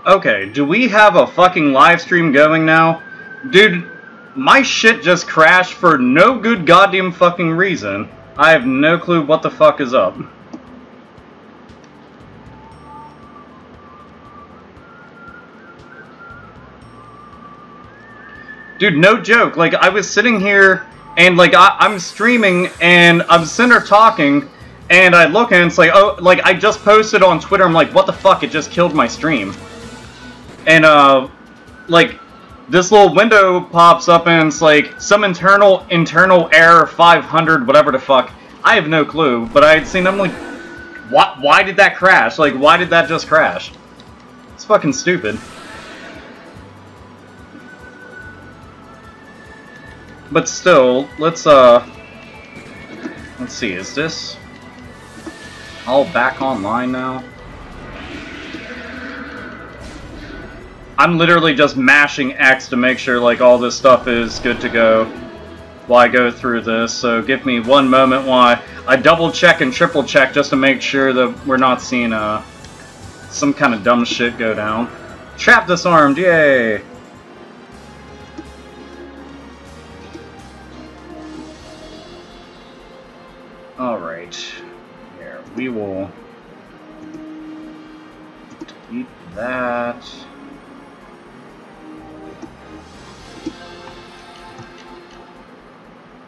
Okay, do we have a fucking live stream going now? Dude, my shit just crashed for no good goddamn fucking reason. I have no clue what the fuck is up. Dude, no joke. Like, I was sitting here, and, like, I'm streaming, and I'm sitting there talking, and I look, and it's like, oh, like, I just posted on Twitter, I'm like, what the fuck, it just killed my stream. And, like, this little window pops up, and it's like, some internal error 500, whatever the fuck. I have no clue, but I had seen, I'm like, why did that crash? Like, why did that just crash? It's fucking stupid. But still, let's see, is this all back online now? I'm literally just mashing X to make sure, like, all this stuff is good to go while I go through this, so give me one moment while I double check and triple check just to make sure that we're not seeing, some kind of dumb shit go down. Trap disarmed, yay! Alright, here, we will delete that.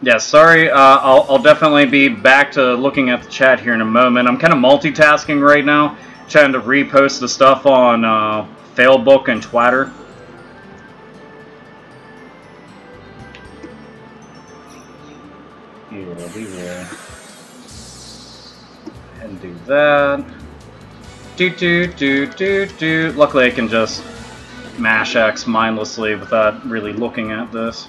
Yeah, sorry, I'll definitely be back to looking at the chat here in a moment. I'm kind of multitasking right now, trying to repost the stuff on Failbook and Twitter. Here, we will and do that. Luckily I can just mash X mindlessly without really looking at this.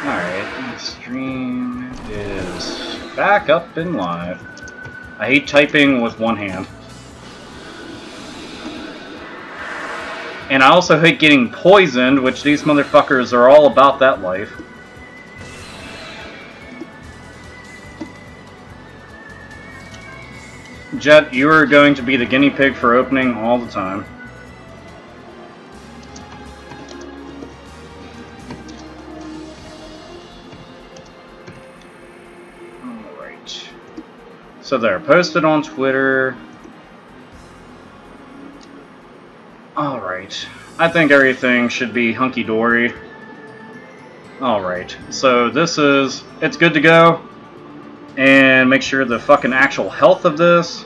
Alright, stream is back up and live. I hate typing with one hand. And I also hate getting poisoned, which these motherfuckers are all about that life. Jet, you are going to be the guinea pig for opening all the time. Alright. So they're posted on Twitter. Alright. I think everything should be hunky-dory. Alright. So this is... it's good to go. And make sure the fucking actual health of this.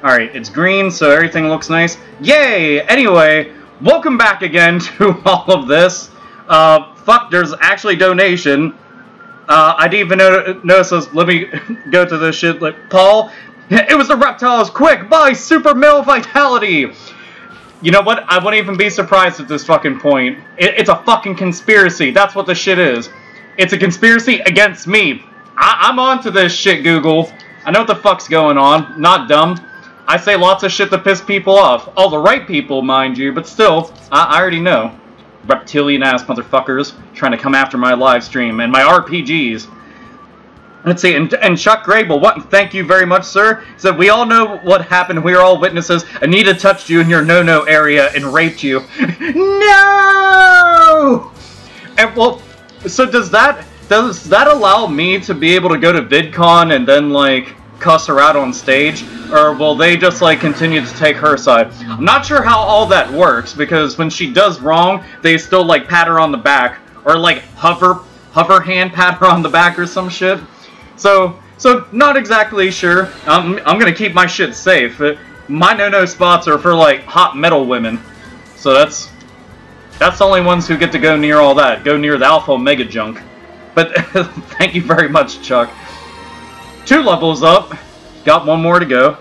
Alright, it's green, so everything looks nice. Yay! Anyway, welcome back again to all of this. Fuck, there's actually donation. I didn't even notice this. Let me go to this shit. Like, Paul, it was the reptiles. Quick, buy super male vitality. You know what? I wouldn't even be surprised at this fucking point. It's a fucking conspiracy. That's what the shit is. It's a conspiracy against me. I'm onto this shit, Google. I know what the fuck's going on. Not dumb. I say lots of shit to piss people off. All the right people, mind you, but still, I already know. Reptilian-ass motherfuckers trying to come after my live stream and my RPGs. Let's see, and Chuck Grable, thank you very much, sir. He said, we all know what happened. We are all witnesses. Anita touched you in your no-no area and raped you. No! And, well, so does that allow me to be able to go to VidCon and then, like, cuss her out on stage? Or will they just, like, continue to take her side? I'm not sure how all that works, because when she does wrong, they still, like, pat her on the back. Or, like, hover hand pat her on the back or some shit. So not exactly sure. I'm gonna keep my shit safe. My no-no spots are for, like, hot metal women. So that's the only ones who get to go near all that. Go near the Alpha Omega junk. But thank you very much, Chuck. 2 levels up. Got 1 more to go.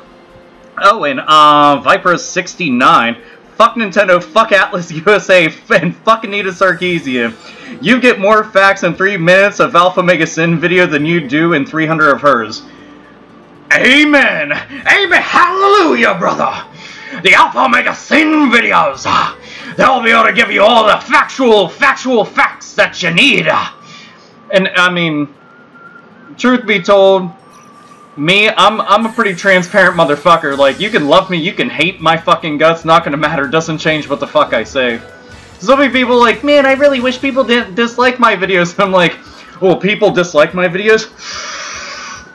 Oh, and Viper69. Fuck Nintendo, fuck Atlas USA, and fuck Anita Sarkeesian. You get more facts in 3 minutes of AlphaOmegaSin video than you do in 300 of hers. Amen! Amen! Hallelujah, brother! The AlphaOmegaSin videos! They'll be able to give you all the factual facts that you need. And, I mean, truth be told, Me, I'm a pretty transparent motherfucker. Like, you can love me, you can hate my fucking guts, not gonna matter, doesn't change what the fuck I say. So many people are like, man, I really wish people didn't dislike my videos. I'm like, oh, people dislike my videos?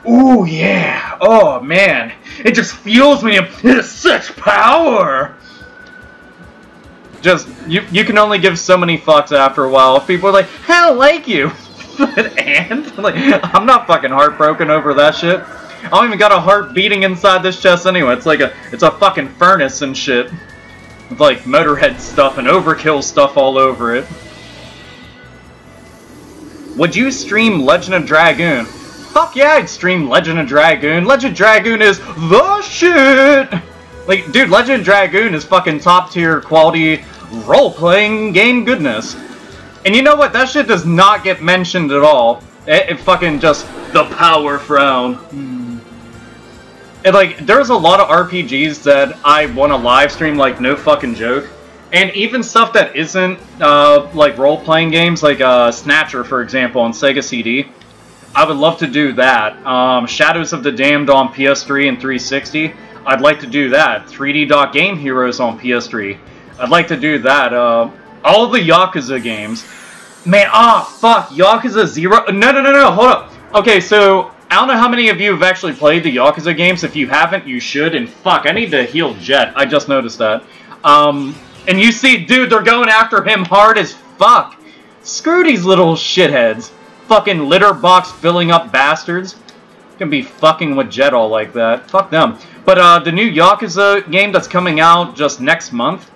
Ooh, yeah. Oh, man. It just fuels me with such power. Just, you can only give so many fucks after a while. If people are like, I don't like you. And, like, I'm not fucking heartbroken over that shit. I don't even got a heart beating inside this chest anyway. It's like it's a fucking furnace and shit. With, like, Motorhead stuff and Overkill stuff all over it. Would you stream Legend of Dragoon? Fuck yeah, I'd stream Legend of Dragoon. Legend of Dragoon is the shit! Like, dude, Legend of Dragoon is fucking top tier quality role-playing game goodness. And you know what? That shit does not get mentioned at all. It fucking just, the power frown. And, like, there's a lot of RPGs that I want to live stream, like, no fucking joke. And even stuff that isn't, like, role-playing games, like, Snatcher, for example, on Sega CD. I would love to do that. Shadows of the Damned on PS3 and 360. I'd like to do that. 3D Game Heroes on PS3. I'd like to do that. All the Yakuza games. Man, fuck. Yakuza 0. No, hold up. Okay, so, I don't know how many of you have actually played the Yakuza games. If you haven't, you should. And fuck, I need to heal Jet. I just noticed that. And you see, dude, they're going after him hard as fuck. Screw these little shitheads. Fucking litter box filling up bastards. Gonna be fucking with Jet all like that. Fuck them. But the new Yakuza game that's coming out just next month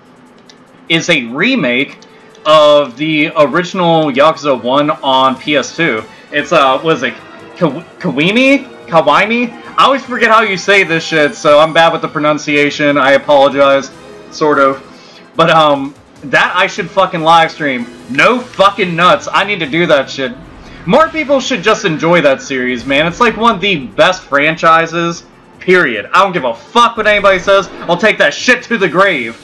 is a remake of the original Yakuza 1 on PS2. It's, what is it? Kawaii? I always forget how you say this shit, so I'm bad with the pronunciation. I apologize. Sort of. But, that I should fucking live stream. No fucking nuts. I need to do that shit. More people should just enjoy that series, man. It's like one of the best franchises, period. I don't give a fuck what anybody says. I'll take that shit to the grave.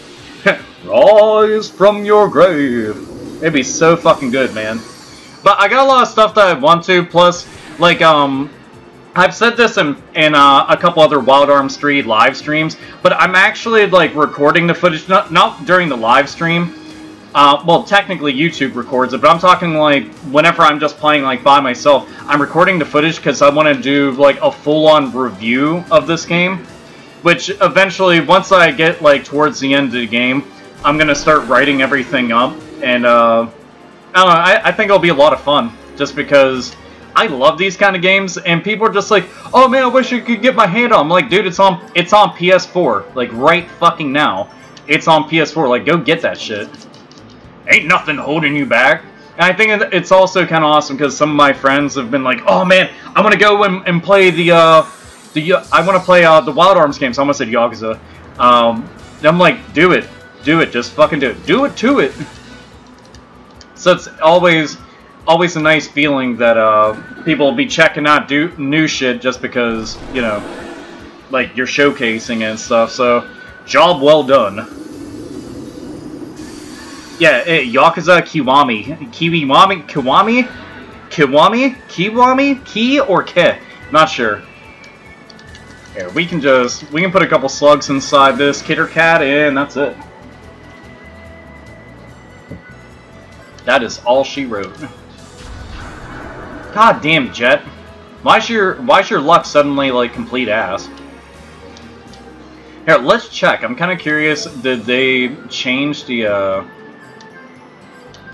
Rise from your grave. It'd be so fucking good, man. But I got a lot of stuff that I want to, plus, like, I've said this in a couple other Wild Arms 3 live streams, but I'm actually, like, recording the footage, not during the live stream. Well, technically YouTube records it, but I'm talking, like, whenever I'm just playing, like, by myself, I'm recording the footage because I want to do, like, a full-on review of this game. Which, eventually, once I get, like, towards the end of the game, I'm gonna start writing everything up, and, I don't know, I think it'll be a lot of fun, just because I love these kind of games, and people are just like, oh man, I wish I could get my hand on. I'm like, dude, it's on PS4, like, right fucking now. It's on PS4, like, go get that shit. Ain't nothing holding you back. And I think it's also kind of awesome, because some of my friends have been like, oh man, I want to go and play I want to play the Wild Arms games. I almost said Yakuza. I'm like, do it, just fucking do it, do it to it. So it's always a nice feeling that people will be checking out new shit just because, you know, like, you're showcasing and stuff. So job well done. Yeah, Yakuza Kiwami, Ki or Ke? Not sure. Here, we can put a couple slugs inside this Kitter Cat, and that's it. That is all she wrote. God damn, Jet. Why's your luck suddenly, like, complete ass? Here, let's check. I'm kind of curious, did they change the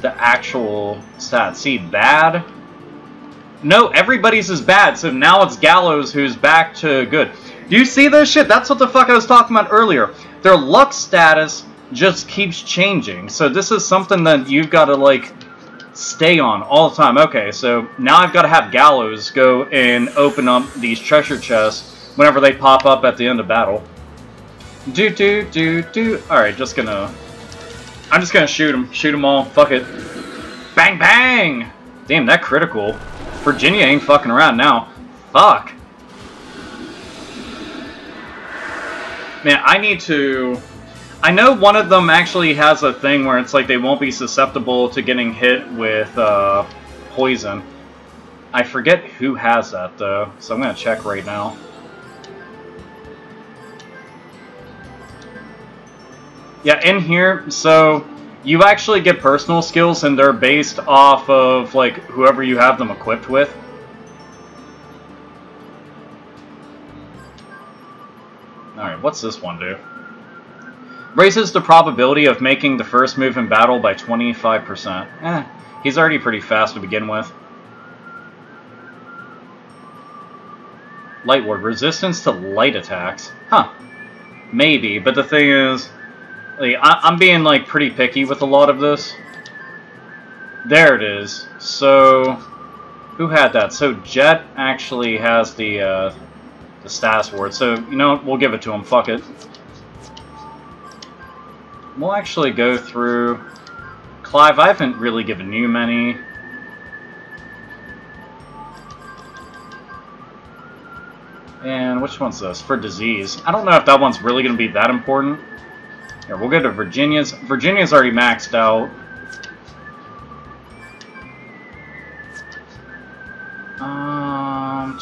actual stats? See, bad? No, everybody's is bad, so now it's Gallows who's back to good. Do you see this shit? That's what the fuck I was talking about earlier. Their luck status just keeps changing. So this is something that you've got to, like, stay on all the time. Okay, so now I've got to have Gallows go and open up these treasure chests whenever they pop up at the end of battle. Alright, I'm just gonna shoot them. Shoot them all. Fuck it. Bang, bang! Damn, that critical. Virginia ain't fucking around now. Fuck. Man, I know one of them actually has a thing where it's like they won't be susceptible to getting hit with poison. I forget who has that, though, so I'm gonna check right now. Yeah, in here, so you actually get personal skills, and they're based off of, like, whoever you have them equipped with. Alright, what's this one do? Raises the probability of making the first move in battle by 25%. He's already pretty fast to begin with. Light Ward. Resistance to light attacks. Huh. Maybe, but the thing is, like, I'm being, like, pretty picky with a lot of this. There it is. So, who had that? So, Jet actually has the status ward. So, you know what? We'll give it to him. Fuck it. We'll actually go through... Clive, I haven't really given you many. And which one's this? For disease. I don't know if that one's really going to be that important. Here, we'll go to Virginia's. Virginia's already maxed out.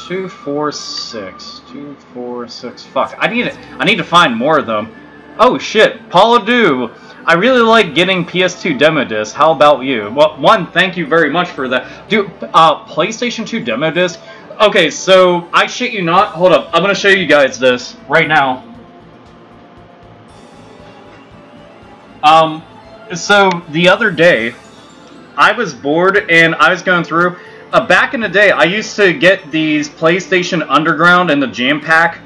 2, 4, 6. 2, 4, 6. Fuck. I need to find more of them. Oh shit, Paula Do. I really like getting PS2 demo disc. How about you? Well, one, thank you very much for that. Dude, PlayStation 2 demo disc. Okay, so I shit you not. Hold up, I'm gonna show you guys this right now. So the other day, I was bored and I was going through. Back in the day, I used to get these PlayStation Underground and the Jam Pack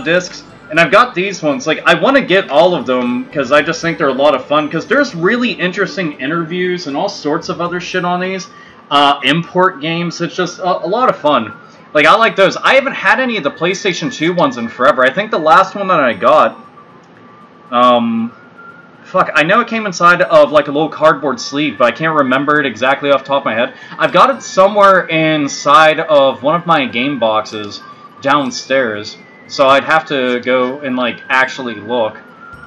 discs. And I've got these ones. Like, I want to get all of them because I just think they're a lot of fun. Because there's really interesting interviews and all sorts of other shit on these. Import games. It's just a lot of fun. Like, I like those. I haven't had any of the PlayStation 2 ones in forever. I think the last one that I got... fuck, I know it came inside of, like, a little cardboard sleeve, but I can't remember it exactly off the top of my head. I've got it somewhere inside of one of my game boxes downstairs. So I'd have to go and, like, actually look.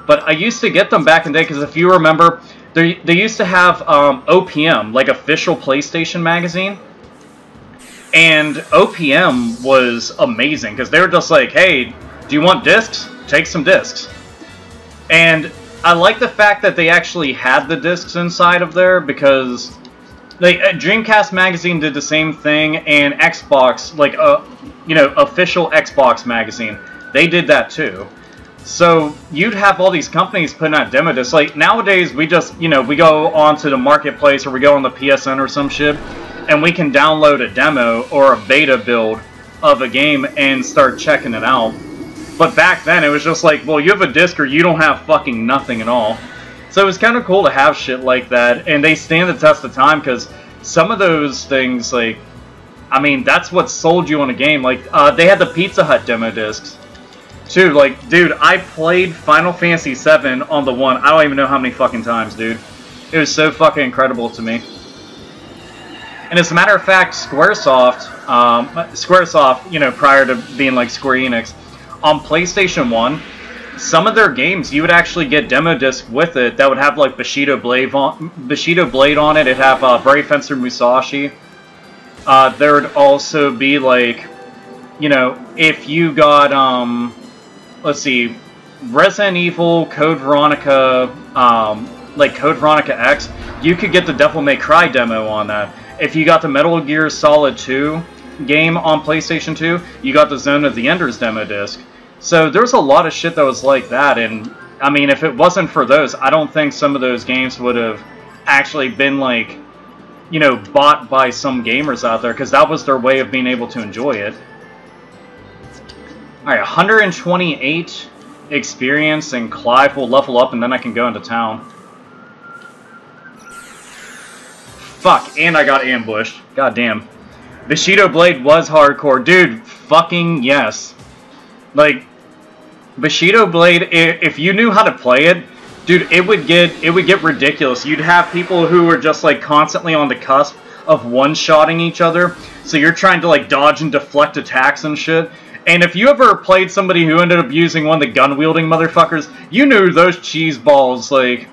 But I used to get them back in the day, because if you remember, they used to have OPM, like, official PlayStation magazine. And OPM was amazing, because they were just like, hey, do you want discs? Take some discs. And I like the fact that they actually had the discs inside of there, because... like, Dreamcast magazine did the same thing, and Xbox, like, you know, official Xbox magazine, they did that too. So, you'd have all these companies putting out demo discs. Like, nowadays, we just, you know, we go onto the marketplace, or we go on the PSN or some shit, and we can download a demo or a beta build of a game and start checking it out. But back then, it was just like, well, you have a disc or you don't have fucking nothing at all. So it was kind of cool to have shit like that, and they stand the test of time, because some of those things, like, I mean, that's what sold you on a game. Like, they had the Pizza Hut demo discs, too. Like, dude, I played Final Fantasy VII on the one, I don't even know how many fucking times, dude. It was so fucking incredible to me. And as a matter of fact, Squaresoft, you know, prior to being like Square Enix, on PlayStation 1, some of their games, you would actually get demo disc with it that would have, like, Bushido Blade on it. It'd have Brave Fencer Musashi. There would also be, like, you know, if you got, let's see, Resident Evil, Code Veronica, like Code Veronica X, you could get the Devil May Cry demo on that. If you got the Metal Gear Solid 2 game on PlayStation 2, you got the Zone of the Enders demo disc. So there's a lot of shit that was like that, and I mean, if it wasn't for those, I don't think some of those games would have actually been, like, you know, bought by some gamers out there, because that was their way of being able to enjoy it. Alright, 128 experience, and Clive will level up, and then I can go into town. Fuck, and I got ambushed. God damn. Bushido Blade was hardcore. Dude, fucking yes. Like, Bushido Blade, if you knew how to play it, dude, it would get ridiculous. You'd have people who were just, like, constantly on the cusp of one-shotting each other. So you're trying to, like, dodge and deflect attacks and shit. And if you ever played somebody who ended up using one of the gun-wielding motherfuckers, you knew those cheese balls, like,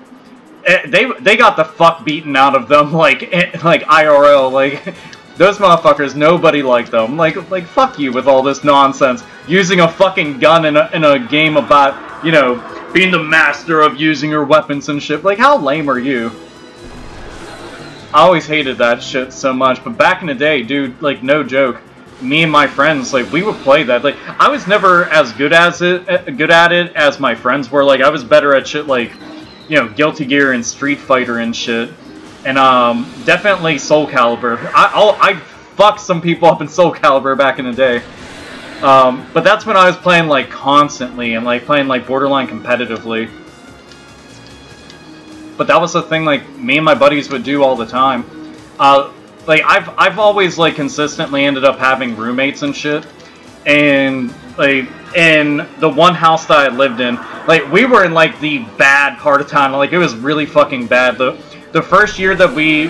they got the fuck beaten out of them, like IRL, like... Those motherfuckers, nobody liked them. Like, fuck you with all this nonsense. Using a fucking gun in a game about, you know, being the master of using your weapons and shit. Like, how lame are you? I always hated that shit so much, but back in the day, dude, like, no joke, me and my friends, like, we would play that. Like, I was never as good at it as my friends were. Like, I was better at shit like, you know, Guilty Gear and Street Fighter and shit. And, definitely Soul Calibur. I fucked some people up in Soul Calibur back in the day. But that's when I was playing, like, constantly, and, like, playing, like, borderline competitively. But that was the thing, like, me and my buddies would do all the time. Like, I've always, like, consistently ended up having roommates and shit. And, like, in the one house that I lived in, like, we were in, like, the bad part of town. Like, it was really fucking bad. The first year that we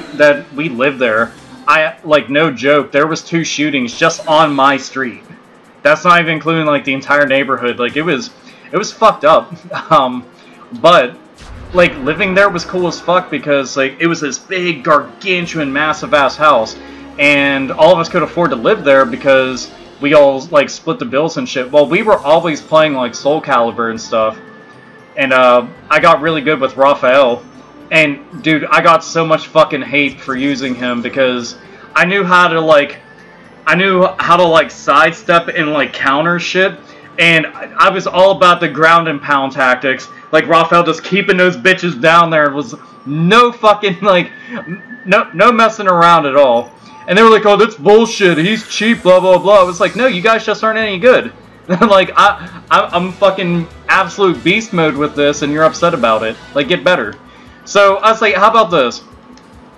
lived there, like, no joke, there was 2 shootings just on my street. That's not even including, like, the entire neighborhood. Like, it was fucked up. But, like, living there was cool as fuck because, like, it was this big, gargantuan, massive-ass house. And all of us could afford to live there because we all, like, split the bills and shit. Well, we were always playing, like, Soul Calibur and stuff. And, I got really good with Raphael. And, dude, I got so much fucking hate for using him because I knew how to, like, sidestep and, like, counter shit. And I was all about the ground and pound tactics. Like, Raphael just keeping those bitches down there was no fucking, like, no messing around at all. And they were like, oh, that's bullshit, he's cheap, blah, blah, blah. I was like, no, you guys just aren't any good. Like, I'm fucking absolute beast mode with this, and you're upset about it. Like, get better. So, I was like, how about this?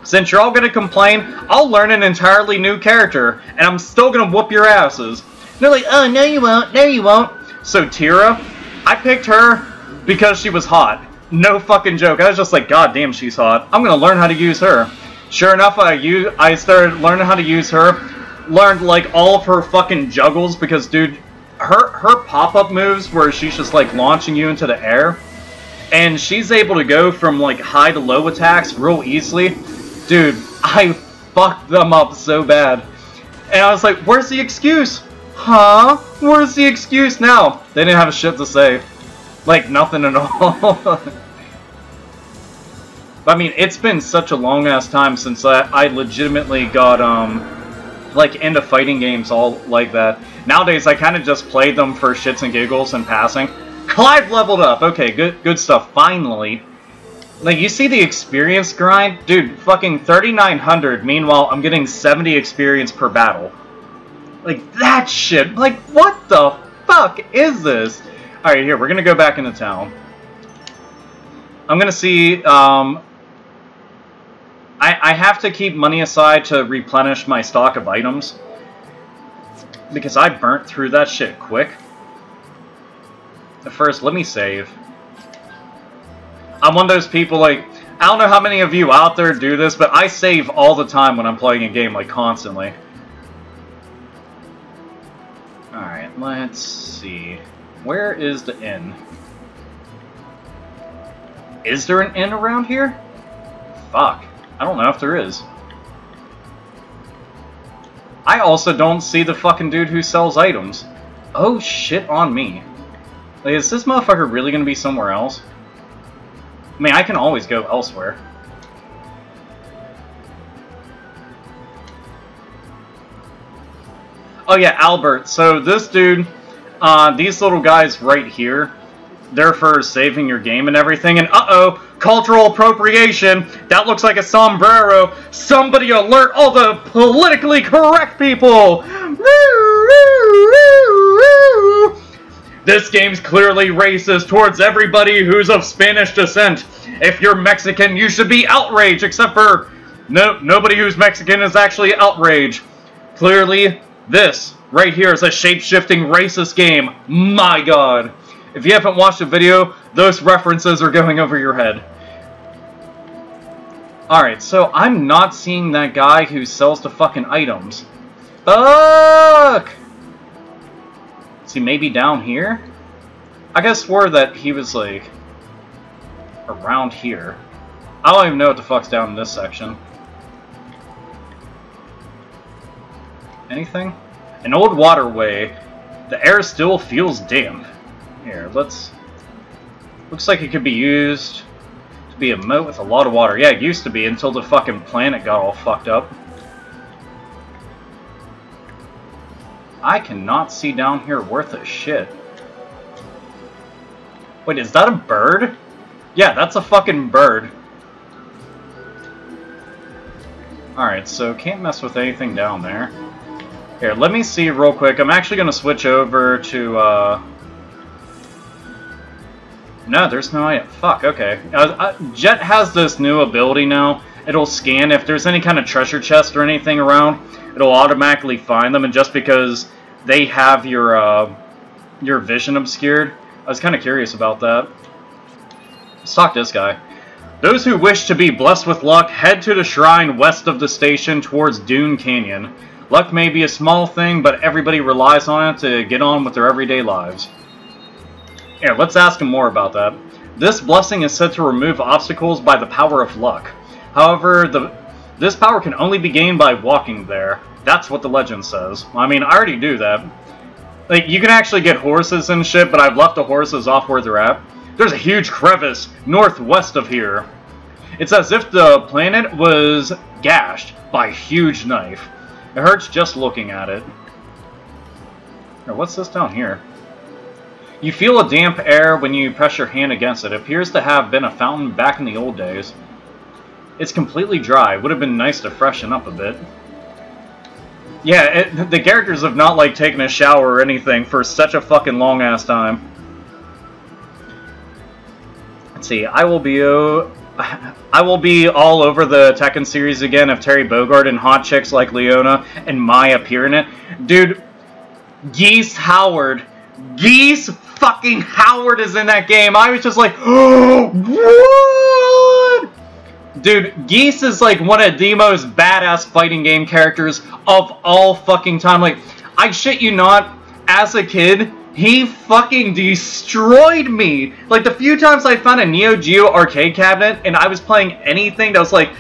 Since you're all gonna complain, I'll learn an entirely new character, and I'm still gonna whoop your asses. And they're like, oh, no you won't, no you won't. So, Tira, I picked her because she was hot. No fucking joke. I was just like, god damn, she's hot. I'm gonna learn how to use her. Sure enough, I started learning how to use her. Learned, like, all of her fucking juggles, because, dude, her pop-up moves where she's just, like, launching you into the air. And she's able to go from, like, high to low attacks real easily. Dude, I fucked them up so bad. And I was like, where's the excuse? Huh? Where's the excuse now? They didn't have a shit to say. Like, nothing at all. But, I mean, it's been such a long-ass time since I legitimately got, like, into fighting games all like that. Nowadays, I kind of just played them for shits and giggles and passing. Clive leveled up! Okay, good stuff, finally. Like, you see the experience grind? Dude, fucking 3,900, meanwhile, I'm getting 70 experience per battle. Like, that shit! Like, what the fuck is this? Alright, here, we're gonna go back into town. I'm gonna see, I have to keep money aside to replenish my stock of items. Because I burnt through that shit quick. First, let me save. I'm one of those people, like, I don't know how many of you out there do this, but I save all the time when I'm playing a game, like, constantly. Alright, let's see. Where is the inn? Is there an inn around here? Fuck. I don't know if there is. I also don't see the fucking dude who sells items. Oh, shit on me. Like, is this motherfucker really gonna be somewhere else? I mean, I can always go elsewhere. Oh yeah, Albert. So this dude, these little guys right here, they're for saving your game and everything. And uh-oh, cultural appropriation. That looks like a sombrero. Somebody alert all the politically correct people. This game's clearly racist towards everybody who's of Spanish descent. If you're Mexican, you should be outraged, except for nobody who's Mexican is actually outraged. Clearly, this right here is a shape-shifting racist game. My god. If you haven't watched the video, those references are going over your head. Alright, so I'm not seeing that guy who sells the fucking items. Fuck! Is he maybe down here? I guess swore that he was, like, around here. I don't even know what the fuck's down in this section. Anything? An old waterway. The air still feels damp. Here, let's Looks like it could be used to be a moat with a lot of water. Yeah, it used to be until the fucking planet got all fucked up. I cannot see down here worth a shit. Wait, is that a bird? Yeah, that's a fucking bird. Alright, so can't mess with anything down there. Here, let me see real quick. I'm actually going to switch over to, No, there's no idea. Fuck, okay. Jet has this new ability now. It'll scan if there's any kind of treasure chest or anything around. It'll automatically find them, and just because they have your vision obscured, I was kind of curious about that. Let's talk to this guy. Those who wish to be blessed with luck, head to the shrine west of the station towards Dune Canyon. Luck may be a small thing, but everybody relies on it to get on with their everyday lives. Here, let's ask him more about that. This blessing is said to remove obstacles by the power of luck. However, this power can only be gained by walking there. That's what the legend says. I mean, I already do that. Like, you can actually get horses and shit, but I've left the horses off where they're at. There's a huge crevice northwest of here. It's as if the planet was gashed by a huge knife. It hurts just looking at it. Now, what's this down here? You feel a damp air when you press your hand against it. It appears to have been a fountain back in the old days. It's completely dry. Would have been nice to freshen up a bit. Yeah, the characters have not, like, taken a shower or anything for such a fucking long-ass time. Let's see, I will be all over the Tekken series again if Terry Bogard and hot chicks like Leona and Mai appear in it. Dude, Geese Howard fucking Howard is in that game. I was just like, oh, what? Dude, Geese is like one of the most badass fighting game characters of all fucking time. Like, I shit you not, as a kid, he fucking destroyed me. Like, the few times I found a Neo Geo arcade cabinet and I was playing anything that was like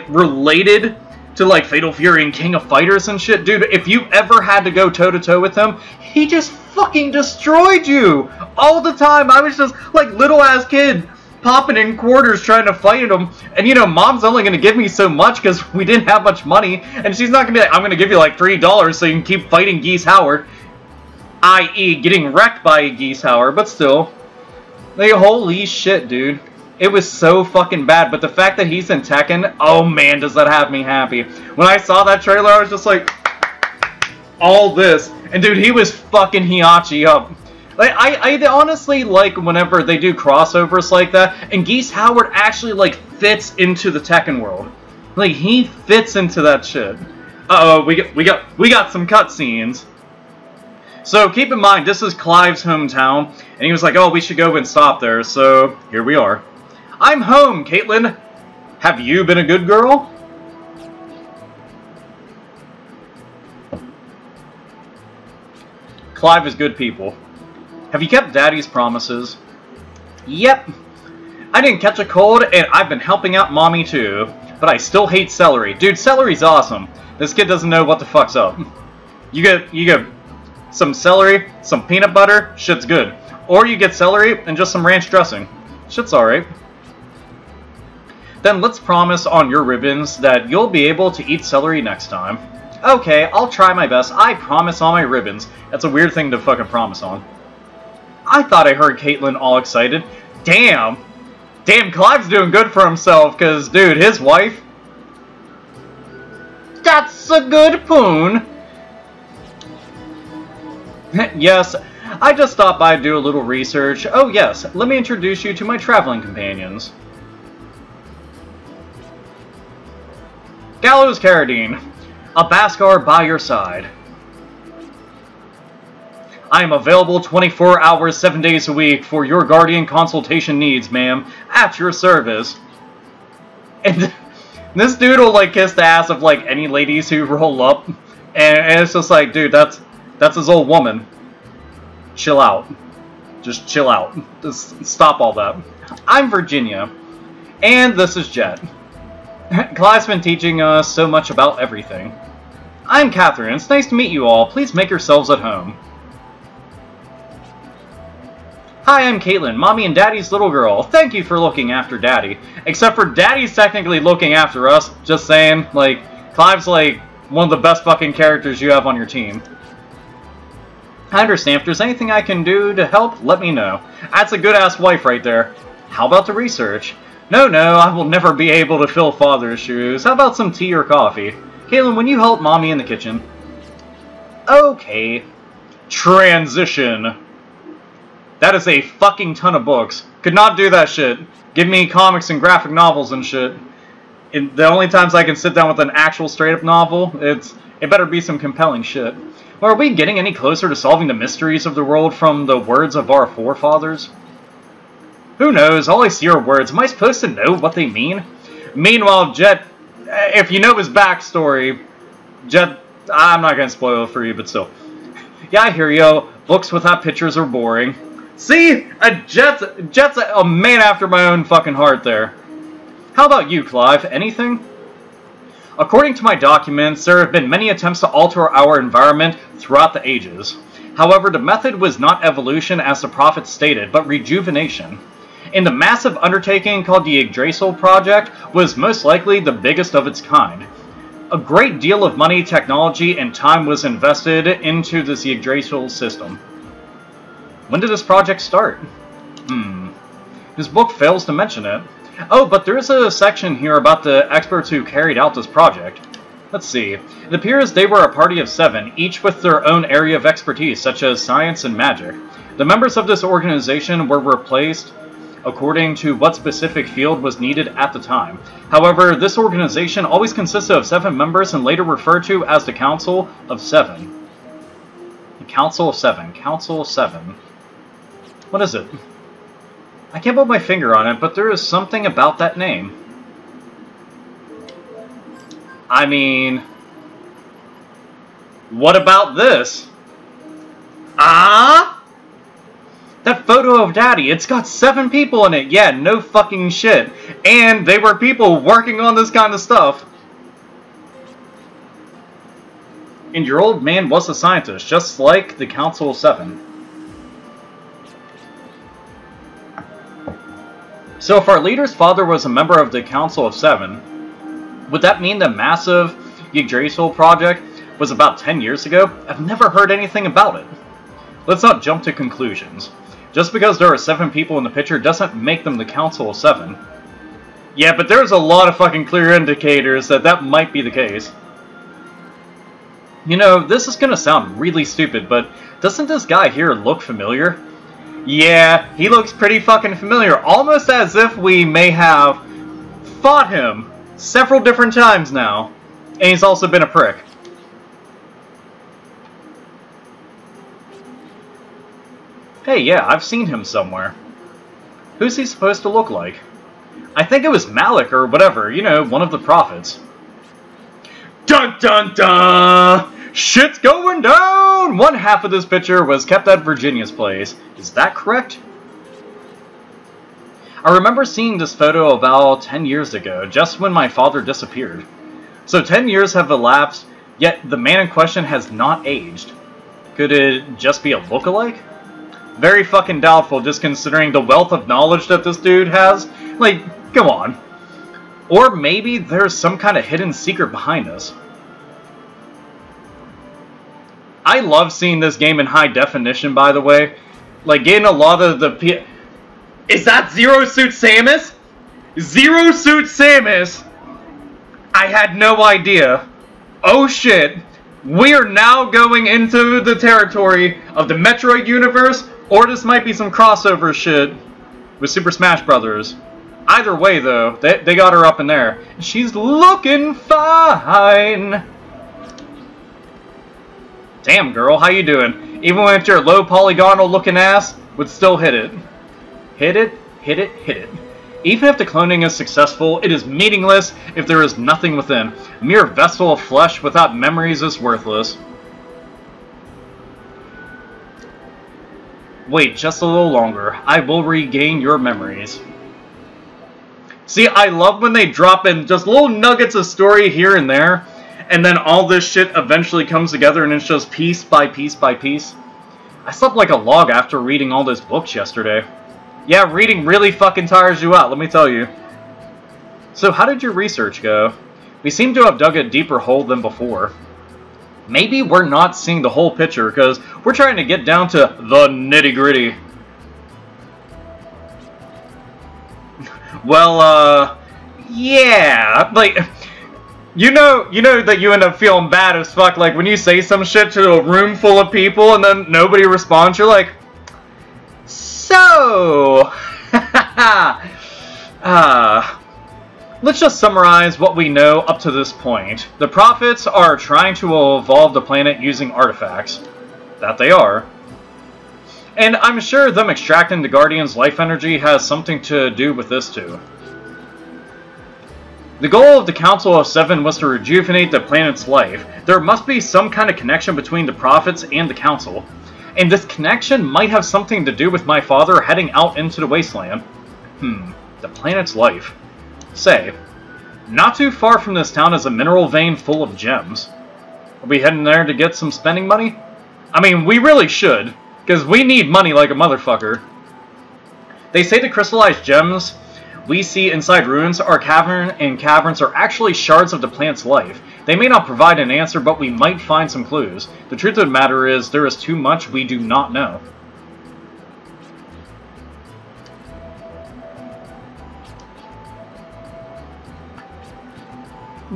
related to like Fatal Fury and King of Fighters and shit, dude, if you ever had to go toe-to-toe with him, he just fucking destroyed you all the time. I was just like little-ass kid popping in quarters trying to fight him, and you know, mom's only going to give me so much because we didn't have much money, and she's not going to be like, I'm going to give you like $3 so you can keep fighting Geese Howard, i.e. getting wrecked by Geese Howard, but still, like, holy shit, dude. It was so fucking bad, but the fact that he's in Tekken, oh man, does that have me happy. When I saw that trailer, I was just like, all this. And dude, he was fucking Hiachi up. Like, I honestly like whenever they do crossovers like that, and Geese Howard actually, like, fits into the Tekken world. Like, he fits into that shit. Uh-oh, we got some cutscenes. So, keep in mind, this is Clive's hometown, and he was like, oh, we should go and stop there, so here we are. I'm home, Caitlin. Have you been a good girl? Clive is good people. Have you kept Daddy's promises? Yep. I didn't catch a cold, and I've been helping out Mommy too. But I still hate celery. Dude, celery's awesome. This kid doesn't know what the fuck's up. You get some celery, some peanut butter, shit's good. Or you get celery and just some ranch dressing. Shit's alright. Then let's promise on your ribbons that you'll be able to eat celery next time. Okay, I'll try my best. I promise on my ribbons. That's a weird thing to fucking promise on. I thought I heard Caitlin all excited. Damn, Clive's doing good for himself, because, dude, his wife... That's a good poon. Yes, I just stopped by to do a little research. Oh yes, let me introduce you to my traveling companions. Gallows Carradine, a Bhaskar by your side. I am available 24 hours, 7 days a week for your guardian consultation needs, ma'am. At your service. And this dude will, like, kiss the ass of, like, any ladies who roll up. And it's just like, dude, that's his old woman. Chill out. Just chill out. Just stop all that. I'm Virginia. And this is Jet. Clive's been teaching us so much about everything. I'm Catherine. It's nice to meet you all. Please make yourselves at home. Hi, I'm Caitlin, Mommy and Daddy's little girl. Thank you for looking after Daddy. Except for Daddy's technically looking after us. Just saying, like, Clive's like one of the best fucking characters you have on your team. I understand. If there's anything I can do to help, let me know. That's a good-ass wife right there. How about the research? No, I will never be able to fill Father's shoes. How about some tea or coffee? Caitlin, when you help Mommy in the kitchen? Okay. Transition. That is a fucking ton of books. Could not do that shit. Give me comics and graphic novels and shit. The only times I can sit down with an actual straight-up novel, it better be some compelling shit. Well, are we getting any closer to solving the mysteries of the world from the words of our forefathers? Who knows? All I see are words. Am I supposed to know what they mean? Meanwhile, Jet, if you know his backstory, Jet, I'm not going to spoil it for you, but still. Yeah, I hear you. Books without pictures are boring. See? Jet's a man after my own fucking heart there. How about you, Clive? Anything? According to my documents, there have been many attempts to alter our environment throughout the ages. However, the method was not evolution as the prophet stated, but rejuvenation. And the massive undertaking called the Yggdrasil Project was most likely the biggest of its kind. A great deal of money, technology, and time was invested into this Yggdrasil system. When did this project start? This book fails to mention it. Oh, but there is a section here about the experts who carried out this project. Let's see. It appears they were a party of 7, each with their own area of expertise, such as science and magic. The members of this organization were replaced according to what specific field was needed at the time. However, this organization always consisted of 7 members and later referred to as the Council of 7. The Council of 7. Council of 7. What is it? I can't put my finger on it, but there is something about that name. I mean, what about this? That photo of Daddy, it's got 7 people in it. Yeah, no fucking shit. And they were people working on this kind of stuff. And your old man was a scientist, just like the Council of 7. So if our leader's father was a member of the Council of 7, would that mean the massive Yggdrasil project was about 10 years ago? I've never heard anything about it. Let's not jump to conclusions. Just because there are 7 people in the picture doesn't make them the Council of 7. Yeah, but there's a lot of fucking clear indicators that that might be the case. You know, this is gonna sound really stupid, but doesn't this guy here look familiar? Yeah, he looks pretty fucking familiar, almost as if we may have fought him several different times now. And he's also been a prick. Hey, yeah, I've seen him somewhere. Who's he supposed to look like? I think it was Malik or whatever, you know, one of the prophets. Dun dun dun! Shit's going down! One half of this picture was kept at Virginia's place. Is that correct? I remember seeing this photo about 10 years ago, just when my father disappeared. So 10 years have elapsed, yet the man in question has not aged. Could it just be a lookalike? Very fucking doubtful, just considering the wealth of knowledge that this dude has. Like, come on. Or maybe there's some kind of hidden secret behind this. I love seeing this game in high definition, by the way. Like, getting a lot of the... Is that Zero Suit Samus? Zero Suit Samus? I had no idea. Oh shit. We are now going into the territory of the Metroid universe, or this might be some crossover shit with Super Smash Brothers. Either way, though, they got her up in there. She's looking fine. Damn, girl, how you doing? Even with your low polygonal looking ass, would still hit it. Hit it, hit it, hit it. Even if the cloning is successful, it is meaningless if there is nothing within. A mere vessel of flesh without memories is worthless. Wait just a little longer. I will regain your memories. See, I love when they drop in just little nuggets of story here and there, and then all this shit eventually comes together and it's just piece by piece by piece. I slept like a log after reading all those books yesterday. Yeah, reading really fucking tires you out, let me tell you. So how did your research go? We seem to have dug a deeper hole than before. Maybe we're not seeing the whole picture, because we're trying to get down to the nitty-gritty. Well, yeah, like, you know that you end up feeling bad as fuck, like, when you say some shit to a room full of people and then nobody responds, you're like, so, let's just summarize what we know up to this point. The Prophets are trying to evolve the planet using artifacts. That they are. And I'm sure them extracting the Guardian's life energy has something to do with this too. The goal of the Council of Seven was to rejuvenate the planet's life. There must be some kind of connection between the Prophets and the Council. And this connection might have something to do with my father heading out into the wasteland. The planet's life. Say, not too far from this town is a mineral vein full of gems. Are we heading there to get some spending money? I mean, we really should, because we need money like a motherfucker. They say the crystallized gems we see inside ruins are caverns are actually shards of the plant's life. They may not provide an answer, but we might find some clues. The truth of the matter is, there is too much we do not know.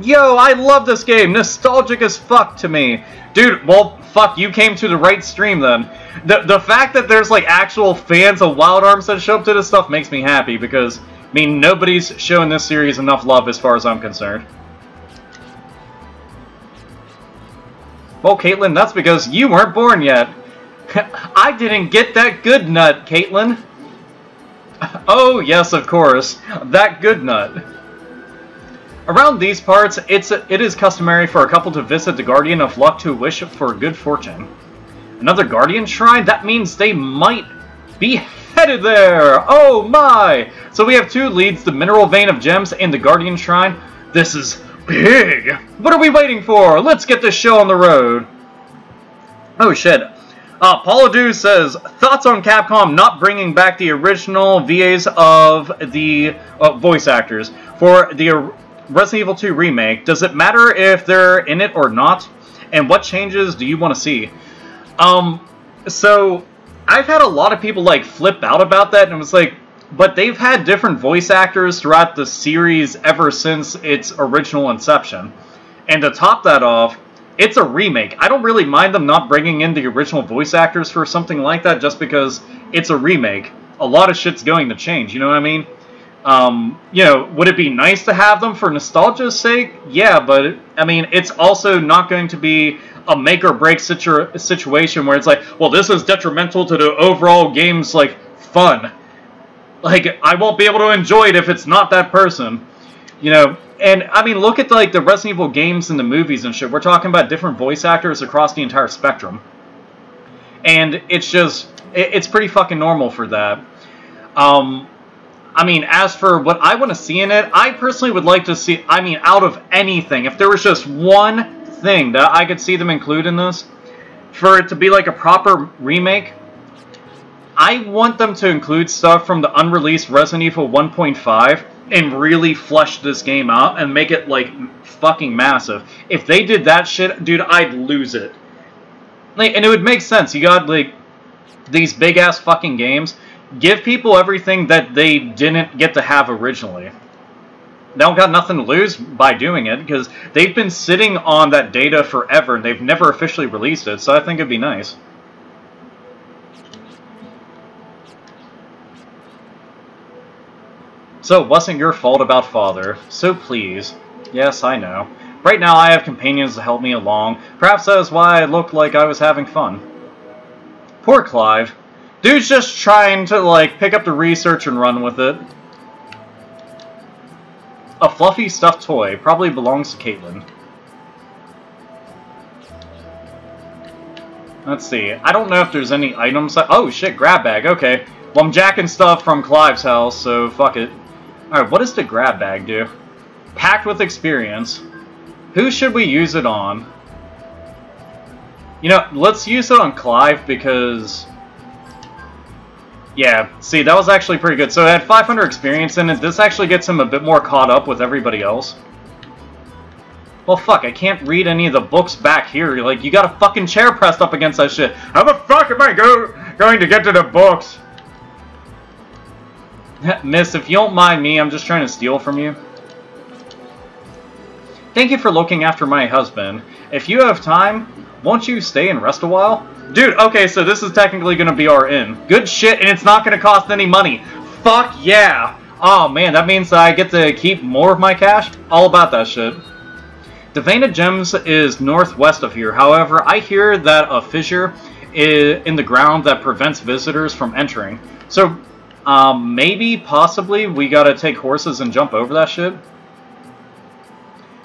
Yo, I love this game. Nostalgic as fuck to me. Dude, well, fuck, you came to the right stream then. The fact that there's, like, actual fans of Wild Arms that show up to this stuff makes me happy, because, I mean, nobody's showing this series enough love as far as I'm concerned. Well, Caitlin, that's because you weren't born yet. I didn't get that good nut, Caitlin. Oh, yes, of course. That good nut. Around these parts, it is customary for a couple to visit the Guardian of Luck to wish for good fortune. Another Guardian Shrine? That means they might be headed there! Oh my! So we have two leads, the Mineral Vein of Gems and the Guardian Shrine. This is big! What are we waiting for? Let's get this show on the road! Oh shit. Paula Dew says, thoughts on Capcom not bringing back the original VAs of the voice actors for the Resident Evil 2 remake. Does it matter if they're in it or not? And what changes do you want to see? So, I've had a lot of people, like, flip out about that, and it was like, but they've had different voice actors throughout the series ever since its original inception. And to top that off, it's a remake. I don't really mind them not bringing in the original voice actors for something like that, just because it's a remake. A lot of shit's going to change, you know what I mean? You know, would it be nice to have them for nostalgia's sake? Yeah, but, I mean, it's also not going to be a make-or-break situation where it's like, well, this is detrimental to the overall game's, like, fun. Like, I won't be able to enjoy it if it's not that person. You know, and, I mean, look at, like, the Resident Evil games and the movies and shit. We're talking about different voice actors across the entire spectrum. And it's just, it's pretty fucking normal for that. I mean, as for what I want to see in it, I personally would like to see, I mean, out of anything, if there was just one thing that I could see them include in this, for it to be like a proper remake, I want them to include stuff from the unreleased Resident Evil 1.5 and really flesh this game out and make it, like, fucking massive. If they did that shit, dude, I'd lose it. Like, and it would make sense. You got, like, these big-ass fucking games. Give people everything that they didn't get to have originally. They don't got nothing to lose by doing it, because they've been sitting on that data forever, and they've never officially released it, so I think it'd be nice. So, it wasn't your fault about father, so please. Yes, I know. Right now I have companions to help me along. Perhaps that is why I looked like I was having fun. Poor Clive. Dude's just trying to, like, pick up the research and run with it. A fluffy stuffed toy. Probably belongs to Caitlin. Let's see. I don't know if there's any items. Oh, shit, grab bag. Okay. Well, I'm jacking stuff from Clive's house, so fuck it. Alright, what does the grab bag do? Packed with experience. Who should we use it on? You know, let's use it on Clive because... Yeah, see, that was actually pretty good. So it had 500 experience in it. This actually gets him a bit more caught up with everybody else. Well, fuck, I can't read any of the books back here. Like, you got a fucking chair pressed up against that shit. How the fuck am I going to get to the books? Miss, if you don't mind me, I'm just trying to steal from you. Thank you for looking after my husband. If you have time, won't you stay and rest a while? Dude, okay, so this is technically going to be our inn. Good shit, and it's not going to cost any money. Fuck yeah! Oh man, that means I get to keep more of my cash? All about that shit. Devana Gems is northwest of here. However, I hear that a fissure is in the ground that prevents visitors from entering. So, maybe, possibly, we gotta take horses and jump over that shit?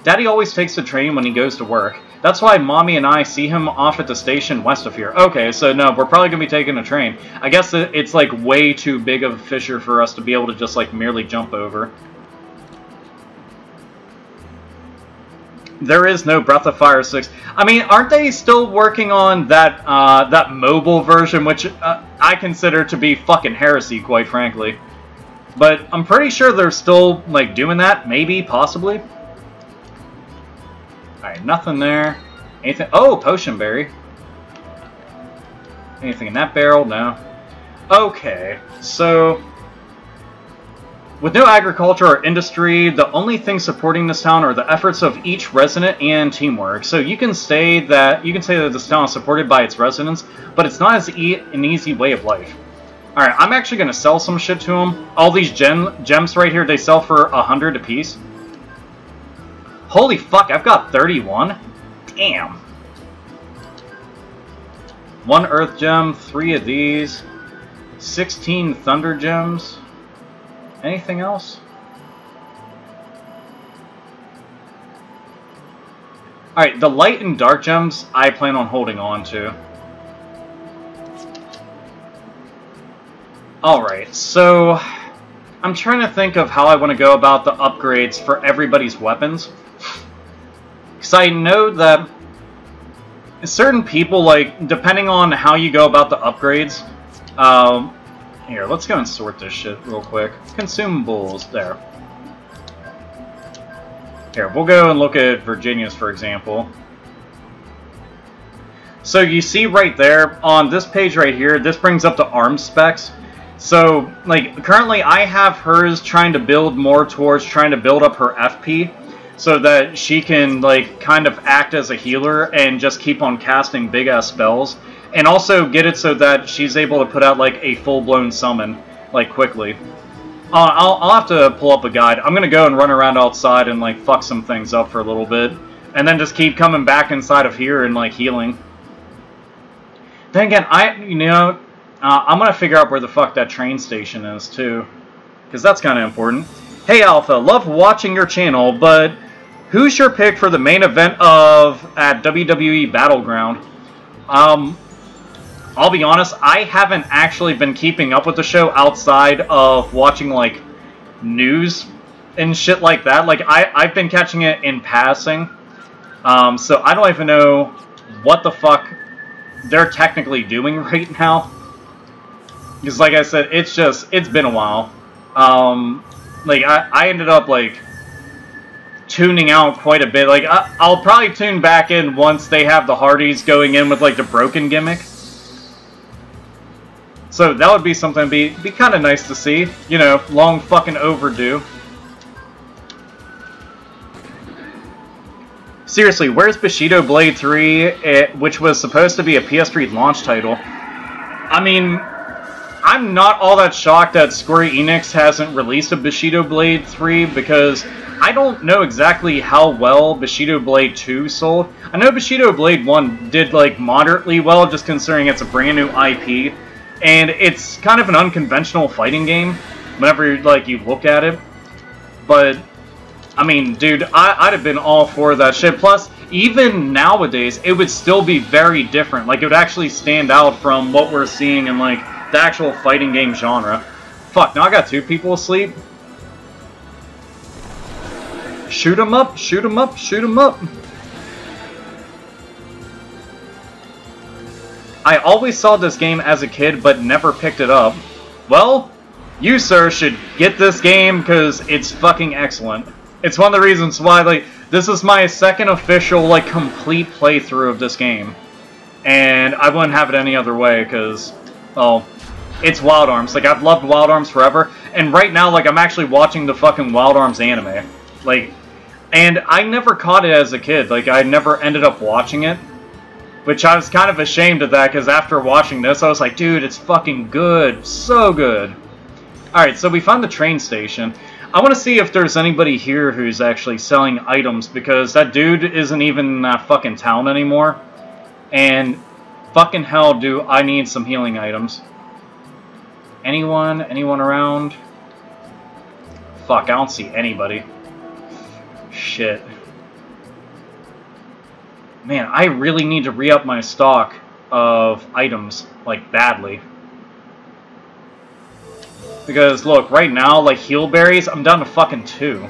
Daddy always takes the train when he goes to work. That's why Mommy and I see him off at the station west of here. Okay, so no, we're probably gonna be taking a train. I guess it's like way too big of a fissure for us to be able to just like merely jump over. There is no Breath of Fire 6. I mean, aren't they still working on that that mobile version, which I consider to be fucking heresy, quite frankly. But I'm pretty sure they're still like doing that, maybe, possibly. Alright, nothing there. Anything? Oh, potion berry. Anything in that barrel? No. Okay, so with no agriculture or industry, the only thing supporting this town are the efforts of each resident and teamwork. So you can say that this town is supported by its residents, but it's not as an easy way of life. All right, I'm actually gonna sell some shit to them. All these gems right here, they sell for 100 apiece. Holy fuck, I've got 31. Damn. 1 earth gem, 3 of these, 16 thunder gems. Anything else? Alright, the light and dark gems I plan on holding on to. Alright, so I'm trying to think of how I want to go about the upgrades for everybody's weapons. Because I know that certain people, like, depending on how you go about the upgrades, here, let's go and sort this shit real quick. Consumables, there. Here, we'll go and look at Virginia's, for example. So you see right there, on this page right here, this brings up the arm specs. So, like, currently I have hers trying to build more towards trying to build up her FP, so that she can, like, kind of act as a healer and just keep on casting big-ass spells. And also get it so that she's able to put out, like, a full-blown summon, like, quickly. I'll have to pull up a guide. I'm gonna go and run around outside and, like, fuck some things up for a little bit. And then just keep coming back inside of here and, like, healing. Then again, I'm gonna figure out where the fuck that train station is, too. Because that's kind of important. Hey, Alpha, love watching your channel, but who's your pick for the main event at WWE Battleground? I'll be honest, I haven't actually been keeping up with the show outside of watching, like, news and shit like that. Like, I've been catching it in passing. So I don't even know what the fuck they're technically doing right now. Because, like I said, it's been a while. Like, I ended up, like, tuning out quite a bit. Like, I'll probably tune back in once they have the Hardys going in with, like, the broken gimmick. So that would be something be kind of nice to see. You know, long fucking overdue. Seriously, where's Bushido Blade 3, which was supposed to be a PS3 launch title? I mean, I'm not all that shocked that Square Enix hasn't released a Bushido Blade 3, because I don't know exactly how well Bushido Blade 2 sold. I know Bushido Blade 1 did, like, moderately well, just considering it's a brand new IP. And it's kind of an unconventional fighting game, whenever, like, you look at it. But, I mean, dude, I'd have been all for that shit. Plus, even nowadays, it would still be very different. Like, it would actually stand out from what we're seeing in, like, the actual fighting game genre. Fuck, now I got 2 people asleep. Shoot 'em up, shoot 'em up, shoot 'em up. I always saw this game as a kid, but never picked it up. Well, you, sir, should get this game, because it's fucking excellent. It's one of the reasons why, like, this is my second official, like, complete playthrough of this game. And I wouldn't have it any other way, because, well, it's Wild Arms. Like, I've loved Wild Arms forever, and right now, like, I'm actually watching the fucking Wild Arms anime. Like, and I never caught it as a kid. Like, I never ended up watching it. Which I was kind of ashamed of that, because after watching this, I was like, dude, it's fucking good. So good. Alright, so we found the train station. I want to see if there's anybody here who's actually selling items, because that dude isn't even in that fucking town anymore. And fucking hell, do I need some healing items. Anyone? Anyone around? Fuck, I don't see anybody. Shit. Man, I really need to re-up my stock of items, like, badly. Because, look, right now, like, heal berries, I'm down to fucking 2.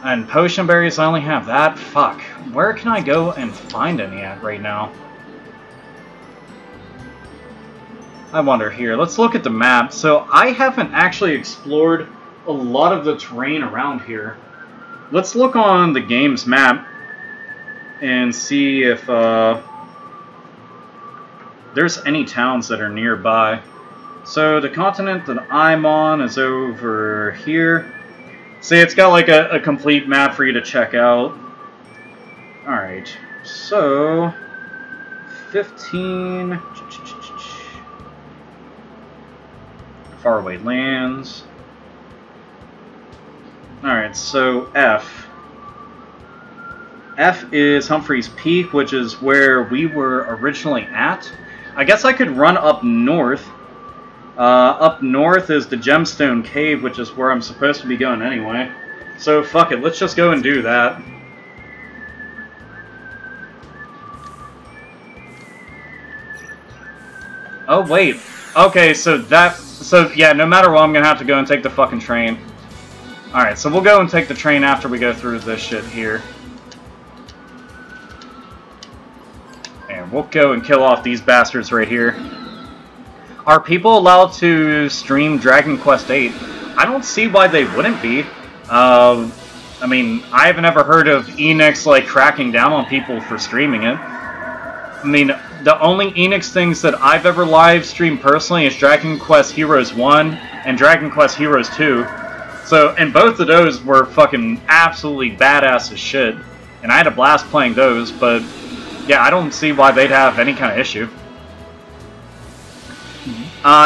And potion berries, I only have that? Fuck. Where can I go and find any at right now? I wonder here. Let's look at the map. So, I haven't actually explored a lot of the terrain around here. Let's look on the game's map and see if there's any towns that are nearby. So the continent that I'm on is over here. See, it's got like a complete map for you to check out. Alright, so 15 faraway lands. Alright, so F is Humphreys Peak, which is where we were originally at. I guess I could run up north. Up north is the Gemstone Cave, which is where I'm supposed to be going anyway. So fuck it, let's just go and do that. Oh wait, okay, so yeah, no matter what, I'm gonna have to go and take the fucking train. Alright, so we'll go and take the train after we go through this shit here. And we'll go and kill off these bastards right here. Are people allowed to stream Dragon Quest VIII? I don't see why they wouldn't be. I mean, I haven't ever heard of Enix, like, cracking down on people for streaming it. I mean, the only Enix things that I've ever live streamed personally is Dragon Quest Heroes 1 and Dragon Quest Heroes 2. So, and both of those were fucking absolutely badass as shit. And I had a blast playing those, but yeah, I don't see why they'd have any kind of issue.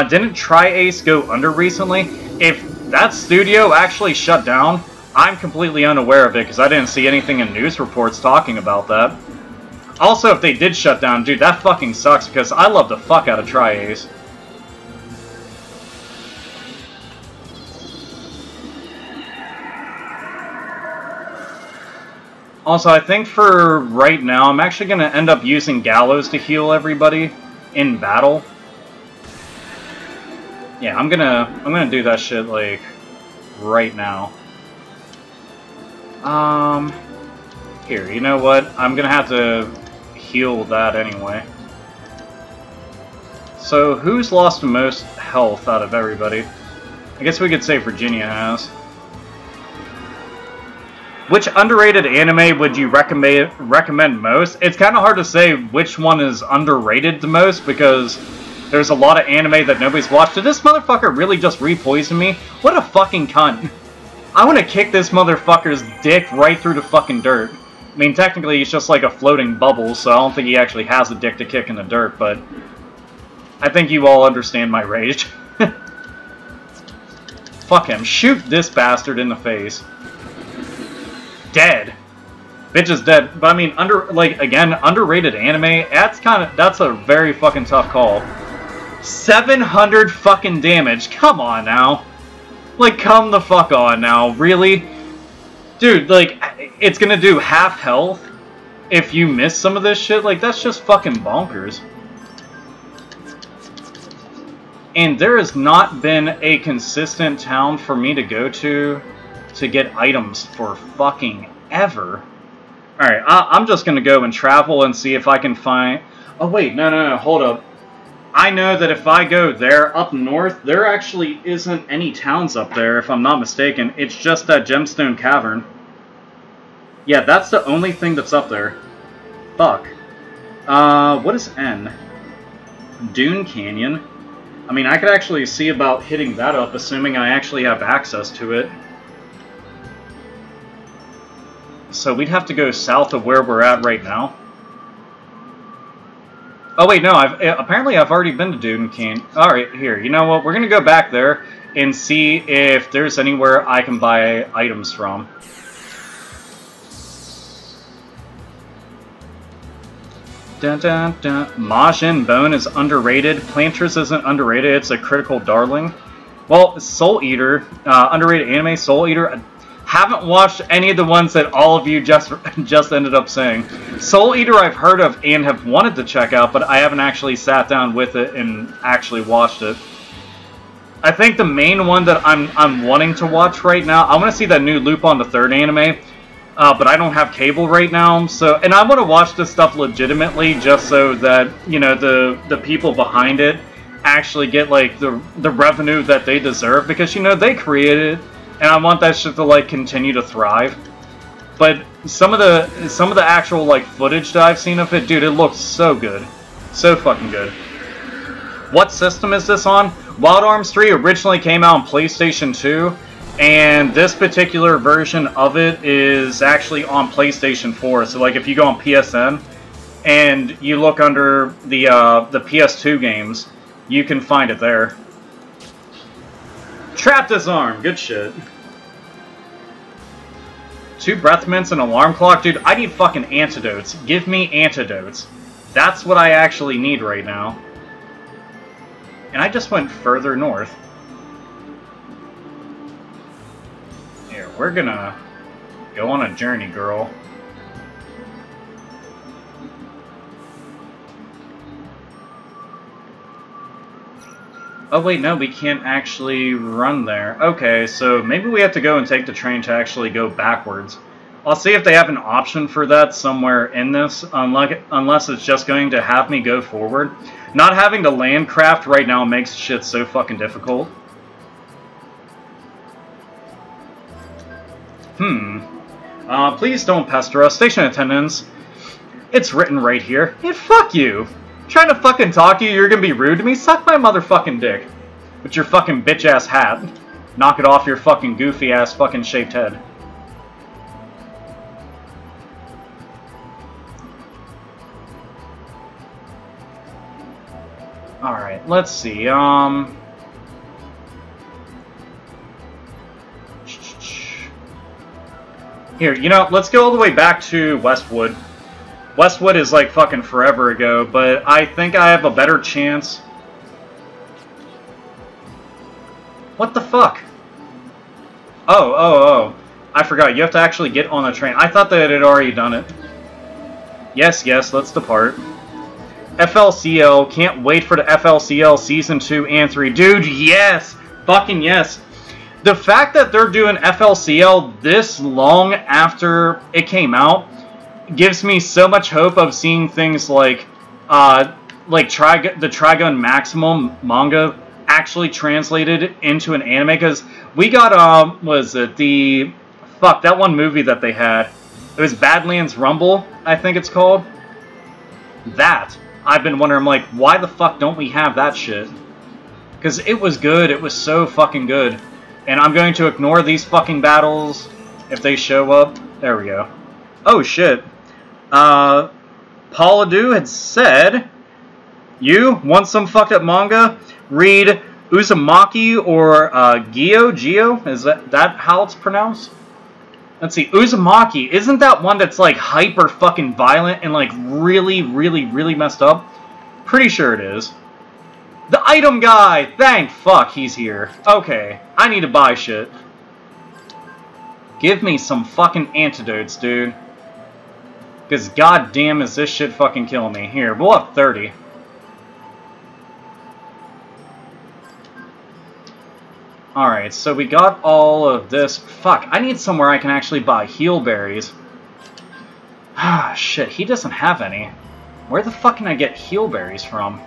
Didn't Tri-Ace go under recently? If that studio actually shut down, I'm completely unaware of it because I didn't see anything in news reports talking about that. Also, if they did shut down, dude, that fucking sucks because I love the fuck out of Tri-Ace. Also, I think for right now, I'm actually going to end up using Gallows to heal everybody in battle. Yeah, I'm gonna do that shit, like, right now. Here, you know what? I'm gonna have to heal that anyway. So, who's lost the most health out of everybody? I guess we could say Virginia has. Which underrated anime would you recommend most? It's kind of hard to say which one is underrated the most, because there's a lot of anime that nobody's watched. Did this motherfucker really just re-poison me? What a fucking cunt. I want to kick this motherfucker's dick right through the fucking dirt. I mean, technically he's just like a floating bubble, so I don't think he actually has a dick to kick in the dirt, but I think you all understand my rage. Fuck him. Shoot this bastard in the face. Dead. Bitch is dead. But I mean, again, underrated anime, that's a very fucking tough call. 700 fucking damage. Come on now. Like, come the fuck on now. Really? Dude, like, it's gonna do half health if you miss some of this shit? Like, that's just fucking bonkers. And there has not been a consistent town for me to go to get items for fucking ever. Alright, I'm just gonna go and travel and see if I can find... Oh wait, no, hold up. I know that if I go there, up north, there actually isn't any towns up there, if I'm not mistaken. It's just that Gemstone Cavern. Yeah, that's the only thing that's up there. Fuck. What is N? Dune Canyon. I mean, I could actually see about hitting that up, assuming I actually have access to it. So we'd have to go south of where we're at right now. Oh wait, no, apparently I've already been to Dune Canyon. Alright, here, you know what, we're gonna go back there and see if there's anywhere I can buy items from. Dun dun dun. Majin Bone is underrated. Planters isn't underrated, it's a critical darling. Well, Soul Eater, underrated anime, Soul Eater. Haven't watched any of the ones that all of you just ended up saying. Soul Eater I've heard of and have wanted to check out, but I haven't actually sat down with it and actually watched it. I think the main one that I'm wanting to watch right now, I want to see that new Lupin the Third anime, but I don't have cable right now, so, and I want to watch this stuff legitimately just so that, you know, the people behind it actually get like the revenue that they deserve, because, you know, they created it. And I want that shit to like continue to thrive. But some of the actual like footage that I've seen of it, dude, it looks so good. So fucking good. What system is this on? Wild Arms 3 originally came out on PlayStation 2, and this particular version of it is actually on PlayStation 4. So like if you go on PSN and you look under the PS2 games, you can find it there. Trap Disarm, good shit. 2 breath mints and alarm clock, dude. I need fucking antidotes. Give me antidotes. That's what I actually need right now. And I just went further north. Here, we're gonna go on a journey, girl. Oh wait, no, we can't actually run there. Okay, so maybe we have to go and take the train to actually go backwards. I'll see if they have an option for that somewhere in this, unless it's just going to have me go forward. Not having the land craft right now makes shit so fucking difficult. Please don't pester us. Station attendants. It's written right here. Hey, fuck you. Trying to fucking talk to you, you're gonna be rude to me? Suck my motherfucking dick. With your fucking bitch-ass hat. Knock it off your fucking goofy-ass fucking shaped head. Alright, let's see, Here, you know, let's go all the way back to Westwood. Westwood is like fucking forever ago, but I think I have a better chance. What the fuck? Oh. I forgot. You have to actually get on the train. I thought that it had already done it. Yes, let's depart. FLCL. Can't wait for the FLCL Season 2 and 3. Dude, yes! Fucking yes. The fact that they're doing FLCL this long after it came out gives me so much hope of seeing things like the Trigun Maximum manga actually translated into an anime, because we got was it that one movie that they had? It was Badlands Rumble, I think it's called. That I've been wondering, like, why the fuck don't we have that shit? Because it was good, it was so fucking good. And I'm going to ignore these fucking battles if they show up. There we go. Oh shit. Paula Du had said, you want some fucked up manga? Read Uzumaki or Geo? Is that how it's pronounced? Let's see, Uzumaki, isn't that one that's like hyper fucking violent and like really messed up? Pretty sure it is. The item guy! Thank fuck he's here. Okay, I need to buy shit. Give me some fucking antidotes, dude. Because goddamn is this shit fucking killing me. Here, we'll have 30. Alright, so we got all of this. Fuck, I need somewhere I can actually buy heal berries. Ah, shit, he doesn't have any. Where the fuck can I get heal berries from?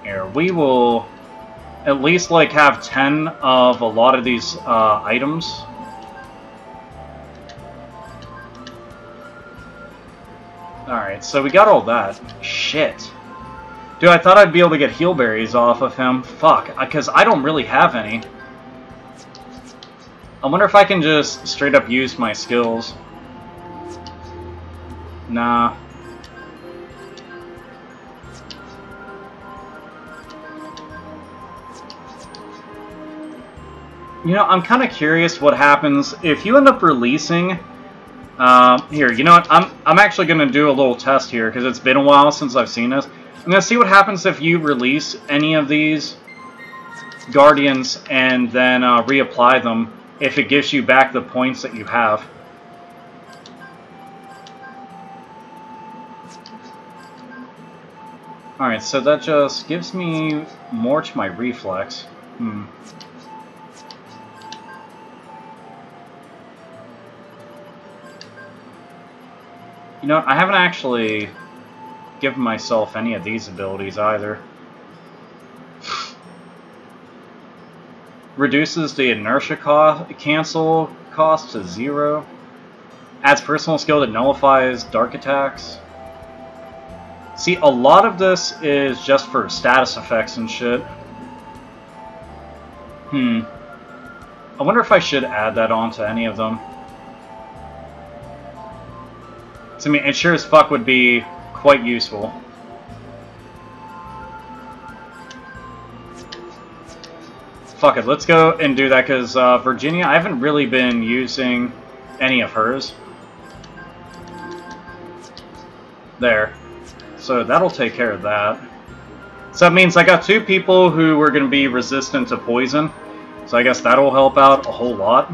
Here, we will at least, like, have 10 of a lot of these items. Alright, so we got all that. Shit. Dude, I thought I'd be able to get heal berries off of him. Fuck, because I don't really have any. I wonder if I can just straight up use my skills. Nah. You know, I'm kind of curious what happens if you end up releasing... here, you know what? I'm actually going to do a little test here, because it's been a while since I've seen this. I'm going to see what happens if you release any of these Guardians and then reapply them, if it gives you back the points that you have. Alright, so that just gives me more to my reflex. You know, I haven't actually given myself any of these abilities either. Reduces the inertia cancel cost to 0. Adds personal skill that nullifies dark attacks. See, a lot of this is just for status effects and shit. I wonder if I should add that onto any of them. I mean, it sure as fuck would be quite useful. Fuck it, let's go and do that, because Virginia, I haven't really been using any of hers. There. So that'll take care of that. So that means I got 2 people who are going to be resistant to poison. So I guess that'll help out a whole lot.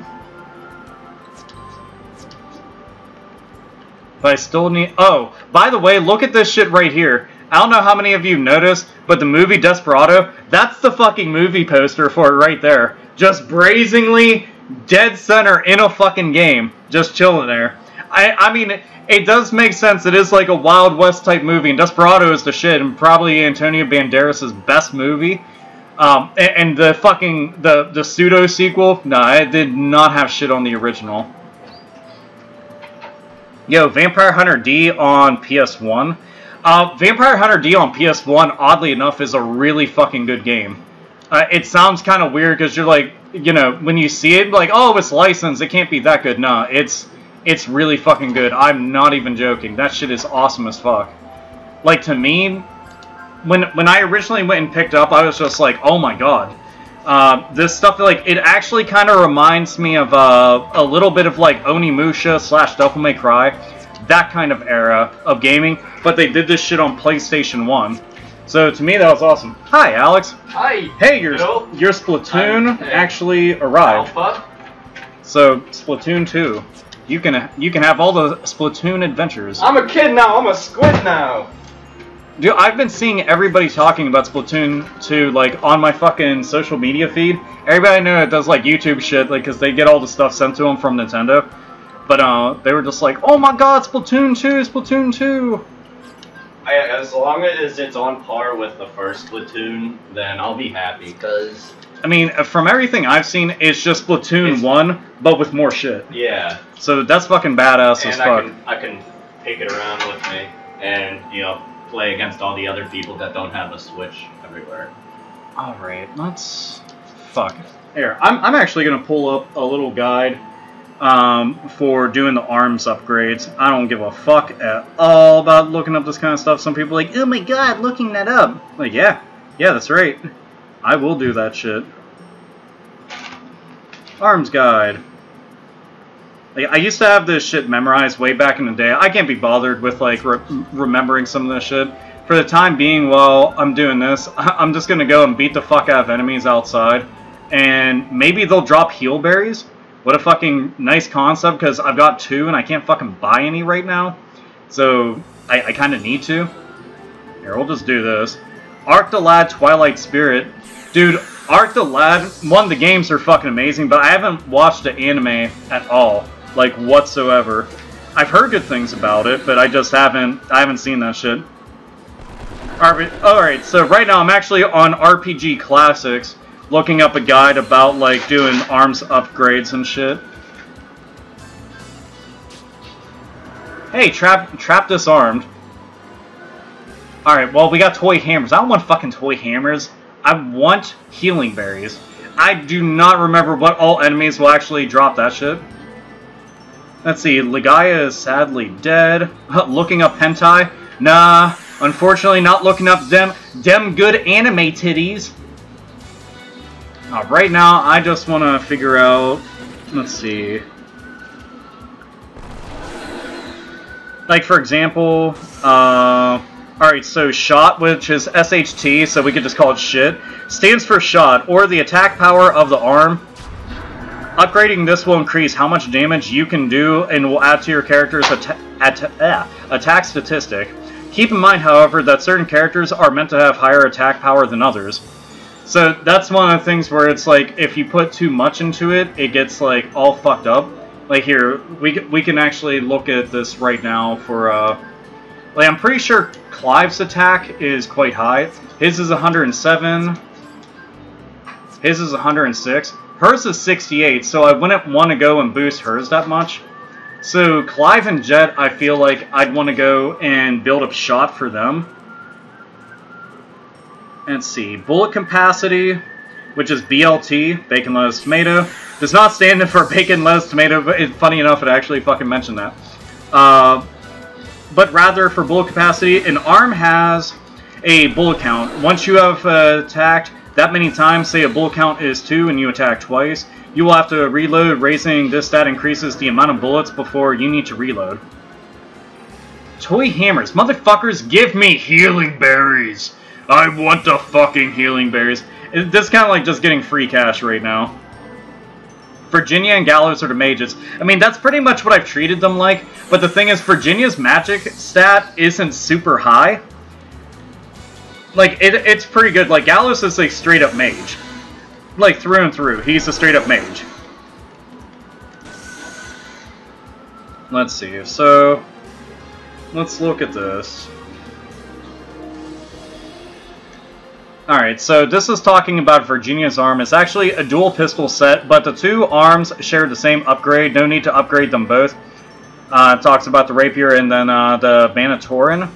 But I still need... Oh, by the way, look at this shit right here. I don't know how many of you noticed, but the movie Desperado, that's the fucking movie poster for it right there. Just brazenly dead center in a fucking game. Just chilling there. I mean, it does make sense. It is like a Wild West type movie, and Desperado is the shit, and probably Antonio Banderas' best movie. And the fucking... The pseudo-sequel, nah, it did not have shit on the original. Yo, Vampire Hunter D on PS1. Vampire Hunter D on PS1, oddly enough, is a really fucking good game. It sounds kind of weird because you're like, you know, when you see it, like, oh, it's licensed, it can't be that good. Nah, it's really fucking good. I'm not even joking. That shit is awesome as fuck. Like, to me, when I originally went and picked up, I was just like, oh my god. This stuff, like, it actually kind of reminds me of a little bit of, like, Onimusha / Devil May Cry. That kind of era of gaming. But they did this shit on PlayStation 1. So, to me, that was awesome. Hi, Alex. Hi. Hey, your Splatoon actually arrived. Alpha. So, Splatoon 2. You can have all the Splatoon adventures. I'm a kid now. I'm a squid now. Dude, I've been seeing everybody talking about Splatoon 2, like, on my fucking social media feed. Everybody I know that does, like, YouTube shit, like, because they get all the stuff sent to them from Nintendo. But, they were just like, oh my god, Splatoon 2, Splatoon 2! As long as it's on par with the first Splatoon, then I'll be happy, because... I mean, from everything I've seen, it's just Splatoon 1, but with more shit. Yeah. So that's fucking badass as fuck. I can take it around with me, and, you know, play against all the other people that don't have a Switch everywhere. Alright, let's... Fuck. Here, I'm actually gonna pull up a little guide for doing the arms upgrades. I don't give a fuck at all about looking up this kind of stuff. Some people are like, oh my god, looking that up. Like, yeah, that's right. I will do that shit. Arms guide. Like, I used to have this shit memorized way back in the day. I can't be bothered with, like, remembering some of this shit. For the time being, while I'm doing this, I'm just gonna go and beat the fuck out of enemies outside. And maybe they'll drop heal berries. What a fucking nice concept, because I've got 2 and I can't fucking buy any right now. So, I kind of need to. Here, we'll just do this. Arc the Lad Twilight Spirit. Dude, Arc the Lad, one, the games are fucking amazing, but I haven't watched the anime at all. Like, whatsoever. I've heard good things about it, but I haven't seen that shit. Alright, so right now I'm actually on RPG Classics, looking up a guide about, like, doing arms upgrades and shit. Hey, trap disarmed. Alright, well, we got toy hammers. I don't want fucking toy hammers. I want healing berries. I do not remember what all enemies will actually drop that shit. Let's see, Ligaya is sadly dead. Looking up hentai? Nah, unfortunately not looking up them good anime titties. Right now, I just want to figure out, let's see. Like, for example, alright, so SHOT, which is SHT, so we could just call it shit, stands for shot, or the attack power of the arm. Upgrading this will increase how much damage you can do and will add to your character's attack statistic. Keep in mind, however, that certain characters are meant to have higher attack power than others. So that's one of the things where it's like, if you put too much into it, it gets like all fucked up. Like here, we can actually look at this right now for, like I'm pretty sure Clive's attack is quite high. His is 107. His is 106. Hers is 68, so I wouldn't want to go and boost hers that much. So Clive and Jet, I feel like I'd want to go and build up SHOT for them. Let's see, bullet capacity, which is BLT, bacon, lettuce, tomato. Does not stand for bacon, lettuce, tomato, but funny enough, it actually fucking mentioned that. But rather, for bullet capacity, an arm has a bullet count. Once you have attacked that many times, say a bullet count is 2 and you attack twice, you will have to reload, raising this stat increases the amount of bullets before you need to reload. Toy hammers. Motherfuckers, give me healing berries. I want the fucking healing berries. This is kind of like just getting free cash right now. Virginia and Gallows are the mages. I mean, that's pretty much what I've treated them like, but the thing is, Virginia's magic stat isn't super high. Like, it's pretty good. Like, Gallows is a straight-up mage. Like, through and through. He's a straight-up mage. Let's see. So, let's look at this. Alright, so this is talking about Virginia's arm. It's actually a dual pistol set, but the two arms share the same upgrade. No need to upgrade them both. It talks about the rapier and then the Banatoran.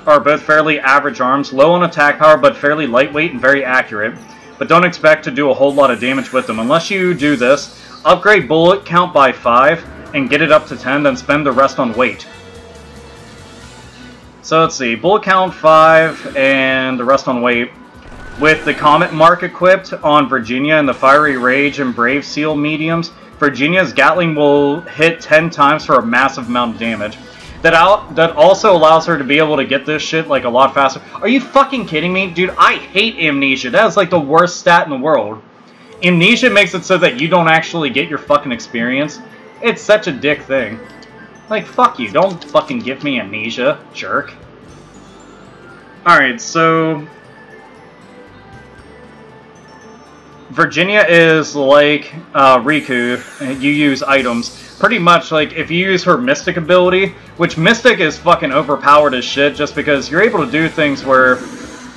Are both fairly average arms, low on attack power, but fairly lightweight and very accurate. But don't expect to do a whole lot of damage with them. Unless you do this, upgrade bullet count by 5, and get it up to 10, then spend the rest on weight. So let's see, bullet count 5, and the rest on weight. With the Comet Mark equipped on Virginia and the Fiery Rage and Brave Seal mediums, Virginia's Gatling will hit 10 times for a massive amount of damage. That also allows her to be able to get this shit, like, a lot faster. Are you fucking kidding me? Dude, I hate Amnesia. That is, like, the worst stat in the world. Amnesia makes it so that you don't actually get your fucking experience. It's such a dick thing. Like, fuck you. Don't fucking give me Amnesia, jerk. Alright, so... Virginia is like Riku. You use items. Pretty much, like, if you use her Mystic ability, which Mystic is fucking overpowered as shit, just because you're able to do things where,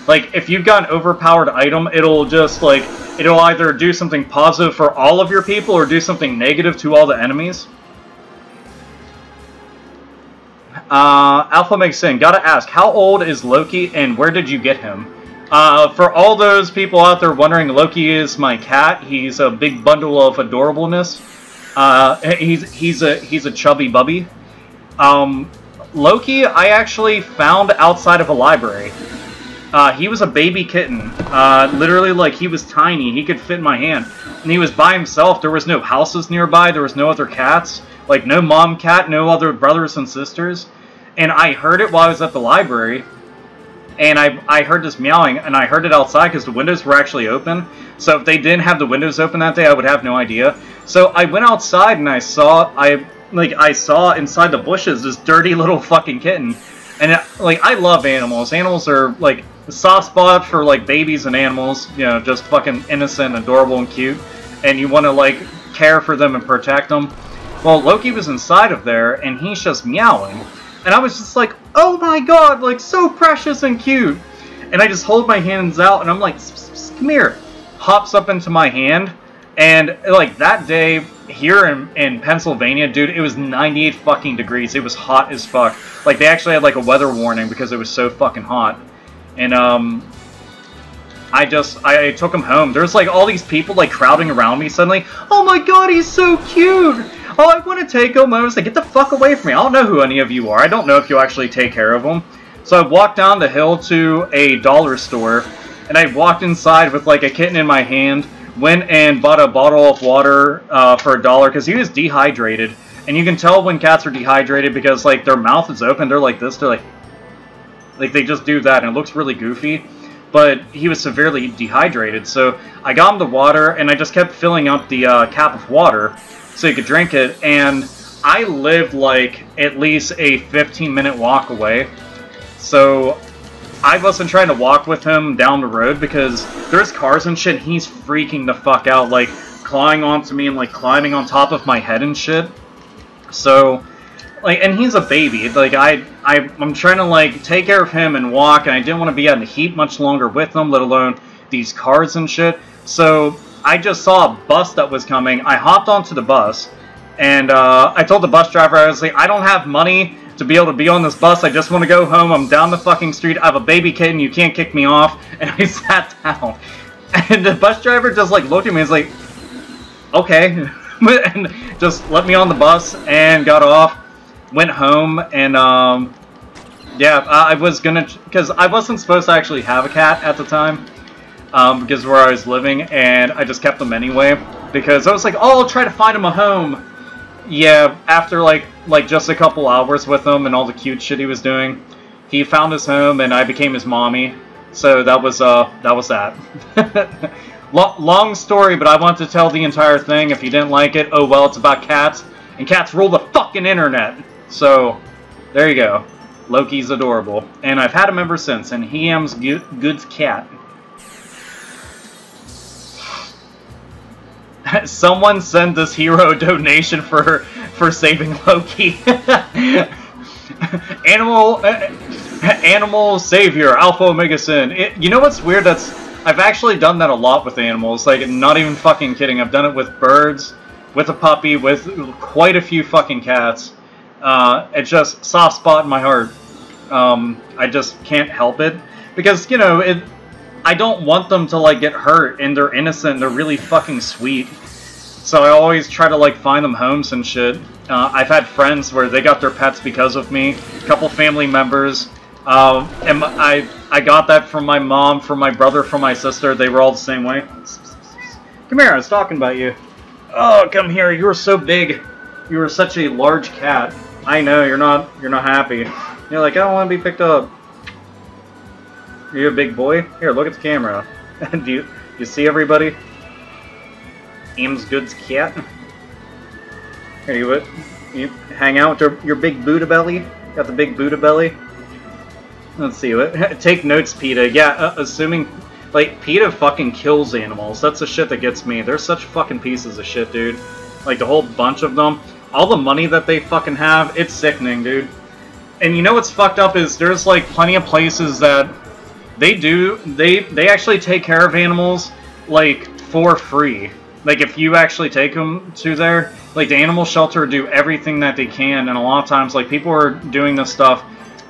like, if you've got an overpowered item, it'll just, like, it'll either do something positive for all of your people, or do something negative to all the enemies. AlphaOmegaSin, gotta ask, how old is Loki, and where did you get him? For all those people out there wondering, Loki is my cat. He's a big bundle of adorableness. He's a chubby bubby. Loki, I actually found outside of a library. He was a baby kitten. Literally, like, he was tiny. He could fit in my hand. And he was by himself. There was no houses nearby. There was no other cats. Like, no mom cat, no other brothers and sisters. And I heard it while I was at the library. And I heard this meowing, and I heard it outside because the windows were actually open. So if they didn't have the windows open that day, I would have no idea. So I went outside and I saw inside the bushes this dirty little fucking kitten. And I love animals. Animals are like a soft spot for like babies and animals. You know, just fucking innocent, adorable, and cute. And you want to like care for them and protect them. Well, Loki was inside of there, and he's just meowing. And I was just like, oh my god, like, so precious and cute. And I just hold my hands out, and I'm like, come here. Hops up into my hand, and, like, that day, here in Pennsylvania, dude, it was 98 fucking degrees. It was hot as fuck. Like, they actually had, like, a weather warning because it was so fucking hot. And, I took him home. There's, like, all these people, like, crowding around me suddenly. Oh my god, he's so cute! Oh, I want to take him. I was like, get the fuck away from me. I don't know who any of you are. I don't know if you actually take care of him. So I walked down the hill to a dollar store, and I walked inside with, like, a kitten in my hand, went and bought a bottle of water for $1 because he was dehydrated. And you can tell when cats are dehydrated because, like, their mouth is open. They're like this. They're like they just do that, and it looks really goofy. But he was severely dehydrated, so I got him the water, and I just kept filling up the cap of water so he could drink it, and I lived, like, at least a 15-minute walk away, so I wasn't trying to walk with him down the road, because there's cars and shit, and he's freaking the fuck out, like, clawing onto me and, like, climbing on top of my head and shit, so... Like, and he's a baby. Like, I'm trying to, like, take care of him and walk, and I didn't want to be out in the heat much longer with him, let alone these cars and shit. So, I just saw a bus that was coming. I hopped onto the bus, and I told the bus driver, I was like, I don't have money to be able to be on this bus. I just want to go home. I'm down the fucking street. I have a baby kid, and you can't kick me off. And I sat down. And the bus driver just, like, looked at me and was like, okay. And just let me on the bus and got off. Went home, and, yeah, I was gonna, because I wasn't supposed to actually have a cat at the time, because where I was living, and I just kept them anyway, because I was like, oh, I'll try to find him a home. Yeah, after, like just a couple hours with him, and all the cute shit he was doing, he found his home, and I became his mommy, so that was that. Long story, but I want to tell the entire thing. If you didn't like it, oh well, it's about cats, and cats rule the fucking internet. So, there you go. Loki's adorable. And I've had him ever since, and he am's Good's cat. Someone send this hero a donation for saving Loki. Animal savior, AlphaOmegaSin. You know what's weird? I've actually done that a lot with animals. Like, not even fucking kidding. I've done it with birds, with a puppy, with quite a few fucking cats. It's just soft spot in my heart. I just can't help it. Because, you know, I don't want them to, like, get hurt, and they're innocent, they're really fucking sweet. So I always try to, like, find them homes and shit. I've had friends where they got their pets because of me. A couple family members. And I got that from my mom, from my brother, from my sister. They were all the same way. Come here, I was talking about you. Oh, come here, you were so big. You were such a large cat. I know, you're not happy. You're like, I don't want to be picked up. Are you a big boy? Here, look at the camera. Do you see everybody? Ames Good's cat. Here, you hang out with your big Buddha belly? Got the big Buddha belly? Let's see what. Take notes, PETA. Yeah, assuming, like, PETA fucking kills animals. That's the shit that gets me. They're such fucking pieces of shit, dude. Like, the whole bunch of them. All the money that they fucking have, it's sickening, dude. And you know what's fucked up is there's, like, plenty of places that they actually take care of animals, like, for free. Like, if you actually take them to there, like, the animal shelter do everything that they can, and a lot of times, like, people are doing this stuff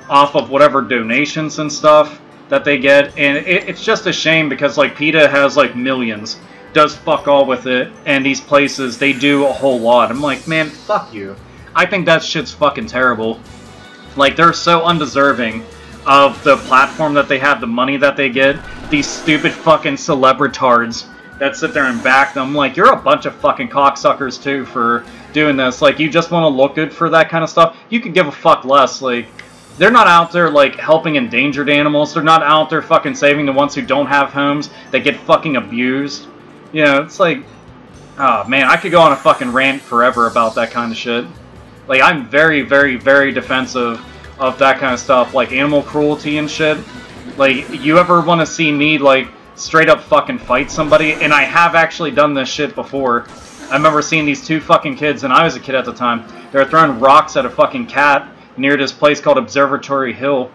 off of whatever donations and stuff that they get, and it's just a shame because, like, PETA has, like, millions. Does fuck all with it, and these places, they do a whole lot. I'm like, man, fuck you. I think that shit's fucking terrible. Like, they're so undeserving of the platform that they have, the money that they get. These stupid fucking celebritards that sit there and back them. Like, you're a bunch of fucking cocksuckers, too, for doing this. Like, you just want to look good for that kind of stuff. You could give a fuck less. Like, they're not out there, like, helping endangered animals. They're not out there fucking saving the ones who don't have homes that get fucking abused. You know, it's like, oh man, I could go on a fucking rant forever about that kind of shit. Like, I'm very, very, very defensive of that kind of stuff, like animal cruelty and shit. Like, you ever want to see me, like, straight up fucking fight somebody? And I have actually done this shit before. I remember seeing these two fucking kids, and I was a kid at the time. They were throwing rocks at a fucking cat near this place called Observatory Hill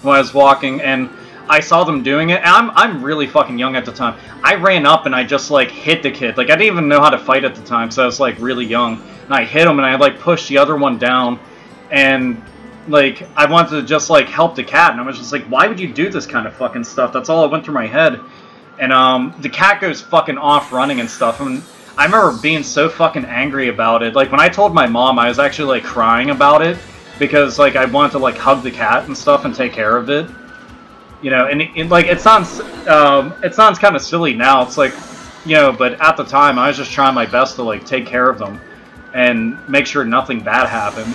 when I was walking, and I saw them doing it. And I'm really fucking young at the time. I ran up and I just like hit the kid. Like I didn't even know how to fight at the time, so I was like really young. And I hit him and I like pushed the other one down, and like I wanted to just like help the cat, and I was just like, why would you do this kind of fucking stuff? That's all that went through my head. And the cat goes fucking off running and stuff, and I remember being so fucking angry about it. Like when I told my mom, I was actually like crying about it because like I wanted to like hug the cat and stuff and take care of it. You know, and like it sounds kind of silly now. It's like, you know, but at the time I was just trying my best to like take care of them and make sure nothing bad happened.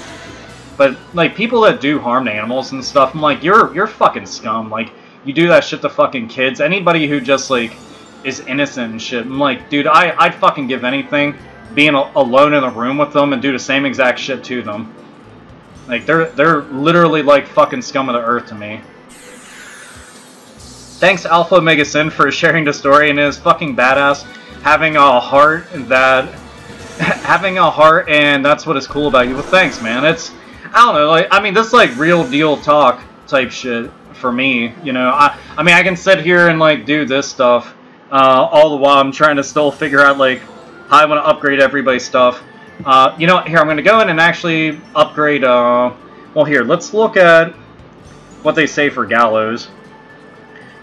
But like people that do harm to animals and stuff, I'm like, you're fucking scum. Like you do that shit to fucking kids. Anybody who just like is innocent and shit. I'm like, dude, I'd fucking give anything being alone in a room with them and do the same exact shit to them. Like they're literally like fucking scum of the earth to me. Thanks AlphaOmegaSin for sharing the story, and it is fucking badass having a heart and that's what is cool about you. Well, thanks, man. It's, I don't know, like, I mean, this is like real deal talk type shit for me, you know. I mean, I can sit here and like do this stuff all the while I'm trying to still figure out like how I want to upgrade everybody's stuff. You know, here I'm going to go in and actually upgrade. Well, here, let's look at what they say for Gallows.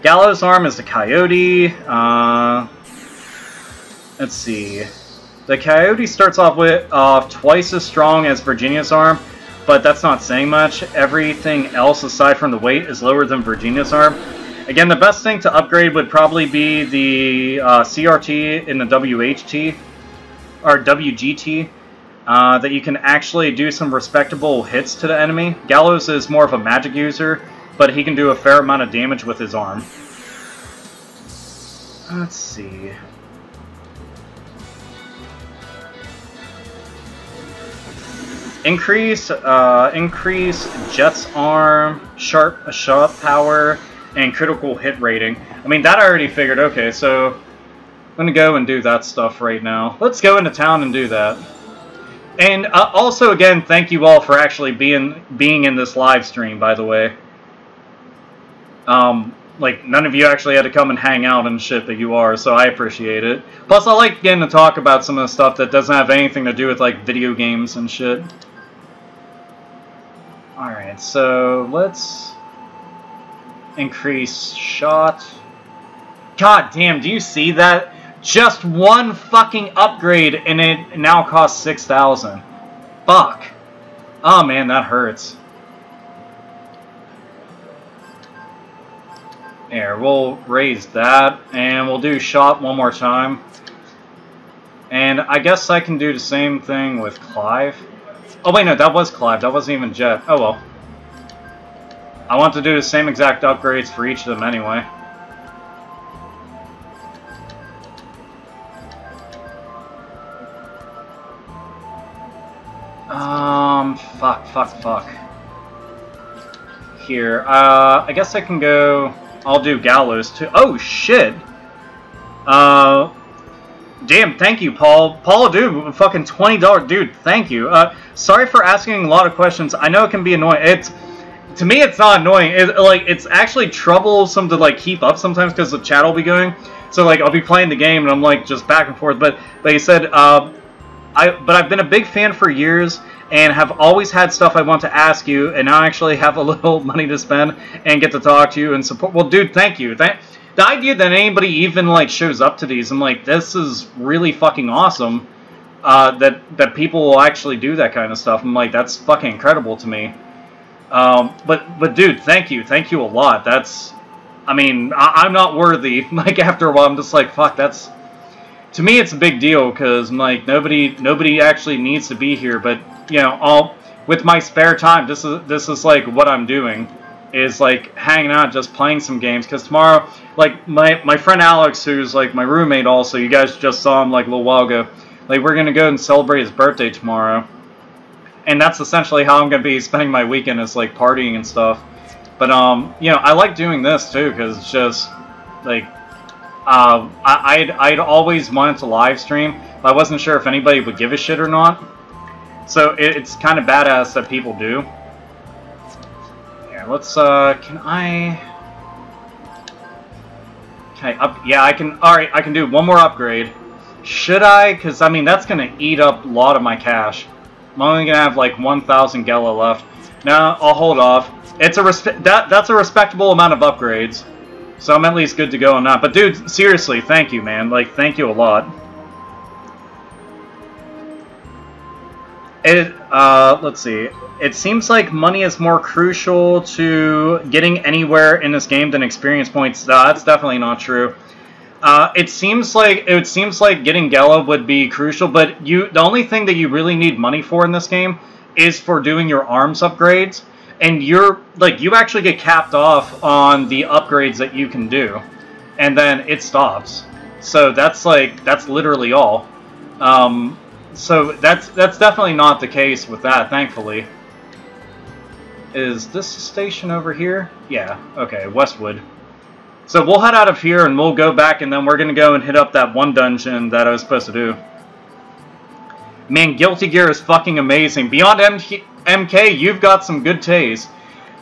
Gallows' arm is the Coyote. Let's see. The Coyote starts off with twice as strong as Virginia's arm, but that's not saying much. Everything else aside from the weight is lower than Virginia's arm. Again, the best thing to upgrade would probably be the CRT in the WHT, or WGT, that you can actually do some respectable hits to the enemy. Gallows is more of a magic user, but he can do a fair amount of damage with his arm. Let's see. Increase Jet's arm, sharp shot power, and critical hit rating. I mean, that I already figured. Okay, so I'm gonna go and do that stuff right now. Let's go into town and do that. And also, again, thank you all for actually being in this live stream, by the way. Like, none of you actually had to come and hang out and shit, but you are, so I appreciate it. Plus, I like getting to talk about some of the stuff that doesn't have anything to do with, like, video games and shit. Alright, so let's increase shot. God damn, do you see that? Just one fucking upgrade and it now costs 6,000. Fuck. Oh man, that hurts. There, we'll raise that and we'll do shot one more time. And I guess I can do the same thing with Clive. Oh wait, no, that was Clive. That wasn't even Jet. Oh well. I want to do the same exact upgrades for each of them anyway. Fuck. Here, I guess I can go... I'll do Gallows too. Oh, shit! Damn, thank you, Paul. Paul, dude, fucking $20. Dude, thank you. Sorry for asking a lot of questions. I know it can be annoying. To me, it's not annoying. It's actually troublesome to, like, keep up sometimes because the chat will be going. So, like, I'll be playing the game and I'm, like, just back and forth. But like I said, I've been a big fan for years and have always had stuff I want to ask you, and now I actually have a little money to spend and get to talk to you and support. Well, dude, thank you. The idea that anybody even, like, shows up to these, I'm like, this is really fucking awesome, that people will actually do that kind of stuff. I'm like, that's fucking incredible to me. But dude, thank you a lot. That's, I mean, I'm not worthy. Like, after a while, I'm just like, fuck, that's, to me, it's a big deal, because, like, nobody actually needs to be here, but, you know, with my spare time, this is like, what I'm doing, is, like, hanging out, just playing some games, because tomorrow, like, my friend Alex, who's, like, my roommate also, you guys just saw him, like, a little while ago, like, we're gonna go and celebrate his birthday tomorrow, and that's essentially how I'm gonna be spending my weekend, is, like, partying and stuff, but, you know, I like doing this, too, because it's just, like, I'd always wanted to live stream, but I wasn't sure if anybody would give a shit or not. So it's kind of badass that people do. Here, let's, can I up? Yeah, I can. Alright, I can do one more upgrade. Should I? Because, I mean, that's going to eat up a lot of my cash. I'm only going to have, like, 1,000 Gela left. No, I'll hold off. It's a that's a respectable amount of upgrades. So I'm at least good to go on that. But, dude, seriously, thank you, man. Like, thank you a lot. Let's see. It seems like money is more crucial to getting anywhere in this game than experience points. That's definitely not true. It seems like getting Gela would be crucial, but the only thing that you really need money for in this game is for doing your arms upgrades, and you actually get capped off on the upgrades that you can do, and then it stops. So that's literally all. So that's definitely not the case with that, thankfully. Is this a station over here? Yeah, okay, Westwood. So we'll head out of here and we'll go back, and then we're going to go and hit up that one dungeon that I was supposed to do. Man, Guilty Gear is fucking amazing. Beyond MK, you've got some good taste.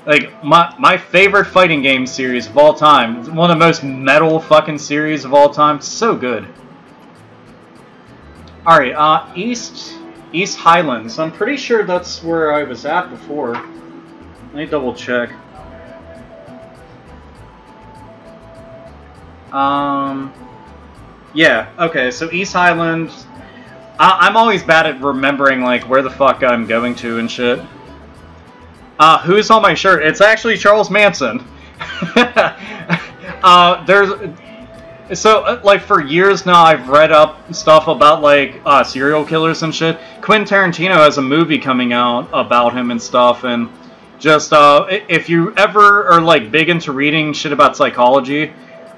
Like, my favorite fighting game series of all time. It's one of the most metal fucking series of all time. So good. Alright, East Highlands. I'm pretty sure that's where I was at before. Let me double check. Yeah, okay, so East Highlands. I'm always bad at remembering, like, where the fuck I'm going to and shit. Who's on my shirt? It's actually Charles Manson. Like, for years now, I've read up stuff about, like, serial killers and shit. Quentin Tarantino has a movie coming out about him and stuff, and just, if you ever are, like, big into reading shit about psychology,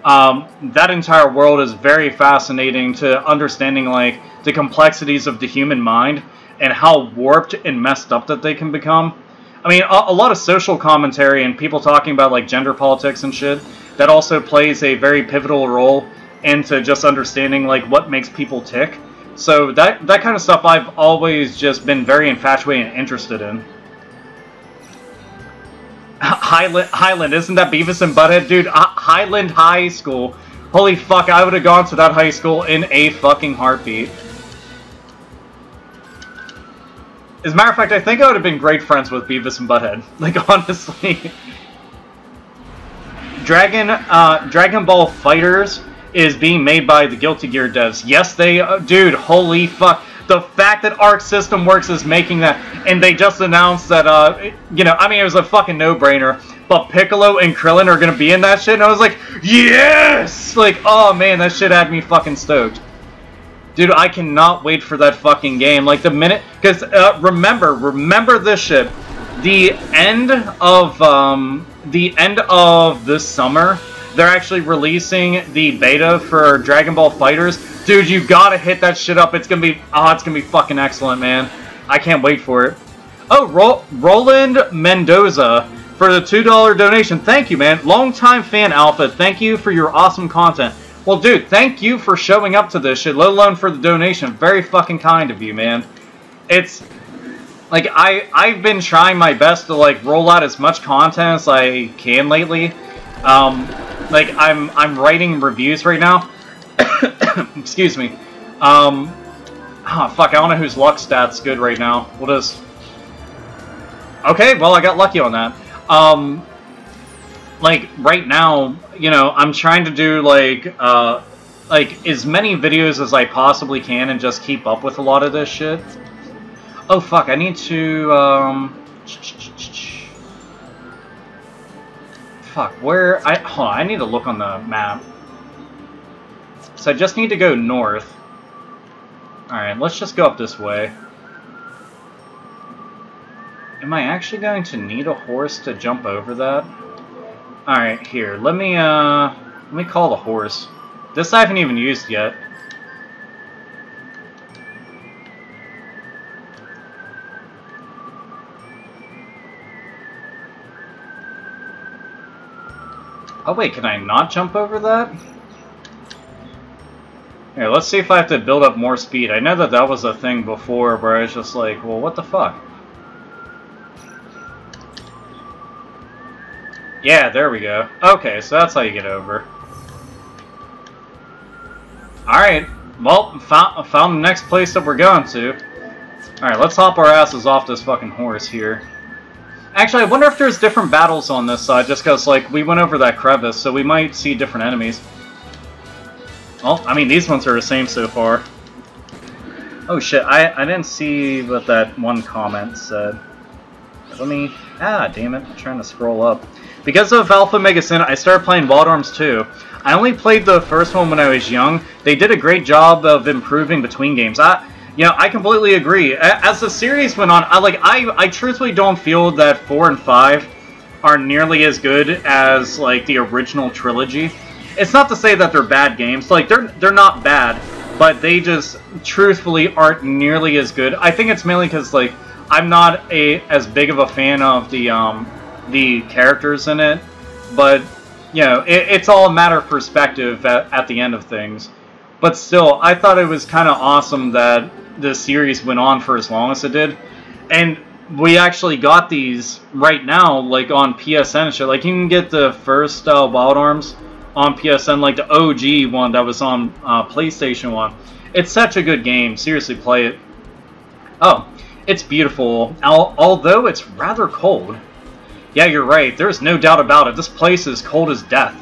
that entire world is very fascinating to understanding, like, the complexities of the human mind and how warped and messed up that they can become. I mean, a lot of social commentary and people talking about, like, gender politics and shit, that also plays a very pivotal role into just understanding, like, what makes people tick. So that kind of stuff I've always just been very infatuated and interested in. Highland, isn't that Beavis and Butthead? Dude, Highland High School. Holy fuck, I would have gone to that high school in a fucking heartbeat. As a matter of fact, I think I would have been great friends with Beavis and Butthead. Like, honestly. Dragon Ball FighterZ is being made by the Guilty Gear devs. Yes, they... dude, holy fuck. The fact that Arc System Works is making that, and they just announced that, you know, I mean, it was a fucking no-brainer, but Piccolo and Krillin are gonna be in that shit, and I was like, yes! Like, oh man, that shit had me fucking stoked. Dude, I cannot wait for that fucking game. Like, the minute, because, remember this shit, the end of this summer, they're actually releasing the beta for Dragon Ball FighterZ. Dude, you gotta hit that shit up. It's gonna be fucking excellent, man. I can't wait for it. Oh, Roland Mendoza for the $2 donation. Thank you, man. Longtime fan, Alpha. Thank you for your awesome content. Well, dude, thank you for showing up to this shit, let alone for the donation. Very fucking kind of you, man. It's... like, I've been trying my best to, like, roll out as much content as I can lately. Like, I'm writing reviews right now. Excuse me. Oh, fuck, I don't know whose luck stat's good right now. We'll just... okay, well, I got lucky on that. Like, right now, you know, I'm trying to do, like, as many videos as I possibly can and just keep up with a lot of this shit. Oh, fuck, I need to, fuck, where... hold on, I need to look on the map. So I just need to go north. Alright, let's just go up this way. Am I actually going to need a horse to jump over that? Alright, here, let me call the horse. This I haven't even used yet. Oh wait, can I not jump over that? Here, let's see if I have to build up more speed. I know that that was a thing before where I was just like, well, what the fuck? Yeah, there we go. Okay, so that's how you get over. Alright, well, found the next place that we're going to. Alright, let's hop our asses off this fucking horse here. Actually, I wonder if there's different battles on this side, just because, like, we went over that crevice, so we might see different enemies. Well, I mean, these ones are the same so far. Oh shit, I didn't see what that one comment said. Let me... Ah, damn it, I'm trying to scroll up. Because of AlphaOmegaSin, I started playing Wild Arms 2. I only played the first one when I was young. They did a great job of improving between games. You know, I completely agree. As the series went on, I truthfully don't feel that 4 and 5 are nearly as good as, like, the original trilogy. It's not to say that they're bad games. Like, they're not bad, but they just truthfully aren't nearly as good. I think it's mainly because, like, I'm not as big of a fan of the characters in it, but, you know, it's all a matter of perspective at the end of things. But still, I thought it was kind of awesome that the series went on for as long as it did. And we actually got these right now, like, on PSN and shit. Like, you can get the first Wild Arms on PSN, like the OG one that was on PlayStation 1. It's such a good game. Seriously, play it. Oh, it's beautiful, although it's rather cold. Yeah, you're right. There's no doubt about it. This place is cold as death.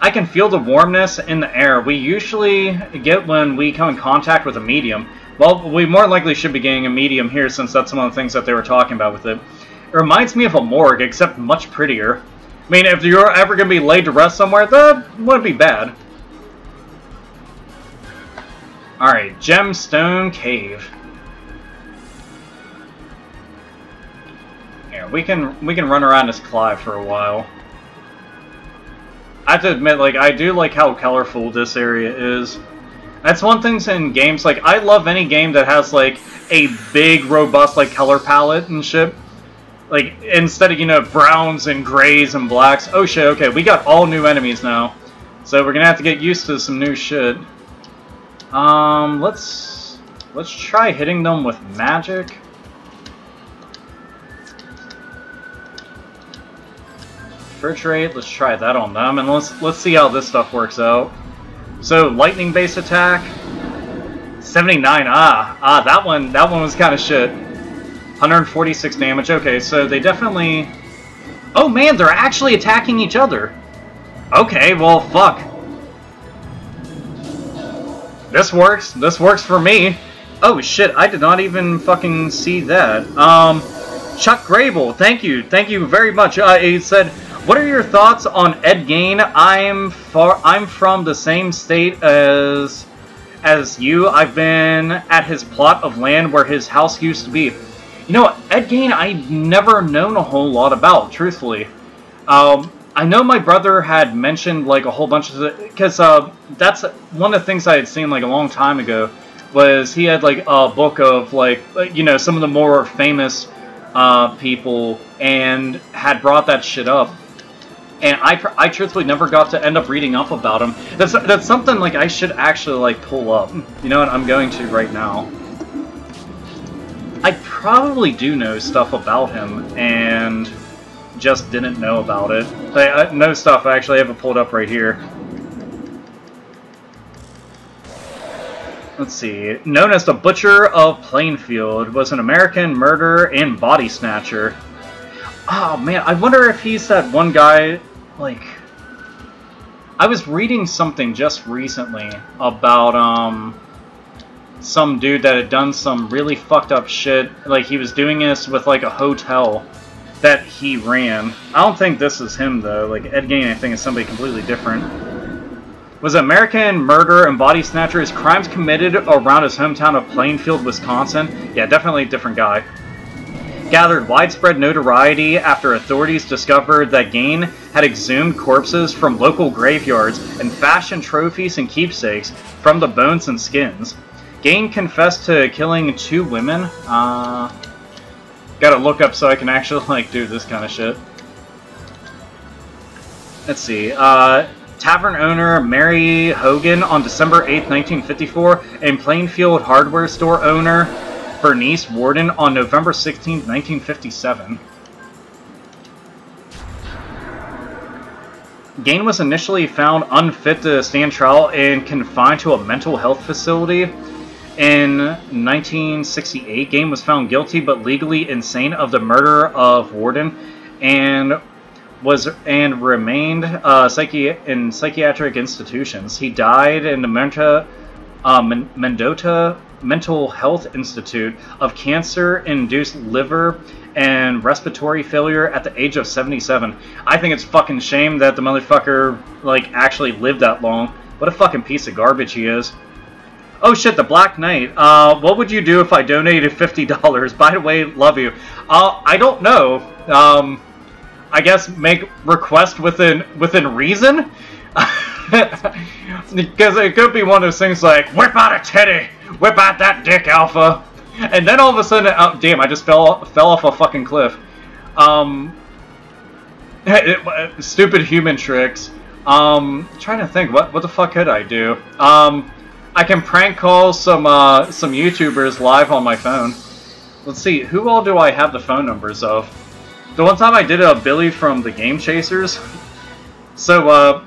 I can feel the warmness in the air we usually get when we come in contact with a medium. Well, we more likely should be getting a medium here since that's one of the things that they were talking about with it. It reminds me of a morgue, except much prettier. I mean, if you're ever going to be laid to rest somewhere, that wouldn't be bad. Alright, Gemstone Cave. Yeah, we can run around this Clive for a while. I have to admit, like, I do like how colorful this area is. That's one thing in games, like, I love any game that has, like, a big, robust, like, color palette and shit. Like, instead of, you know, browns and grays and blacks. Oh shit, okay, we got all new enemies now. So we're gonna have to get used to some new shit. Let's try hitting them with magic. Refrigerate, let's try that on them, and let's see how this stuff works out. So, lightning based attack. 79, that one was kind of shit. 146 damage, okay, so they definitely... Oh man, they're actually attacking each other! Okay, well, fuck. This works for me. Oh shit, I did not even fucking see that. Chuck Grable, thank you very much. He said, what are your thoughts on Ed Gein? I'm from the same state as you. I've been at his plot of land where his house used to be. You know, Ed Gein, I've never known a whole lot about, truthfully. I know my brother had mentioned, like, a whole bunch of... Because, that's one of the things I had seen, like, a long time ago, was he had, like, a book of, like, you know, some of the more famous people, and had brought that shit up. And I truthfully never got to end up reading up about him. That's something, like, I should actually, like, pull up. You know what? I'm going to right now. I probably do know stuff about him, and just didn't know about it. I know stuff, I actually have it pulled up right here. Let's see. Known as the Butcher of Plainfield, was an American murderer and body snatcher. Oh man, I wonder if he's that one guy, like... I was reading something just recently about, some dude that had done some really fucked up shit. Like, he was doing this with, like, a hotel that he ran. I don't think this is him, though. Like, Ed Gein, I think, is somebody completely different. Was an American murderer and body snatcher. His crimes committed around his hometown of Plainfield, Wisconsin. Yeah, definitely a different guy. Gathered widespread notoriety after authorities discovered that Gein had exhumed corpses from local graveyards and fashioned trophies and keepsakes from the bones and skins. Gein confessed to killing 2 women. Gotta look up so I can actually, like, do this kind of shit. Let's see. Tavern owner Mary Hogan on December 8, 1954, and Plainfield hardware store owner Bernice Warden on November 16, 1957. Gain was initially found unfit to stand trial and confined to a mental health facility. In 1968, Gain was found guilty but legally insane of the murder of Warden and remained in psychiatric institutions. He died in the Mendota Mental Health Institute of cancer-induced liver and respiratory failure at the age of 77. I think it's fucking shame that the motherfucker, like, actually lived that long. What a fucking piece of garbage he is. Oh shit, the Black Knight. What would you do if I donated $50? By the way, love you. I don't know. I guess make request within reason? Because it could be one of those things like, whip out a titty! Whip out that dick, Alpha! And then all of a sudden, oh, damn, I just fell off a fucking cliff. Stupid human tricks. Trying to think, what the fuck could I do? I can prank call some YouTubers live on my phone. Let's see, who all do I have the phone numbers of? The one time I did a Billy from the Game Chasers. So,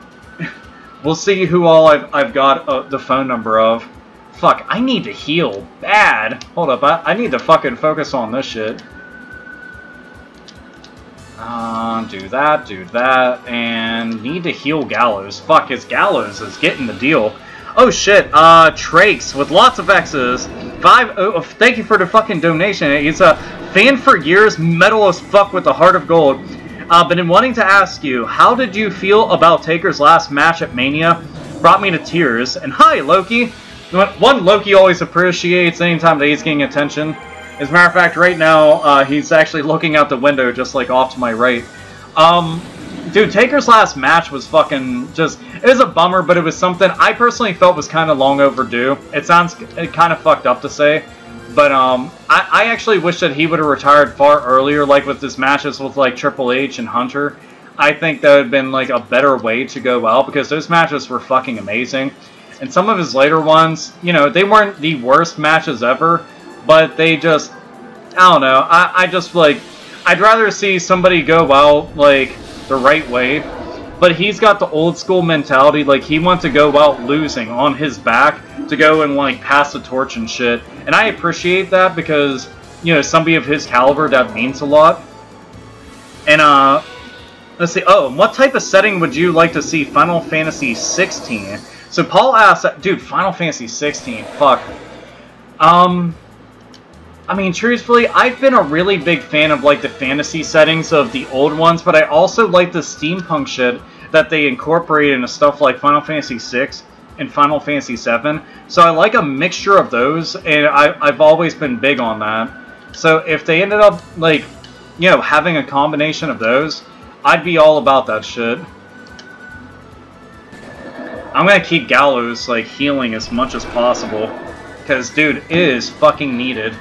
we'll see who all I've got the phone number of. Fuck, I need to heal bad. Hold up, I need to fucking focus on this shit. Do that, and need to heal Gallows. Fuck, his Gallows is getting the deal. Oh shit, Trakes with lots of X's. Thank you for the fucking donation. He's a fan for years, metal as fuck with a heart of gold. Been wanting to ask you, how did you feel about Taker's last match at Mania? Brought me to tears. And hi, Loki. One, Loki always appreciates anytime that he's getting attention. As a matter of fact, right now, he's actually looking out the window just, like, off to my right. Dude, Taker's last match was fucking just... It was a bummer, but it was something I personally felt was kind of long overdue. It sounds kind of fucked up to say. But, I actually wish that he would have retired far earlier, like with his matches with, like, Triple H and Hunter. I think that would have been, like, a better way to go out, because those matches were fucking amazing. And some of his later ones, you know, they weren't the worst matches ever, but they just, I don't know, I just, like, I'd rather see somebody go out, like, the right way, but he's got the old school mentality, like, he wants to go out losing on his back to go and, like, pass the torch and shit, and I appreciate that because, you know, somebody of his caliber, that means a lot. And, let's see, oh, what type of setting would you like to see Final Fantasy 16? So Paul asked, dude, Final Fantasy 16, fuck. I mean, truthfully, I've been a really big fan of, like, the fantasy settings of the old ones, but I also like the steampunk shit that they incorporate into stuff like Final Fantasy 6 and Final Fantasy 7. So I like a mixture of those, and I've always been big on that. So if they ended up, like, you know, having a combination of those, I'd be all about that shit. I'm gonna keep Gallows, like, healing as much as possible. Because, dude, it is fucking needed.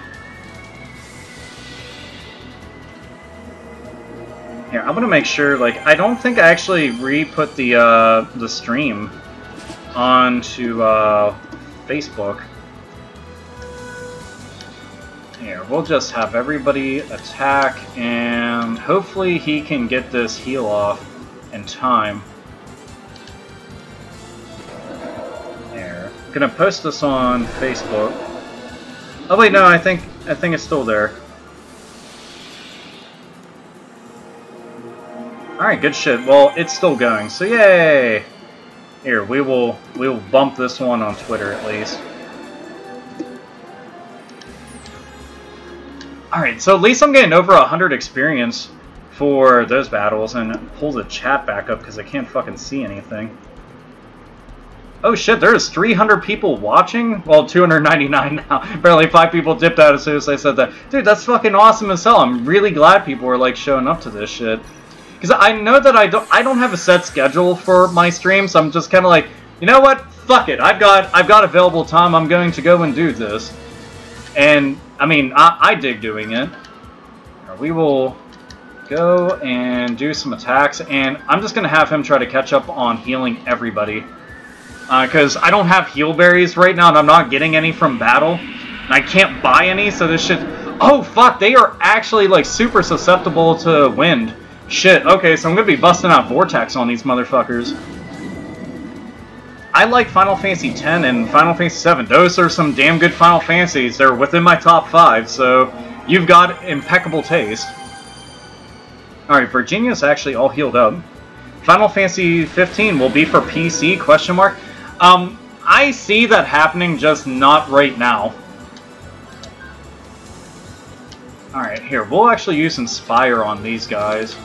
Here, I'm gonna make sure, like, I don't think I actually re-put the stream onto, Facebook. Here, we'll just have everybody attack, and hopefully he can get this heal off in time. Gonna post this on Facebook. Oh wait, no, I think it's still there. Alright, good shit. Well, it's still going, so yay! Here, we will bump this one on Twitter at least. Alright, so at least I'm getting over 100 experience for those battles, and pull the chat back up because I can't fucking see anything. Oh shit, there's 300 people watching? Well, 299 now. Barely 5 people dipped out as soon as I said that. Dude, that's fucking awesome as hell. I'm really glad people are, like, showing up to this shit. Because I know that I don't have a set schedule for my streams, so I'm just kind of like, you know what? Fuck it. I've got available time. I'm going to go and do this. And, I mean, I dig doing it. We will go and do some attacks, and I'm just going to have him try to catch up on healing everybody. Because I don't have heal berries right now, and I'm not getting any from battle. And I can't buy any, so this should... Oh, fuck, they are actually, like, super susceptible to wind. Shit, okay, so I'm going to be busting out Vortex on these motherfuckers. I like Final Fantasy X and Final Fantasy VII. Those are some damn good Final Fantasies. They're within my top 5, so you've got impeccable taste. Alright, Virginia's actually all healed up. Final Fantasy 15 will be for PC, question mark. I see that happening, just not right now. Alright, here, we'll actually use Inspire on these guys.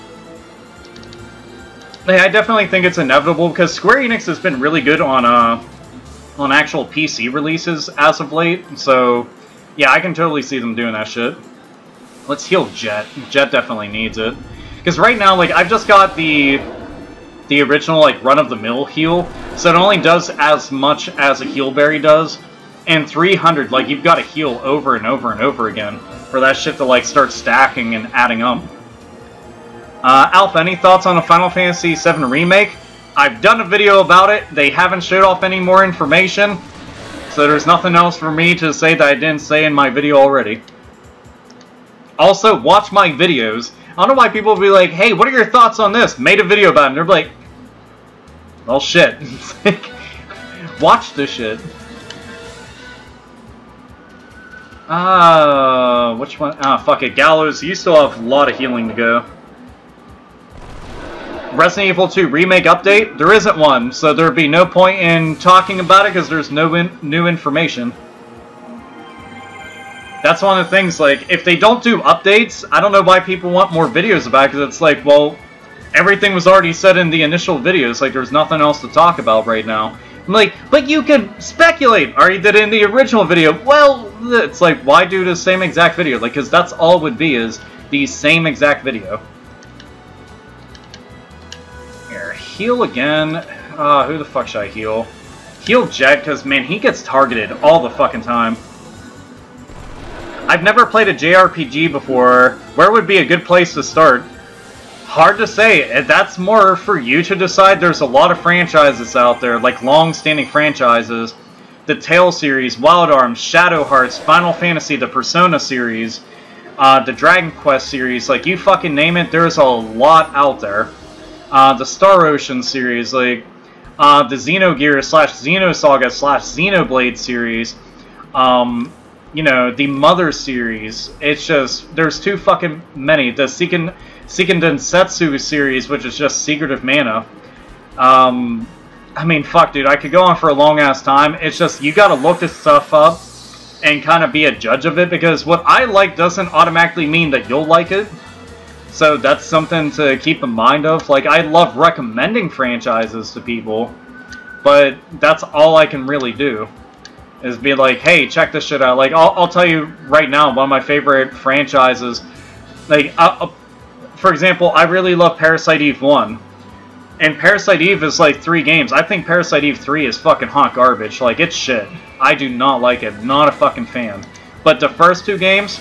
Hey, I definitely think it's inevitable, because Square Enix has been really good on actual PC releases as of late, so yeah, I can totally see them doing that shit. Let's heal Jet. Jet definitely needs it. Because right now, like, I've just got the original, like, run-of-the-mill heal, so it only does as much as a heal berry does, and 300, like, you've got to heal over and over and over again for that shit to, like, start stacking and adding up. Alpha, any thoughts on a Final Fantasy VII Remake? I've done a video about it. They haven't showed off any more information, so there's nothing else for me to say that I didn't say in my video already. Also, watch my videos. I don't know why people will be like, hey, what are your thoughts on this? Made a video about it. And they're like, well, shit. Watch this shit. Which one? Ah, fuck it. Gallows, you still have a lot of healing to go. Resident Evil 2 Remake update? There isn't one, so there'd be no point in talking about it because there's no new information. That's one of the things, like, if they don't do updates, I don't know why people want more videos about it, because it's like, well, everything was already said in the initial videos, like, there's nothing else to talk about right now. I'm like, but you could speculate! Already did it in the original video. Well, it's like, why do the same exact video? Like, because that's all it would be, is the same exact video. Here, heal again. Who the fuck should I heal? Heal Jet, because, man, he gets targeted all the fucking time. I've never played a JRPG before. Where would be a good place to start? Hard to say. That's more for you to decide. There's a lot of franchises out there, like long-standing franchises. The Tales series, Wild Arms, Shadow Hearts, Final Fantasy, the Persona series, the Dragon Quest series. Like, you fucking name it, there's a lot out there. The Star Ocean series, like, the Xenogears / Xenosaga / Xenoblade series. You know, the Mother series. It's just, there's too fucking many. The Seiken Densetsu series, which is just Secret of Mana. I mean, fuck, dude, I could go on for a long-ass time. It's just, you gotta look this stuff up and kind of be a judge of it, because what I like doesn't automatically mean that you'll like it. So that's something to keep in mind of. Like, I love recommending franchises to people, but that's all I can really do. Is be like, hey, check this shit out. Like, I'll tell you right now, one of my favorite franchises, like, for example, I really love Parasite Eve 1. And Parasite Eve is like 3 games. I think Parasite Eve 3 is fucking hot garbage. Like, it's shit. I do not like it. Not a fucking fan. But the first 2 games,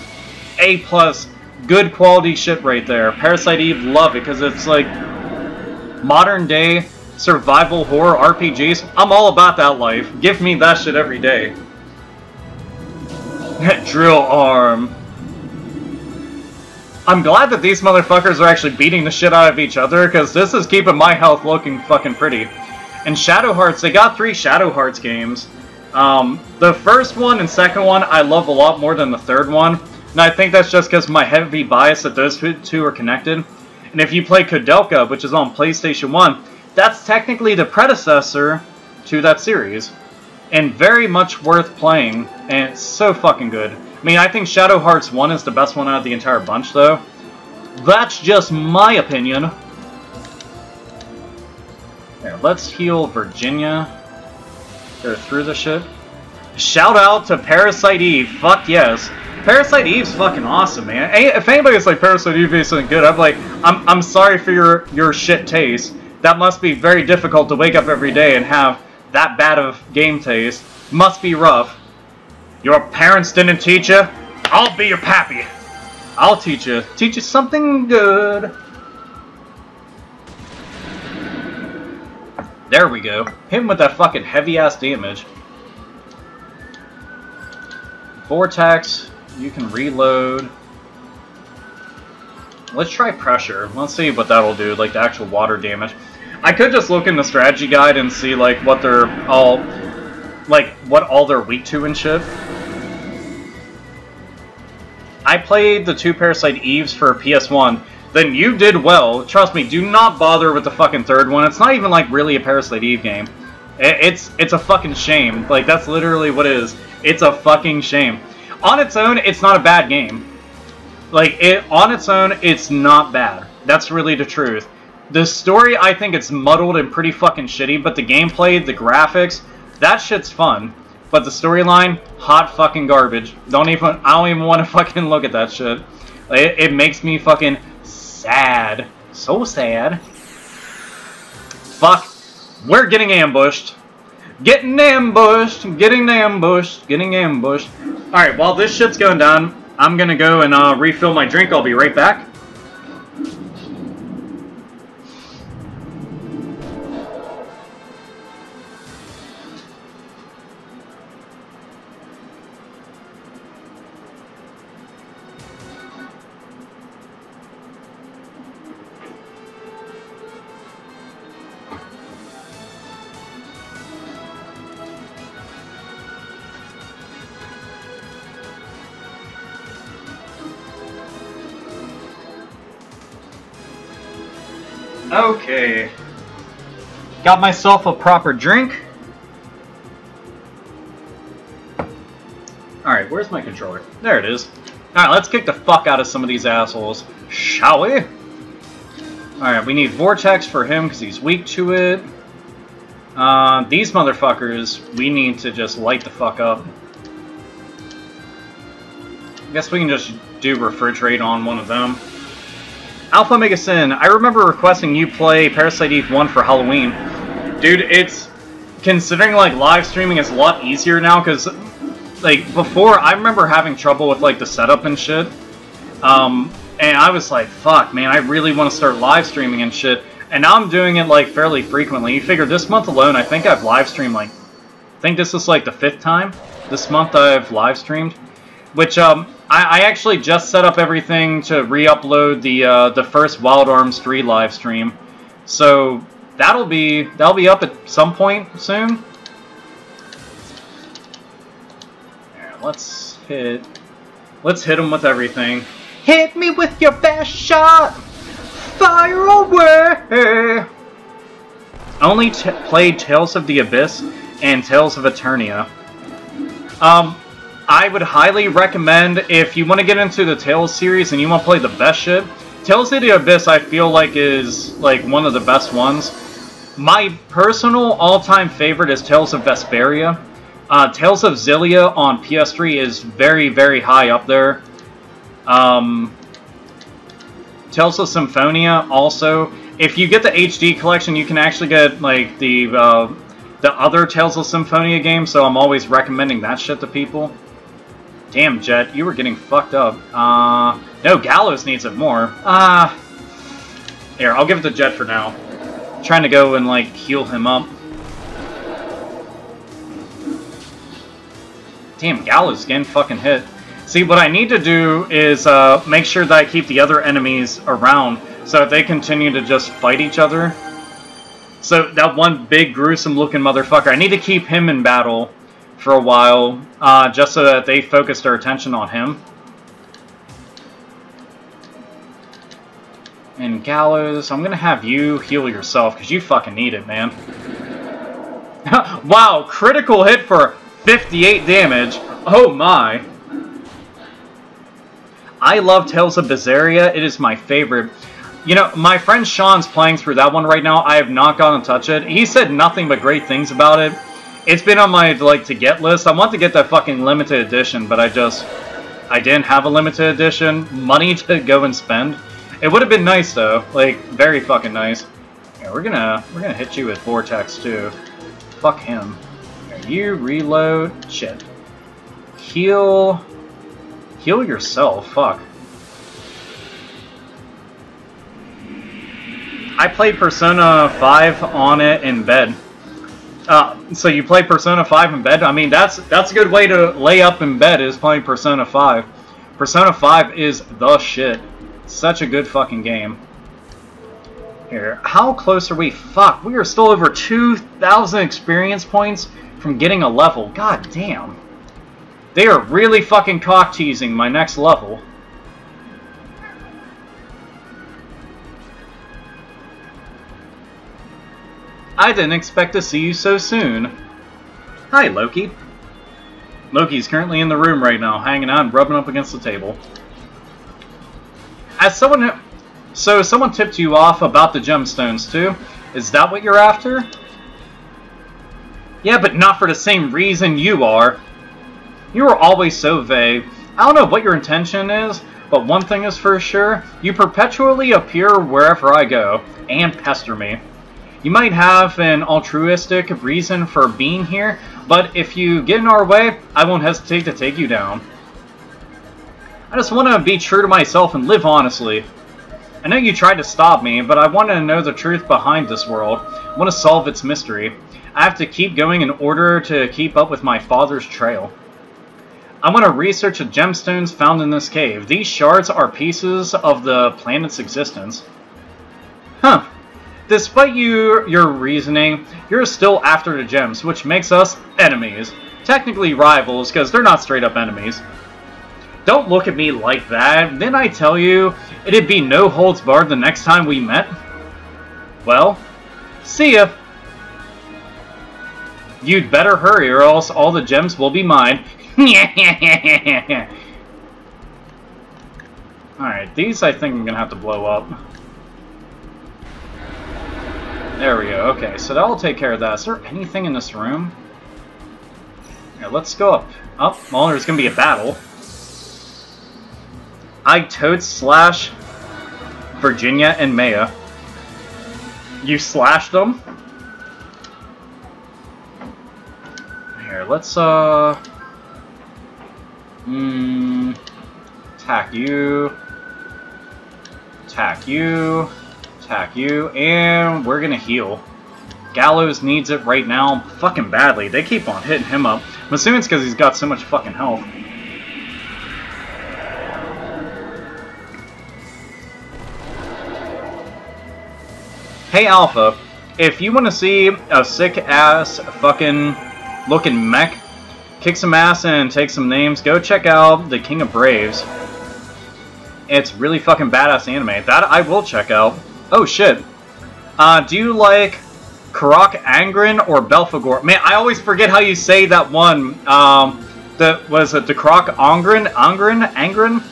A+, good quality shit right there. Parasite Eve, love it, because it's like modern day survival horror RPGs. I'm all about that life. Give me that shit every day. Drill arm. I'm glad that these motherfuckers are actually beating the shit out of each other, because this is keeping my health looking fucking pretty. And Shadow Hearts, they got 3 Shadow Hearts games. The first one and second one I love a lot more than the third one. And I think that's just because of my heavy bias that those 2 are connected. And if you play Koudelka, which is on PlayStation 1, that's technically the predecessor to that series. And very much worth playing, and it's so fucking good. I mean, I think Shadow Hearts 1 is the best one out of the entire bunch, though. That's just my opinion. Here, let's heal Virginia. Go through the shit. Shout out to Parasite Eve. Fuck yes. Parasite Eve's fucking awesome, man. If anybody's like, Parasite Eve isn't good, I'm like, I'm sorry for your shit taste. That must be very difficult to wake up every day and have that bad of game taste. Must be rough. Your parents didn't teach you? I'll be your pappy. I'll teach you something good. There we go. Hit him with that fucking heavy-ass damage. Vortex, you can reload. Let's try pressure. Let's see what that'll do, like the actual water damage. I could just look in the strategy guide and see like what they're all, like what all they're weak to and shit. I played the 2 Parasite Eves for PS1. Then you did well. Trust me, do not bother with the fucking 3rd one. It's not even like really a Parasite Eve game. It's a fucking shame. Like that's literally what it is. It's a fucking shame. On its own, it's not a bad game. Like, on its own, it's not bad. That's really the truth. The story, I think it's muddled and pretty fucking shitty, but the gameplay, the graphics, that shit's fun. But the storyline, hot fucking garbage. I don't even want to fucking look at that shit. It makes me fucking sad. So sad. Fuck. We're getting ambushed. Getting ambushed. Getting ambushed. Getting ambushed. Alright, while this shit's going down, I'm gonna go and refill my drink. I'll be right back. Okay. Got myself a proper drink. Alright, where's my controller? There it is. Alright, let's kick the fuck out of some of these assholes. Shall we? Alright, we need Vortex for him because he's weak to it. These motherfuckers, we need to just light the fuck up. I guess we can just do Refrigerate on one of them. AlphaOmegaSin, I remember requesting you play Parasite Eve 1 for Halloween. Dude, it's... Considering, like, live streaming is a lot easier now, because, like, before, I remember having trouble with, like, the setup and shit. And I was like, fuck, man, I really want to start live streaming and shit. And now I'm doing it, like, fairly frequently. You figure this month alone, I think I've live streamed, like... I think this is, like, the 5th time this month I've live streamed. Which, I actually just set up everything to re-upload the first Wild Arms 3 live stream, so that'll be up at some point soon. Yeah, let's hit him with everything. Hit me with your best shot, fire away. I only played Tales of the Abyss and Tales of Eternia. I would highly recommend, if you want to get into the Tales series and you want to play the best shit, Tales of the Abyss I feel like is like one of the best ones. My personal all-time favorite is Tales of Vesperia. Tales of Xillia on PS3 is very, very high up there. Tales of Symphonia also. If you get the HD collection, you can actually get like the other Tales of Symphonia games, so I'm always recommending that shit to people. Damn, Jet, you were getting fucked up. No, Gallows needs it more. Here, I'll give it to Jet for now. I'm trying to go and, like, heal him up. Damn, Gallows getting fucking hit. See, what I need to do is make sure that I keep the other enemies around so that they continue to just fight each other. So, that one big, gruesome-looking motherfucker, I need to keep him in battle for a while, just so that they focus their attention on him. And Gallows, I'm gonna have you heal yourself, because you fucking need it, man. Wow, critical hit for 58 damage. Oh my. I love Tales of Berseria. It is my favorite. You know, my friend Sean's playing through that one right now. I have not gone to touch it. He said nothing but great things about it. It's been on my, like, to-get list. I want to get that fucking limited edition, but I didn't have a limited edition money to go and spend. It would have been nice, though. Like, very fucking nice. Yeah, we're gonna hit you with Vortex, too. Fuck him. Here, you reload. Shit. Heal yourself. Fuck. I played Persona 5 on it in bed. So you play Persona 5 in bed? I mean, that's a good way to lay up in bed, is playing Persona 5. Persona 5 is the shit. Such a good fucking game. Here, how close are we? Fuck, we are still over 2,000 experience points from getting a level. God damn. They are really fucking cock-teasing my next level. I didn't expect to see you so soon. Hi, Loki. Loki's currently in the room right now, hanging out and rubbing up against the table. So someone tipped you off about the gemstones, too? Is that what you're after? Yeah, but not for the same reason you are. You are always so vague. I don't know what your intention is, but one thing is for sure. You perpetually appear wherever I go, and pester me. You might have an altruistic reason for being here, but if you get in our way, I won't hesitate to take you down. I just want to be true to myself and live honestly. I know you tried to stop me, but I want to know the truth behind this world. I want to solve its mystery. I have to keep going in order to keep up with my father's trail. I want to research the gemstones found in this cave. These shards are pieces of the planet's existence. Huh. Despite your reasoning, you're still after the gems, which makes us enemies. Technically rivals, because they're not straight up enemies. Don't look at me like that. Didn't I tell you it'd be no holds barred the next time we met? Well, see ya. You'd better hurry or else all the gems will be mine. Alright, these I think I'm gonna have to blow up. There we go. Okay, so that'll take care of that. Is there anything in this room? Yeah, let's go up. Oh, well, there's gonna be a battle. I toad slash Virginia and Maya. You slashed them? Here, let's attack you. Attack you. Attack you, and we're gonna heal. Gallows needs it right now fucking badly. They keep on hitting him up. I'm assuming it's because he's got so much fucking health. Hey Alpha, if you want to see a sick-ass fucking looking mech kick some ass and take some names, go check out The King of Braves. It's really fucking badass anime. That I will check out. Oh shit. Do you like Karak Angren or Belphegor? Man, I always forget how you say that one. Was it the Karak Angren?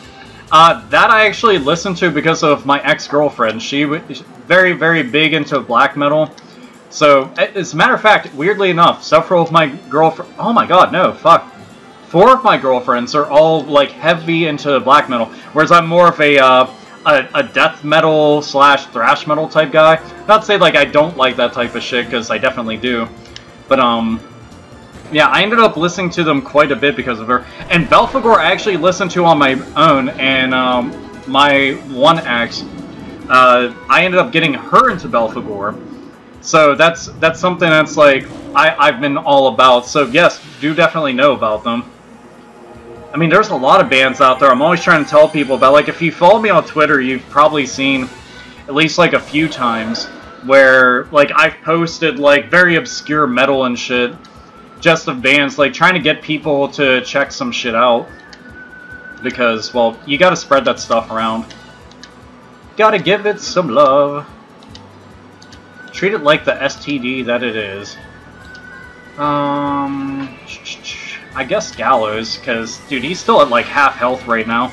That I actually listened to because of my ex-girlfriend. She was very, very big into black metal. So, as a matter of fact, weirdly enough, several of my girlfriends... Oh my god, no, fuck. 4 of my girlfriends are all, like, heavy into black metal. Whereas I'm more of a death metal slash thrash metal type guy. Not to say, like, I don't like that type of shit, because I definitely do. But, yeah, I ended up listening to them quite a bit because of her. And Belphegor I actually listened to on my own, and my one ex, I ended up getting her into Belphegor. So that's something that's like I've been all about. So yes, do definitely know about them. I mean, there's a lot of bands out there. I'm always trying to tell people about. Like, if you follow me on Twitter, you've probably seen at least like a few times where like I've posted like very obscure metal and shit. Just of bands, like, trying to get people to check some shit out. Because, well, you gotta spread that stuff around. Gotta give it some love. Treat it like the STD that it is. I guess Gallows, because, dude, he's still at, like, half health right now.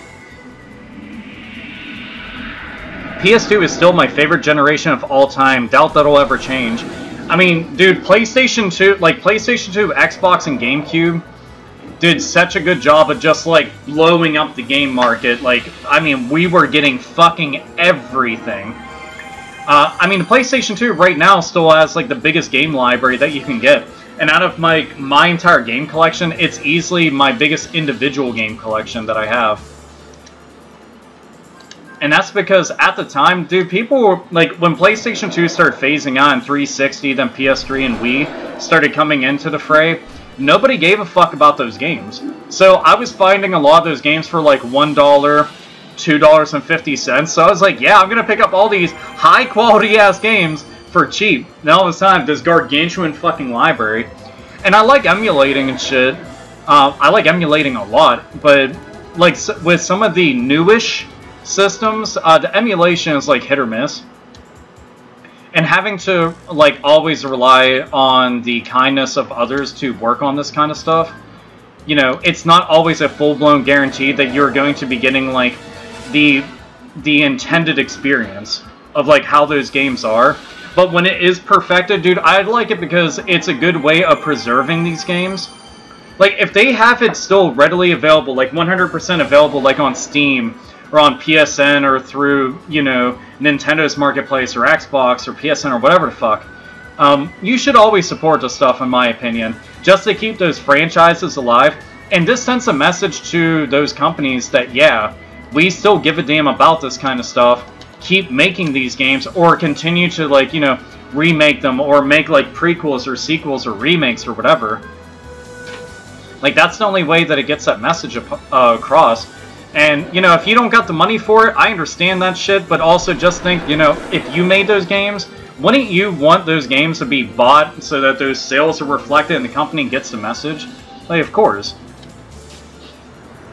PS2 is still my favorite generation of all time. Doubt that'll ever change. I mean, dude, PlayStation 2, Xbox, and GameCube did such a good job of just, like, blowing up the game market. Like, I mean, we were getting fucking everything. I mean, the PlayStation 2 right now still has, like, the biggest game library that you can get. And out of my entire game collection, it's easily my biggest individual game collection that I have. And that's because at the time, dude, people were, like, when PlayStation 2 started phasing out and 360, then PS3 and Wii started coming into the fray, nobody gave a fuck about those games. So I was finding a lot of those games for like $1, $2.50. So I was like, yeah, I'm gonna pick up all these high quality ass games for cheap. And all this time, this gargantuan fucking library. And I like emulating and shit. I like emulating a lot, but like with some of the newish systems, the emulation is like hit or miss. And having to like always rely on the kindness of others to work on this kind of stuff, you know, it's not always a full-blown guarantee that you're going to be getting like the intended experience of like how those games are. But when it is perfected, dude, I like it because it's a good way of preserving these games. Like, if they have it still readily available, like 100% available, like on Steam, or on PSN, or through, you know, Nintendo's Marketplace, or Xbox, or PSN, or whatever the fuck, you should always support this stuff, in my opinion, just to keep those franchises alive. And this sends a message to those companies that, yeah, we still give a damn about this kind of stuff, keep making these games, or continue to, like, you know, remake them, or make, like, prequels, or sequels, or remakes, or whatever. Like, that's the only way that it gets that message across. And, you know, if you don't got the money for it, I understand that shit, but also just think, you know, if you made those games, wouldn't you want those games to be bought so that those sales are reflected and the company gets the message? Like, of course.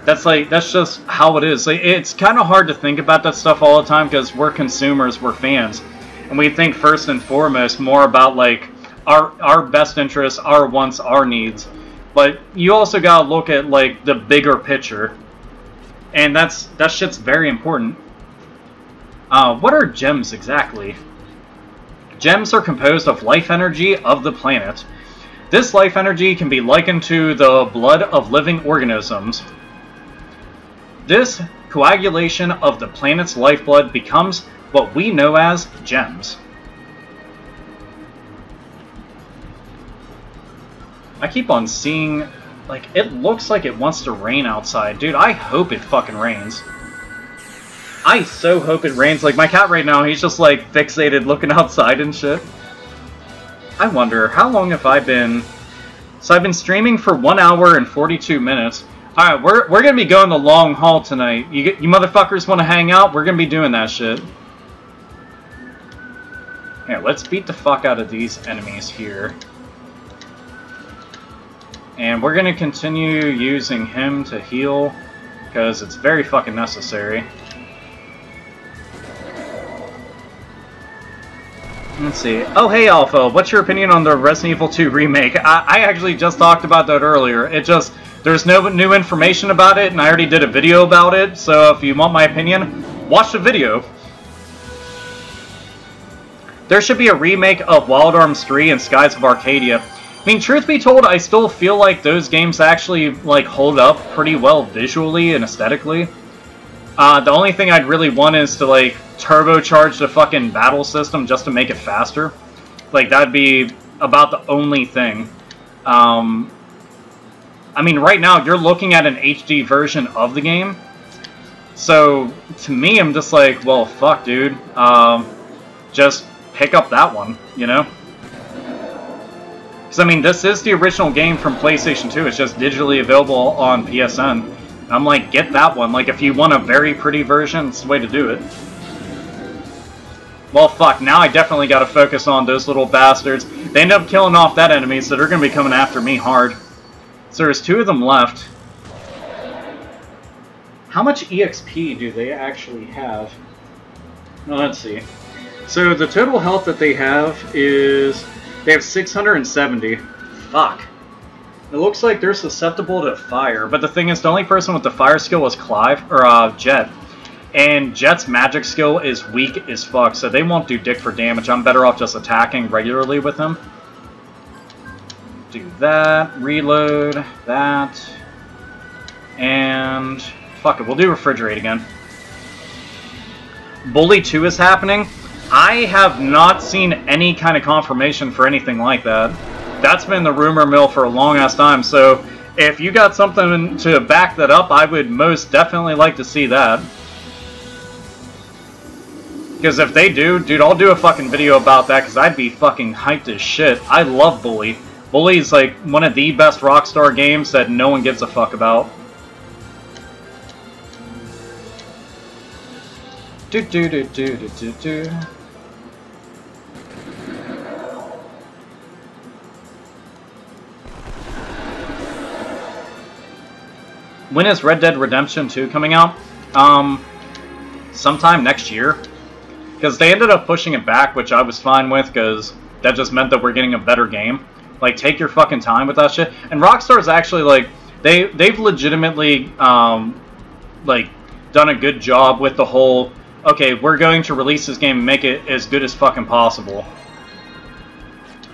That's just how it is. Like, it's kind of hard to think about that stuff all the time because we're consumers, we're fans. And we think first and foremost more about, like, our best interests, our wants, our needs. But you also gotta look at, like, the bigger picture. And that shit's very important. What are gems exactly? Gems are composed of life energy of the planet. This life energy can be likened to the blood of living organisms. This coagulation of the planet's lifeblood becomes what we know as gems. I keep on seeing, like, it looks like it wants to rain outside. Dude, I hope it fucking rains. I so hope it rains. Like, my cat right now, he's just, like, fixated looking outside and shit. I wonder, how long have I been... So I've been streaming for 1 hour and 42 minutes. Alright, we're gonna be going the long haul tonight. You motherfuckers wanna hang out? We're gonna be doing that shit. Here, let's beat the fuck out of these enemies here. And we're going to continue using him to heal, because it's very fucking necessary. Let's see. Oh, hey, Alpha. What's your opinion on the Resident Evil 2 remake? I actually just talked about that earlier. There's no new information about it, and I already did a video about it, so if you want my opinion, watch the video. There should be a remake of Wild Arms 3 and Skies of Arcadia. I mean, truth be told, I still feel like those games actually, like, hold up pretty well visually and aesthetically. The only thing I'd really want is to, like, turbocharge the fucking battle system just to make it faster. Like, that'd be about the only thing. I mean, right now, you're looking at an HD version of the game. So, to me, I'm just like, well, fuck, dude. Just pick up that one, you know? Because, I mean, this is the original game from PlayStation 2. It's just digitally available on PSN. And I'm like, get that one. Like, if you want a very pretty version, it's the way to do it. Well, fuck. Now I definitely got to focus on those little bastards. They end up killing off that enemy, so they're going to be coming after me hard. So there's 2 of them left. How much EXP do they actually have? Well, let's see. So the total health that they have is... They have 670. Fuck. It looks like they're susceptible to fire, but the thing is, the only person with the fire skill is Jet. And Jet's magic skill is weak as fuck, so they won't do dick for damage. I'm better off just attacking regularly with him. Do that, reload, that, and... Fuck it, we'll do Refrigerate again. Bully 2 is happening. I have not seen any kind of confirmation for anything like that. That's been the rumor mill for a long-ass time, so if you got something to back that up, I would most definitely like to see that. Because if they do, dude, I'll do a fucking video about that, because I'd be fucking hyped as shit. I love Bully. Bully is like one of the best Rockstar games that no one gives a fuck about. Do do do do do do do. When is Red Dead Redemption 2 coming out? Sometime next year. Because they ended up pushing it back, which I was fine with, because that just meant that we're getting a better game. Like, take your fucking time with that shit. And Rockstar's actually, like, they've legitimately, like, done a good job with the whole, okay, we're going to release this game and make it as good as fucking possible.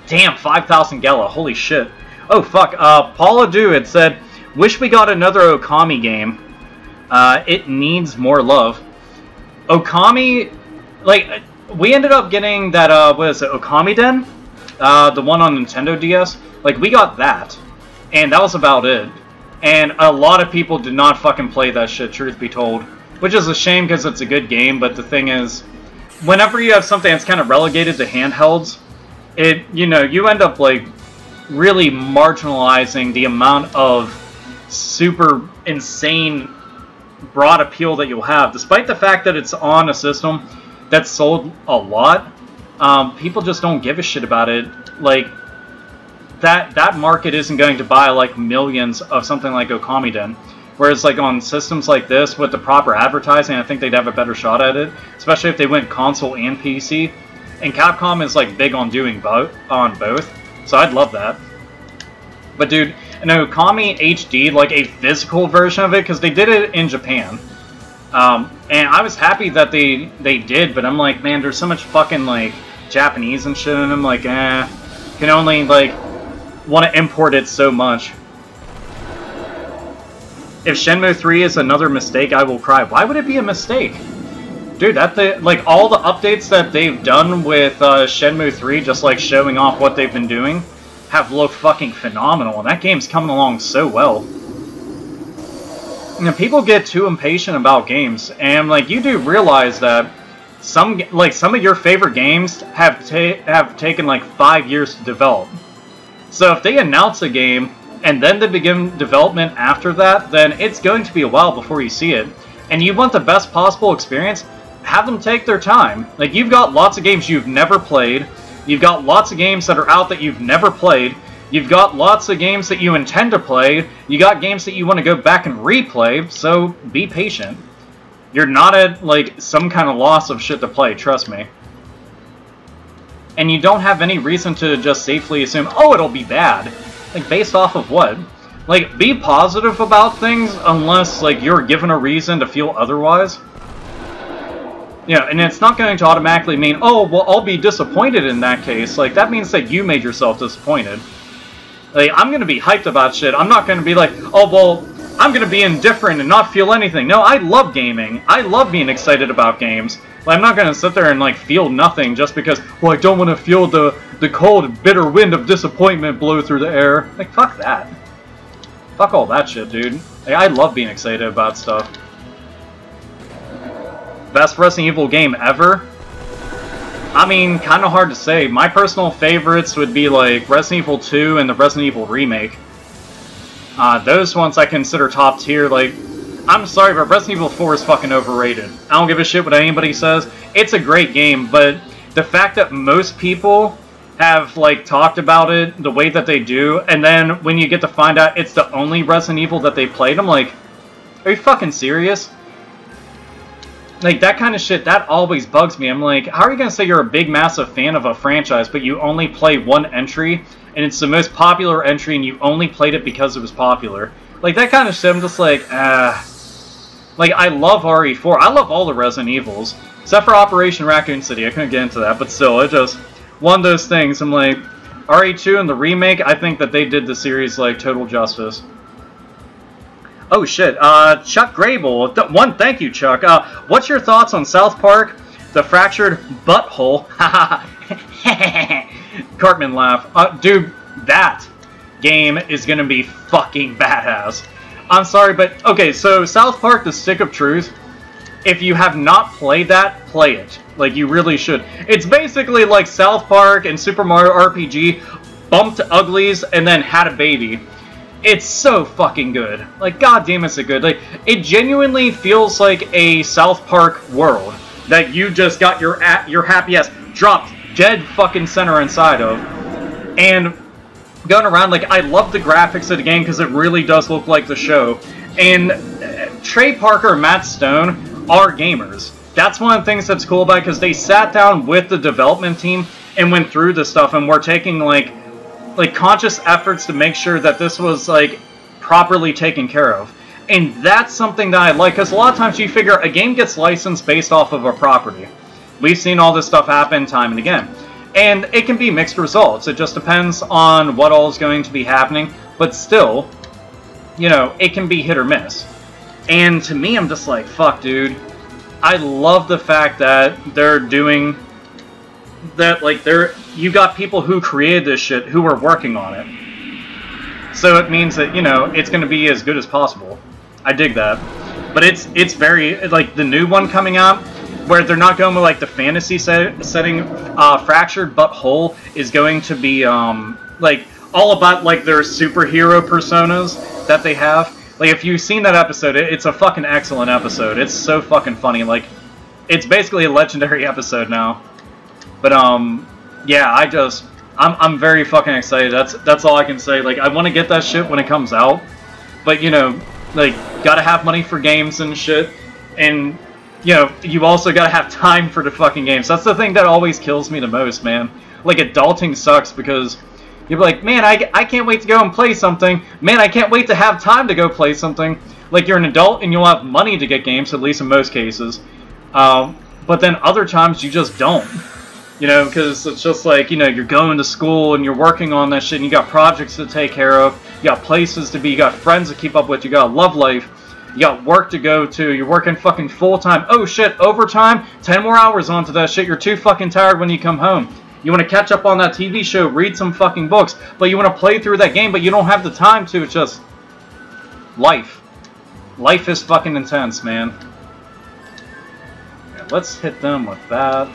Damn, 5,000 Gala, holy shit. Oh, fuck, Paula Du had said, wish we got another Okami game. It needs more love. Okami, like, we ended up getting that, what is it, Okami Den? The one on Nintendo DS. Like, we got that. And that was about it. And a lot of people did not fucking play that shit, truth be told. Which is a shame, because it's a good game, but the thing is, whenever you have something that's kind of relegated to handhelds, it, you know, you end up, like, really marginalizing the amount of super insane broad appeal that you'll have. Despite the fact that it's on a system that's sold a lot, people just don't give a shit about it. Like, that market isn't going to buy, like, millions of something like Okami Den. Whereas, like, on systems like this, with the proper advertising, I think they'd have a better shot at it. Especially if they went console and PC. And Capcom is, like, big on doing both. So I'd love that. But, dude, an Okami HD, like, a physical version of it, because they did it in Japan. And I was happy that they did, but I'm like, man, there's so much fucking, like, Japanese and shit in them, like, can only, like, want to import it so much. If Shenmue 3 is another mistake, I will cry. Why would it be a mistake? Dude, like, all the updates that they've done with Shenmue 3, just, like, showing off what they've been doing, have looked fucking phenomenal, and that game's coming along so well. You know, people get too impatient about games, and, like, you do realize that some of your favorite games have taken, like, 5 years to develop. So if they announce a game, and then they begin development after that, then it's going to be a while before you see it. And you want the best possible experience, have them take their time. Like, you've got lots of games you've never played, you've got lots of games that are out that you've never played, you've got lots of games that you intend to play, you got games that you want to go back and replay, so be patient. You're not at, like, some kind of loss of shit to play, trust me. And you don't have any reason to just safely assume, oh, it'll be bad. Like, based off of what? Like, be positive about things unless, like, you're given a reason to feel otherwise. Yeah, and it's not going to automatically mean, oh, well, I'll be disappointed in that case. Like, that means that you made yourself disappointed. Like, I'm going to be hyped about shit. I'm not going to be like, oh, well, I'm going to be indifferent and not feel anything. No, I love gaming. I love being excited about games. Like, I'm not going to sit there and, like, feel nothing just because, well, I don't want to feel the cold, bitter wind of disappointment blow through the air. Like, fuck that. Fuck all that shit, dude. Like, I love being excited about stuff. Best Resident Evil game ever? I mean, kind of hard to say. My personal favorites would be, like, Resident Evil 2 and the Resident Evil Remake. Those ones I consider top tier. Like, I'm sorry, but Resident Evil 4 is fucking overrated. I don't give a shit what anybody says. It's a great game, but the fact that most people have, like, talked about it the way that they do, and then when you get to find out it's the only Resident Evil that they played, I'm like, are you fucking serious? Like, that kind of shit, that always bugs me. I'm like, how are you gonna say you're a big, massive fan of a franchise, but you only play one entry, and it's the most popular entry, and you only played it because it was popular? Like, that kind of shit, I'm just like, Like, I love RE4. I love all the Resident Evils, except for Operation Raccoon City. I couldn't get into that, but still, it just one of those things. I'm like, RE2 and the remake, I think that they did the series, like, total justice. Oh, shit. Chuck Grable. One, thank you, Chuck. What's your thoughts on South Park, The Fractured Butthole? Cartman laugh. Dude, that game is gonna be fucking badass. I'm sorry, but, okay, so South Park, The Stick of Truth, If you have not played that, play it. Like, you really should. It's basically like South Park and Super Mario RPG bumped uglies and then had a baby. It's so fucking good. Like, goddamn, is it good. Like, it genuinely feels like a South Park world that you just got your happy ass dropped dead fucking center inside of. And going around, like, I love the graphics of the game because it really does look like the show. And Trey Parker and Matt Stone are gamers. That's one of the things that's cool about it, because they sat down with the development team and went through this stuff, and were taking, like conscious efforts to make sure that this was, like, properly taken care of. And that's something that I like, because a lot of times you figure a game gets licensed based off of a property. We've seen all this stuff happen time and again. And it can be mixed results. It just depends on what all is going to be happening. But still, you know, it can be hit or miss. And to me, I'm just like, fuck, dude. I love the fact that they're doing that, like, you got people who created this shit who are working on it. So it means that, you know, it's going to be as good as possible. I dig that. But it's very, like, the new one coming out, where they're not going with, like, the fantasy setting. Fractured But Whole is going to be, like, all about, like, their superhero personas that they have. Like, if you've seen that episode, it's a fucking excellent episode. It's so fucking funny. Like, it's basically a legendary episode now. But, yeah, I'm very fucking excited. That's all I can say. Like, I want to get that shit when it comes out. But, you know, like, gotta have money for games and shit. And, you know, you also gotta have time for the fucking games. That's the thing that always kills me the most, man. Like, adulting sucks because you're like, man, I can't wait to go and play something. Man, I can't wait to have time to go play something. Like, you're an adult and you'll have money to get games, at least in most cases. But then other times you just don't. You know, because it's just like, you know, you're going to school and you're working on that shit and you got projects to take care of. You got places to be, you got friends to keep up with, you got a love life. You got work to go to, you're working fucking full-time. Oh shit, overtime? 10 more hours onto that shit, you're too fucking tired when you come home. You want to catch up on that TV show, read some fucking books, but you want to play through that game, but you don't have the time to. It's just life. Life is fucking intense, man. Yeah, let's hit them with that.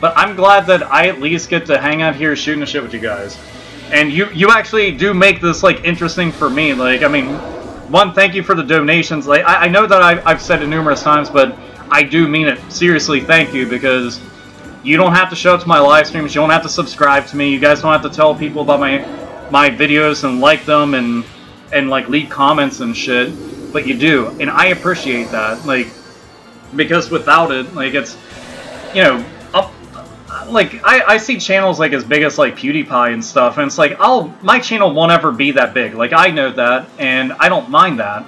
But I'm glad that I at least get to hang out here shooting the shit with you guys. And you actually do make this, like, interesting for me. Like, I mean, one, thank you for the donations. Like, I know that I've said it numerous times, but I do mean it. Seriously, thank you, because you don't have to show up to my live streams. You don't have to subscribe to me. You guys don't have to tell people about my videos and like them and like, leave comments and shit. But you do, and I appreciate that. Like, because without it, like, it's, you know, like, I see channels, like, as big as, like, PewDiePie and stuff, and it's like, my channel won't ever be that big. Like, I know that, and I don't mind that.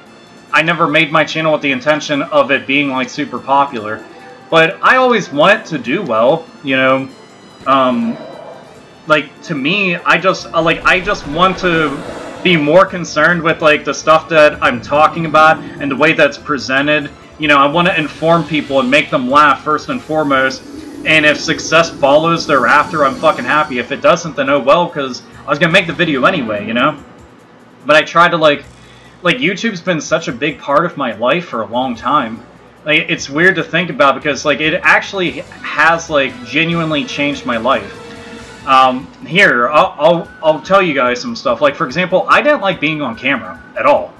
I never made my channel with the intention of it being, like, super popular. But I always want it to do well, you know. Like, to me, I just want to be more concerned with, like, the stuff that I'm talking about and the way that's presented. You know, I want to inform people and make them laugh first and foremost. And if success follows thereafter, I'm fucking happy. If it doesn't, then oh well, because I was going to make the video anyway, you know? But I try to, like, YouTube's been such a big part of my life for a long time. Like, it's weird to think about because, like, it actually has, like, genuinely changed my life. Here, I'll tell you guys some stuff. Like, for example, I didn't like being on camera at all.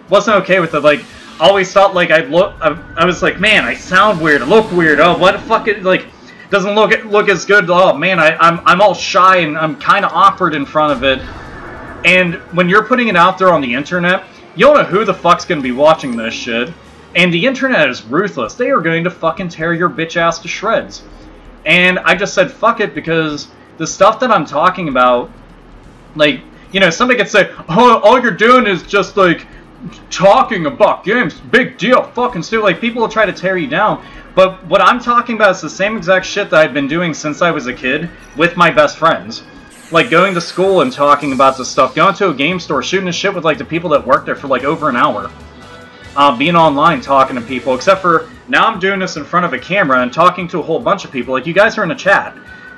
Wasn't okay with it. Like, always thought, like, I was like, man, I sound weird, I look weird, oh, what the fuck, like, doesn't look as good, oh, man, I'm all shy, and I'm kind of awkward in front of it, and when you're putting it out there on the internet, you don't know who the fuck's gonna be watching this shit, and the internet is ruthless. They are going to fucking tear your bitch ass to shreds, and I just said, fuck it, because the stuff that I'm talking about, like, you know, somebody could say, oh, all you're doing is just, like, talking about games, big deal, fucking stupid. Like, people will try to tear you down, but what I'm talking about is the same exact shit that I've been doing since I was a kid with my best friends. Like, going to school and talking about this stuff, going to a game store, shooting the shit with, like, the people that work there for, like, over an hour. Being online, talking to people, except for now I'm doing this in front of a camera and talking to a whole bunch of people. Like, you guys are in a chat,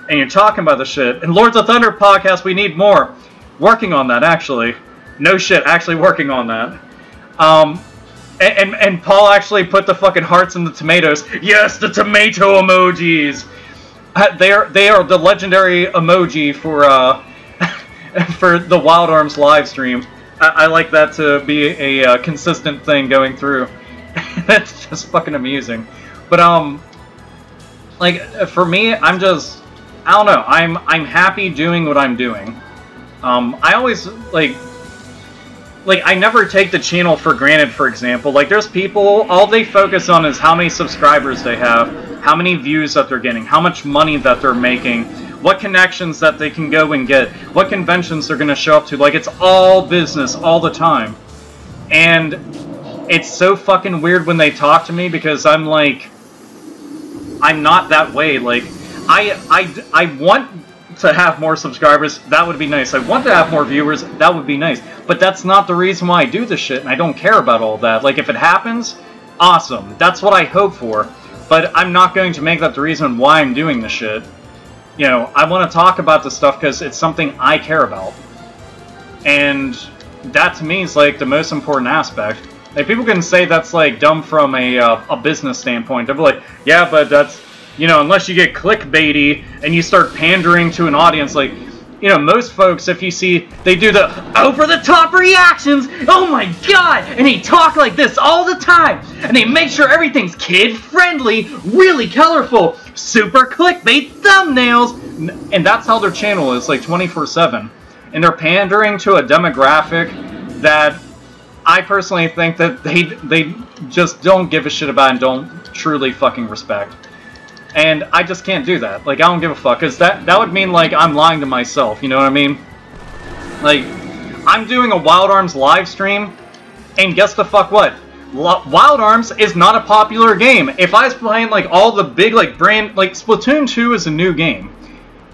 and you're talking about the shit. And Lords of Thunder podcast, we need more. Working on that, actually. No shit, actually working on that. And Paul actually put the fucking hearts in the tomatoes. Yes, the tomato emojis! They are the legendary emoji for, for the Wild Arms live stream. I like that to be a consistent thing going through. That's just fucking amusing. But, like, for me, I'm just, I don't know, I'm happy doing what I'm doing. I always, like, I never take the channel for granted, for example. Like, there's people, all they focus on is how many subscribers they have, how many views that they're getting, how much money that they're making, what connections that they can go and get, what conventions they're going to show up to. Like, it's all business all the time. And it's so fucking weird when they talk to me because I'm like, I'm not that way. Like, I want to have more subscribers, that would be nice. I want to have more viewers, that would be nice. But that's not the reason why I do this shit, and I don't care about all that. Like, if it happens, awesome. That's what I hope for. But I'm not going to make that the reason why I'm doing this shit. You know, I want to talk about this stuff because it's something I care about. And that, to me, is, like, the most important aspect. Like, people can say that's, like, dumb from a business standpoint. They'll be like, yeah, but that's, you know, unless you get clickbaity and you start pandering to an audience, like, you know, most folks, if you see, they do the over-the-top reactions, oh my god, and they talk like this all the time, and they make sure everything's kid-friendly, really colorful, super clickbait thumbnails, and that's how their channel is, like, 24/7. And they're pandering to a demographic that I personally think that they just don't give a shit about and don't truly fucking respect. And I just can't do that. Like, I don't give a fuck, because that would mean, like, I'm lying to myself, you know what I mean? Like, I'm doing a Wild Arms live stream, and guess the fuck what? Wild Arms is not a popular game. If I was playing, like, all the big, like, brand, like, Splatoon 2 is a new game.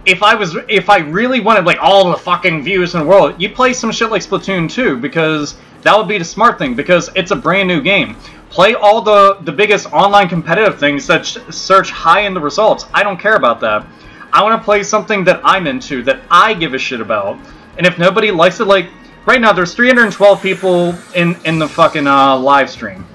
If I really wanted, like, all the fucking views in the world, you play some shit like Splatoon 2, because that would be the smart thing, because it's a brand new game. Play all the biggest online competitive things that search high in the results. I don't care about that. I want to play something that I'm into, that I give a shit about. And if nobody likes it, like, right now there's 312 people in the fucking live stream.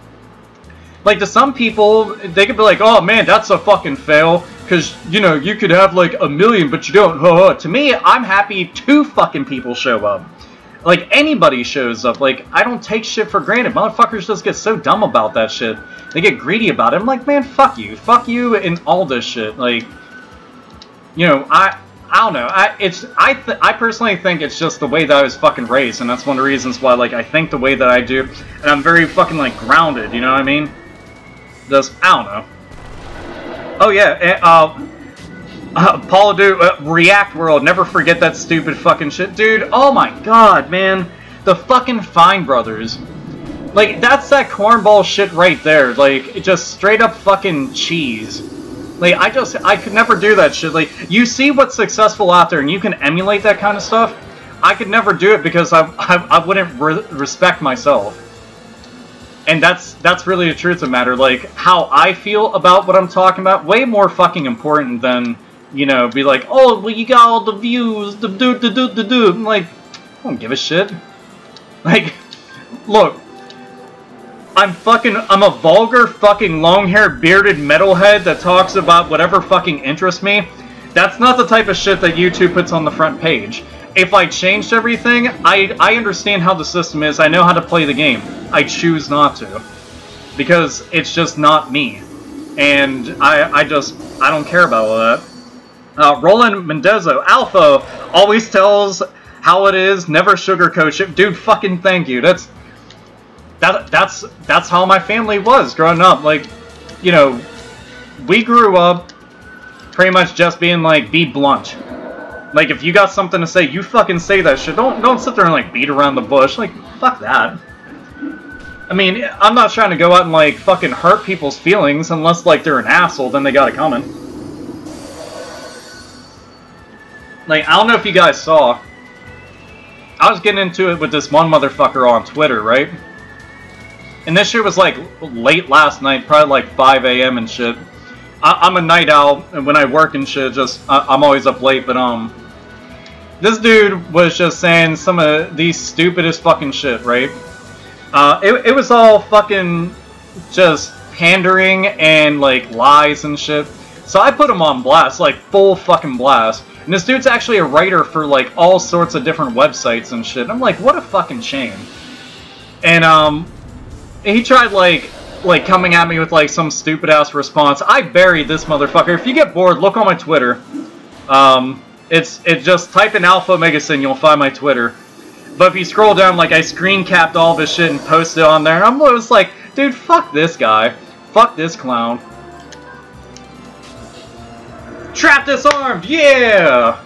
Like, to some people, they could be like, oh man, that's a fucking fail. Because, you know, you could have like 1 million, but you don't. To me, I'm happy 2 fucking people show up. Like, anybody shows up. Like, I don't take shit for granted. Motherfuckers just get so dumb about that shit. They get greedy about it. I'm like, man, fuck you. Fuck you and all this shit. Like, you know, I don't know. I personally think it's just the way that I was fucking raised. And that's one of the reasons why, like, I think the way that I do. And I'm very fucking, like, grounded. You know what I mean? Just, I don't know. Oh, yeah. Paul React World, never forget that stupid fucking shit. Dude, oh my god, man. The fucking Fine Brothers. Like, that's that cornball shit right there. Like, it just straight up fucking cheese. Like, I could never do that shit. Like, you see what's successful out there and you can emulate that kind of stuff. I could never do it because I wouldn't respect myself. And that's really the truth of the matter. Like, how I feel about what I'm talking about, way more fucking important than, you know, be like, oh, well, you got all the views, I'm like, I don't give a shit. Like, look, I'm a vulgar fucking long-haired bearded metalhead that talks about whatever fucking interests me. That's not the type of shit that YouTube puts on the front page. If I changed everything, I understand how the system is, I know how to play the game. I choose not to. Because it's just not me. And I don't care about all that. Roland Mendezo, Alpha, always tells how it is, never sugarcoats it. Dude, fucking thank you. That's how my family was growing up. Like, you know, we grew up pretty much just being like, be blunt. Like, if you got something to say, you fucking say that shit. Don't sit there and like beat around the bush. Like, fuck that. I mean, I'm not trying to go out and like fucking hurt people's feelings unless like they're an asshole, then they got it coming. Like, I don't know if you guys saw, I was getting into it with this one motherfucker on Twitter, right? And this shit was like late last night, probably like 5 AM and shit. I'm a night owl, and when I work and shit, I'm always up late, but this dude was just saying some of the stupidest fucking shit, right? It was all fucking just pandering and, like, lies and shit. So I put him on blast, like, full fucking blast. And this dude's actually a writer for, like, all sorts of different websites and shit. I'm like, what a fucking shame. And, he tried, like coming at me with, like, some stupid-ass response. I buried this motherfucker. If you get bored, look on my Twitter. It's just type in AlphaOmegaSin, you'll find my Twitter. But if you scroll down, like, I screen capped all this shit and posted it on there. And I'm just like, dude, fuck this guy. Fuck this clown. Trap disarmed! Yeah!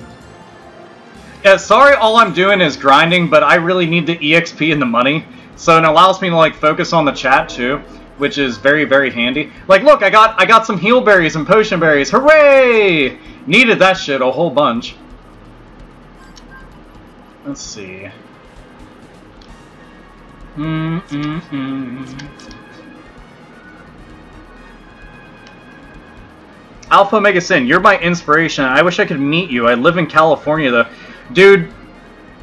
Yeah, sorry all I'm doing is grinding, but I really need the EXP and the money. So it allows me to, like, focus on the chat, too. Which is very, very handy. Like, look, I got some heal berries and potion berries. Hooray! Needed that shit a whole bunch. Let's see. AlphaOmegaSin, you're my inspiration. I wish I could meet you. I live in California, though. Dude,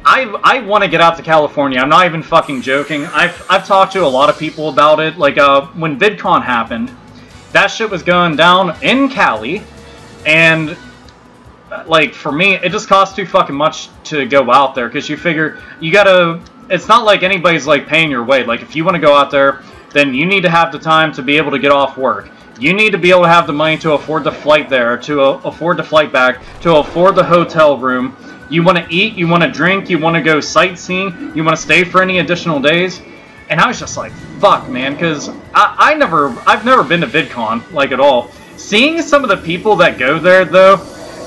I want to get out to California. I'm not even fucking joking. I've talked to a lot of people about it. Like, when VidCon happened, that shit was going down in Cali. And, like, for me, it just costs too fucking much to go out there. Because you figure, you gotta... It's not like anybody's, like, paying your way. Like, if you want to go out there, then you need to have the time to be able to get off work. You need to be able to have the money to afford the flight there, to afford the flight back, to afford the hotel room. You want to eat, you want to drink, you want to go sightseeing, you want to stay for any additional days. And I was just like, fuck, man, because I've never been to VidCon, like, at all. Seeing some of the people that go there, though,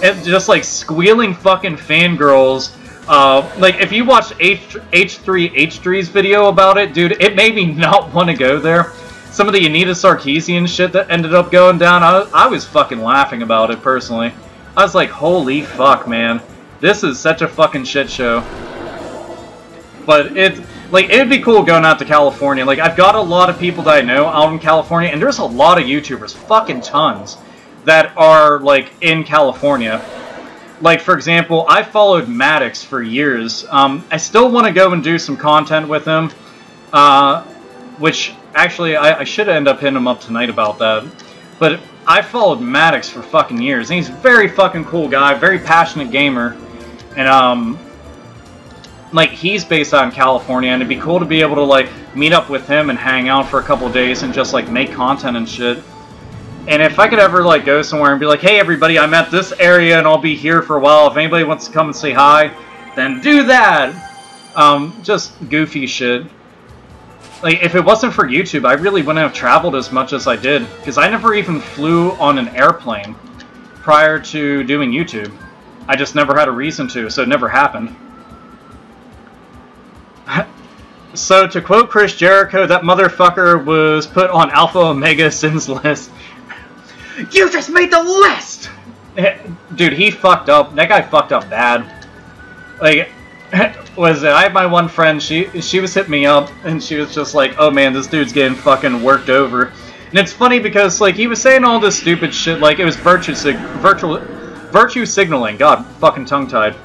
it's just, like, squealing fucking fangirls. Like, if you watch H3's video about it, dude, it made me not want to go there. Some of the Anita Sarkeesian shit that ended up going down, I was fucking laughing about it, personally. I was like, holy fuck, man. This is such a fucking shit show. But it'd be cool going out to California. Like, I've got a lot of people that I know out in California, and there's a lot of YouTubers, fucking tons, that are, like, in California. Like, for example, I followed Maddox for years. I still want to go and do some content with him. Which, actually, I should end up hitting him up tonight about that. But I followed Maddox for fucking years. And he's a very fucking cool guy, very passionate gamer. And, like, he's based out in California, and it'd be cool to be able to, like, meet up with him and hang out for a couple of days and just, like, make content and shit. And if I could ever, like, go somewhere and be like, hey, everybody, I'm at this area and I'll be here for a while. If anybody wants to come and say hi, then do that. Just goofy shit. Like, if it wasn't for YouTube, I really wouldn't have traveled as much as I did. Because I never even flew on an airplane prior to doing YouTube. I just never had a reason to, so it never happened. So, to quote Chris Jericho, that motherfucker was put on AlphaOmegaSin's list. You just made the list! Dude, he fucked up. That guy fucked up bad. Like, I had my one friend, she was hitting me up, and she was just like, oh man, this dude's getting fucking worked over. And it's funny because, like, he was saying all this stupid shit, like it was virtue signaling. God, fucking tongue-tied.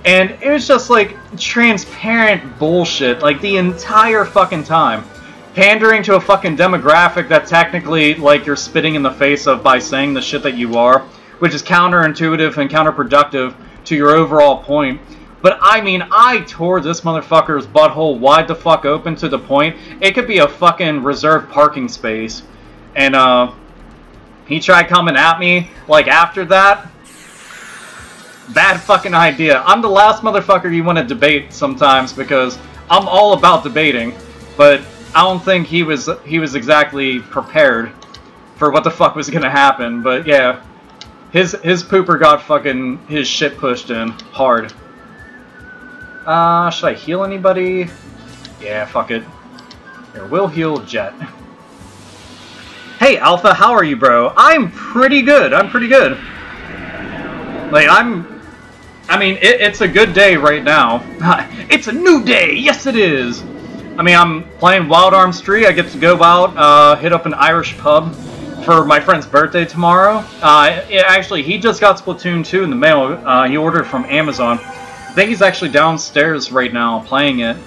And it was just, like, transparent bullshit, like, the entire fucking time. Pandering to a fucking demographic that technically, like, you're spitting in the face of by saying the shit that you are, which is counterintuitive and counterproductive to your overall point. But, I mean, I tore this motherfucker's butthole wide the fuck open to the point it could be a fucking reserved parking space. And, he tried coming at me, like, after that. Bad fucking idea. I'm the last motherfucker you want to debate sometimes because I'm all about debating, but I don't think he was exactly prepared for what the fuck was gonna happen. But yeah, his pooper got fucking his shit pushed in hard. Should I heal anybody? Yeah, fuck it. Here, we'll heal Jet. Hey Alpha, how are you, bro? I'm pretty good. I'm pretty good. Like, I mean, it's a good day right now. It's a new day! Yes, it is! I mean, I'm playing Wild Arms 3. I get to go out, hit up an Irish pub for my friend's birthday tomorrow. Actually, he just got Splatoon 2 in the mail. He ordered from Amazon. I think he's actually downstairs right now playing it.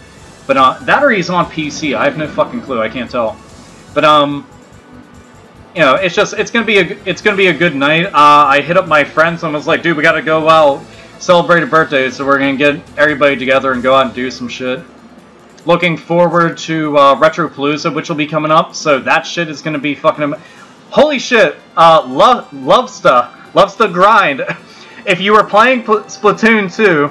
But that or he's on PC. I have no fucking clue. I can't tell. But you know, it's gonna be a good night. I hit up my friends and was like, dude, we gotta go out, celebrate a birthday, so we're gonna get everybody together and go out and do some shit. Looking forward to Retropalooza, which will be coming up. So that shit is gonna be fucking holy shit. Lovesta grind. If you were playing Splatoon 2,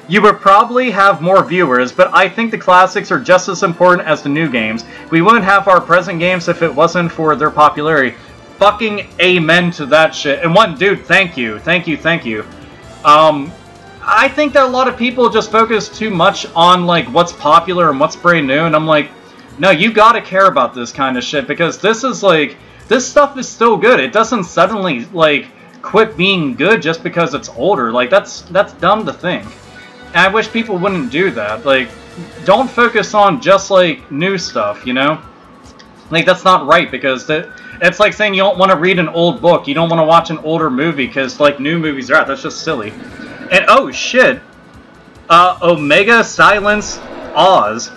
you would probably have more viewers, but I think the classics are just as important as the new games. We wouldn't have our present games if it wasn't for their popularity. Fucking amen to that shit. And one, dude, thank you. I think that a lot of people just focus too much on, like, what's popular and what's brand new, and I'm like, no, you gotta care about this kind of shit, because this is, like, this stuff is still good. It doesn't suddenly, like, quit being good just because it's older. Like, that's dumb to think. And I wish people wouldn't do that. Like, don't focus on just, like, new stuff, you know? Like, that's not right, because it's like saying you don't want to read an old book, you don't want to watch an older movie, because, like, new movies are out. That's just silly. And, oh, shit. Omega Silence Oz.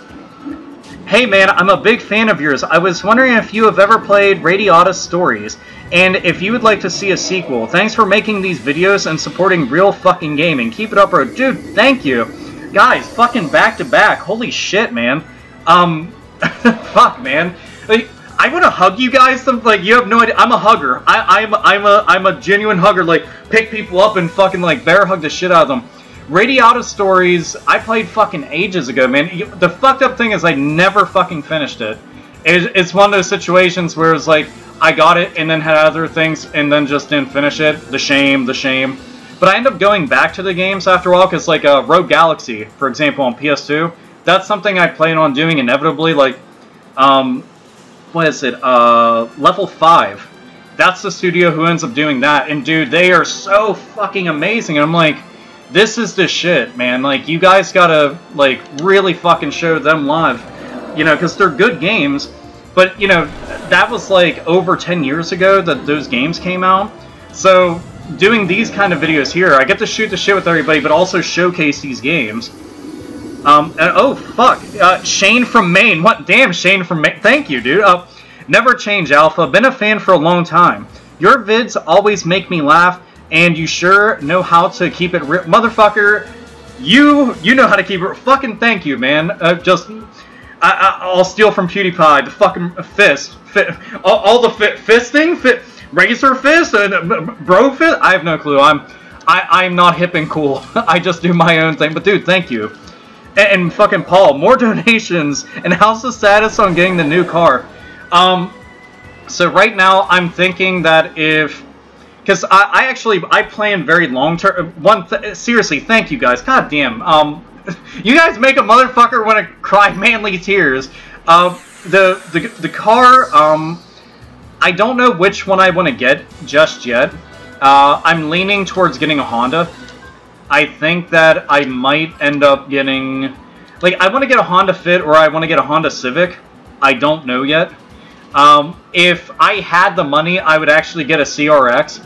Hey, man, I'm a big fan of yours. I was wondering if you have ever played Radiata Stories, and if you would like to see a sequel. Thanks for making these videos and supporting real fucking gaming. Keep it up, bro. Dude, thank you. Guys, fucking back to back. Holy shit, man. Fuck, man. Like, I want to hug you guys. Like, you have no idea. I'm a hugger. I'm a genuine hugger. Like, pick people up and fucking, like, bear hug the shit out of them. Radiata Stories, I played fucking ages ago, man. The fucked up thing is I never fucking finished it. It's one of those situations where it's like, I got it and then had other things and then just didn't finish it. The shame. But I end up going back to the games after a while, because, like, Rogue Galaxy, for example, on PS2, that's something I plan on doing inevitably, like, what is it, Level 5. That's the studio who ends up doing that, and dude, they are so fucking amazing, and I'm like, this is the shit, man. Like, you guys gotta, like, really fucking show them live, you know, because they're good games, but, you know, that was, like, over 10 years ago that those games came out, so doing these kind of videos here, I get to shoot the shit with everybody, but also showcase these games. And, oh, fuck, Shane from Maine. What? Damn, Shane from Maine. Thank you, dude. Never change, Alpha. Been a fan for a long time. Your vids always make me laugh, and you sure know how to keep it real. Motherfucker, you know how to keep it. Fucking thank you, man. I'll steal from PewDiePie. The fucking fist. All the fisting? Razor fist? Bro fist? I have no clue. I'm not hip and cool. I just do my own thing. But dude, thank you. And fucking Paul, more donations. And how's the status on getting the new car? So right now I'm thinking that if, because I plan very long term. Seriously, thank you guys. God damn. You guys make a motherfucker want to cry manly tears. The car. I don't know which one I want to get just yet. I'm leaning towards getting a Honda. I think that I might end up getting, like, I want to get a Honda Fit or I want to get a Honda Civic. I don't know yet. If I had the money, I would actually get a CRX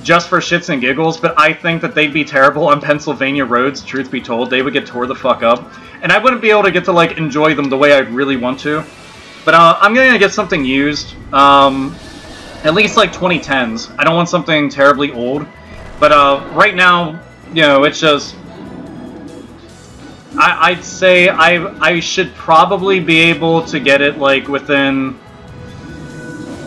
just for shits and giggles, but I think that they'd be terrible on Pennsylvania roads, truth be told. They would get tore the fuck up. And I wouldn't be able to get to, like, enjoy them the way I'd really want to. But I'm going to get something used. At least, like, 2010s. I don't want something terribly old. But right now, you know, it's just, I'd say I should probably be able to get it, like, within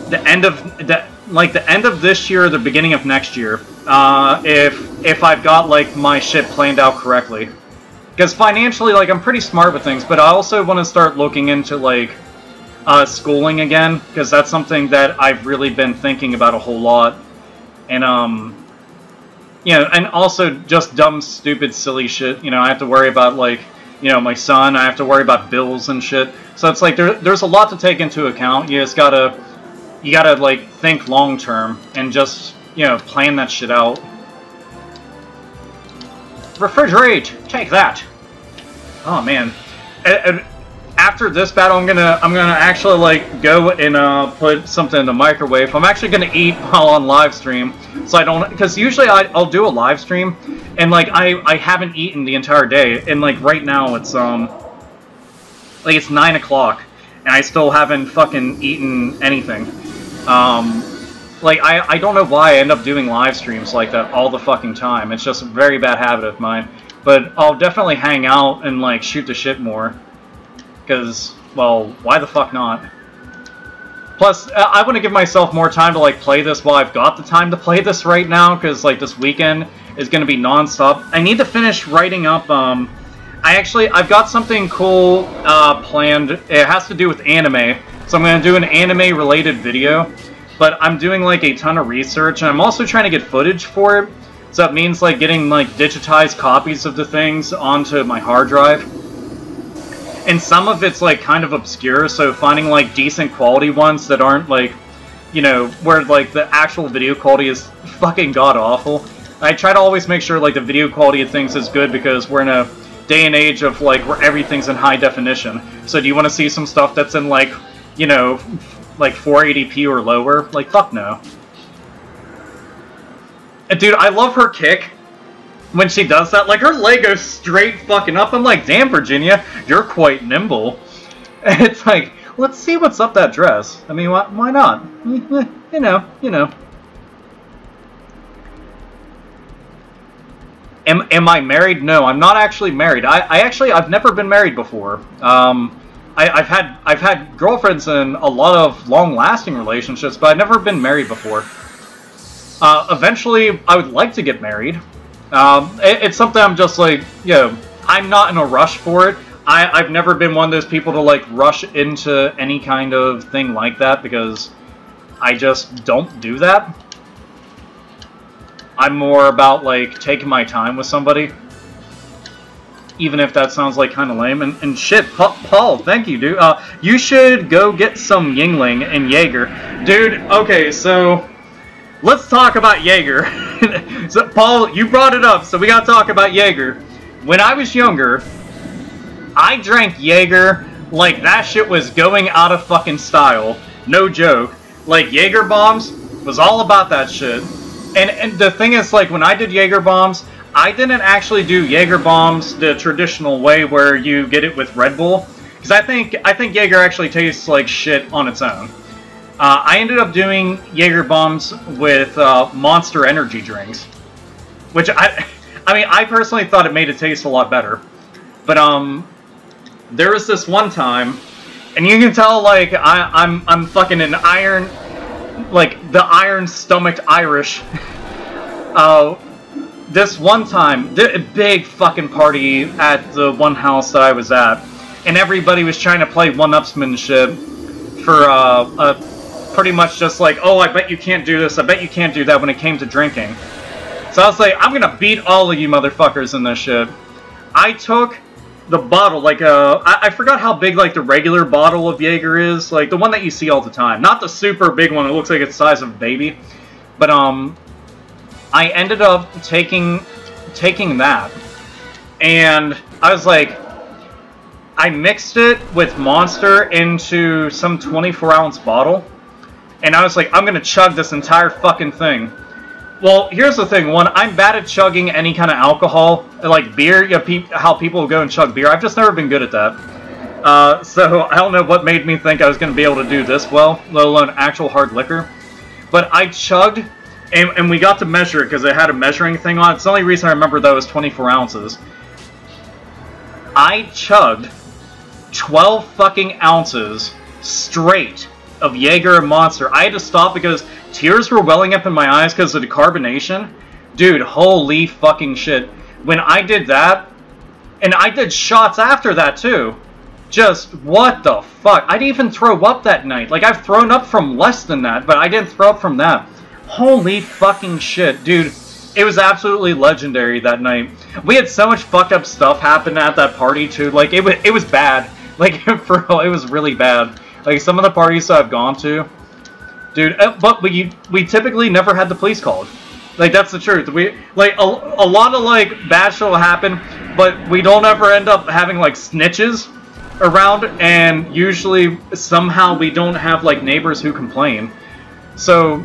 the end of this year or the beginning of next year, if I've got, like, my shit planned out correctly. Because financially, like, I'm pretty smart with things, but I also want to start looking into, like, schooling again, because that's something that I've really been thinking about a whole lot. And, you know, and also just dumb, stupid, silly shit. You know, I have to worry about, like, you know, my son. I have to worry about bills and shit. So it's like there's a lot to take into account. You just gotta, like, think long term and just, you know, plan that shit out. Refrigerate, take that. Oh man. After this battle, I'm gonna actually, like, go and put something in the microwave. I'm actually gonna eat while on live stream. so I don't, because usually I'll do a live stream, and like I haven't eaten the entire day, and like right now it's like it's 9 o'clock, and I still haven't fucking eaten anything. Like I don't know why I end up doing live streams like that all the fucking time. It's just a very bad habit of mine. But I'll definitely hang out and like shoot the shit more, because well, why the fuck not? Plus, I want to give myself more time to like play this while I've got the time to play this right now, because like this weekend is going to be non-stop. I need to finish writing up, I've got something cool planned. It has to do with anime, so I'm going to do an anime related video, but I'm doing like a ton of research, and I'm also trying to get footage for it, so it means like getting like digitized copies of the things onto my hard drive. And some of it's like kind of obscure, so finding like decent quality ones that aren't like, you know, where like the actual video quality is fucking god-awful. I try to always make sure like the video quality of things is good, because we're in a day and age of like where everything's in high definition. So do you want to see some stuff that's in like, you know, like 480p or lower? Like, fuck no. And dude, I love her kick. When she does that, like, her leg goes straight fucking up. I'm like, damn, Virginia, you're quite nimble. And it's like, let's see what's up that dress. I mean, why not? You know. Am I married? No, I'm not actually married. I've never been married before. I've had girlfriends in a lot of long-lasting relationships, but I've never been married before. Eventually, I would like to get married. It's something I'm just like, you know, I'm not in a rush for it. I've never been one of those people to like rush into any kind of thing like that, because I just don't do that. I'm more about like taking my time with somebody, even if that sounds like kind of lame. And shit, Paul, thank you, dude. You should go get some Yingling and Jaeger, dude. Okay, so let's talk about Jaeger. So, Paul, you brought it up, so we gotta talk about Jaeger. When I was younger, I drank Jaeger like that shit was going out of fucking style. No joke. Like, Jaeger bombs was all about that shit. And the thing is, like, when I did Jaeger bombs, I didn't actually do Jaeger bombs the traditional way where you get it with Red Bull. Because I think Jaeger actually tastes like shit on its own. I ended up doing Jaeger bombs with Monster energy drinks, which I mean, I personally thought it made it taste a lot better. But there was this one time, and you can tell like I'm fucking an iron, like the iron-stomached Irish. This one time, a big fucking party at the one house that I was at, and everybody was trying to play one-upsmanship for pretty much just like, oh, I bet you can't do this, I bet you can't do that when it came to drinking. So I was like, I'm gonna beat all of you motherfuckers in this shit. I took the bottle, like, I forgot how big, like, the regular bottle of Jaeger is, like, the one that you see all the time. Not the super big one, it looks like it's the size of a baby. But, I ended up taking that, and I was like, I mixed it with Monster into some 24-ounce bottle, and I was like, I'm gonna chug this entire fucking thing. Well, here's the thing. One, I'm bad at chugging any kind of alcohol. Like beer, you know, how people will go and chug beer. I've just never been good at that. So I don't know what made me think I was going to be able to do this well, let alone actual hard liquor. But I chugged, and we got to measure it because it had a measuring thing on it. It's the only reason I remember that was 24 ounces. I chugged 12 fucking ounces straight of Jaeger and Monster. I had to stop because tears were welling up in my eyes because of the carbonation. Dude, holy fucking shit. When I did that, and I did shots after that too, just what the fuck. I didn't even throw up that night. Like, I've thrown up from less than that, but I didn't throw up from that. Holy fucking shit, dude. It was absolutely legendary that night. We had so much fucked up stuff happen at that party too. Like, it was bad. Like, for real, it was really bad. Like, some of the parties I've gone to, dude, but we typically never had the police called. Like, that's the truth. We, like, a lot of, like, bad shit will happen, but we don't ever end up having, like, snitches around, and usually, somehow, we don't have, like, neighbors who complain. So,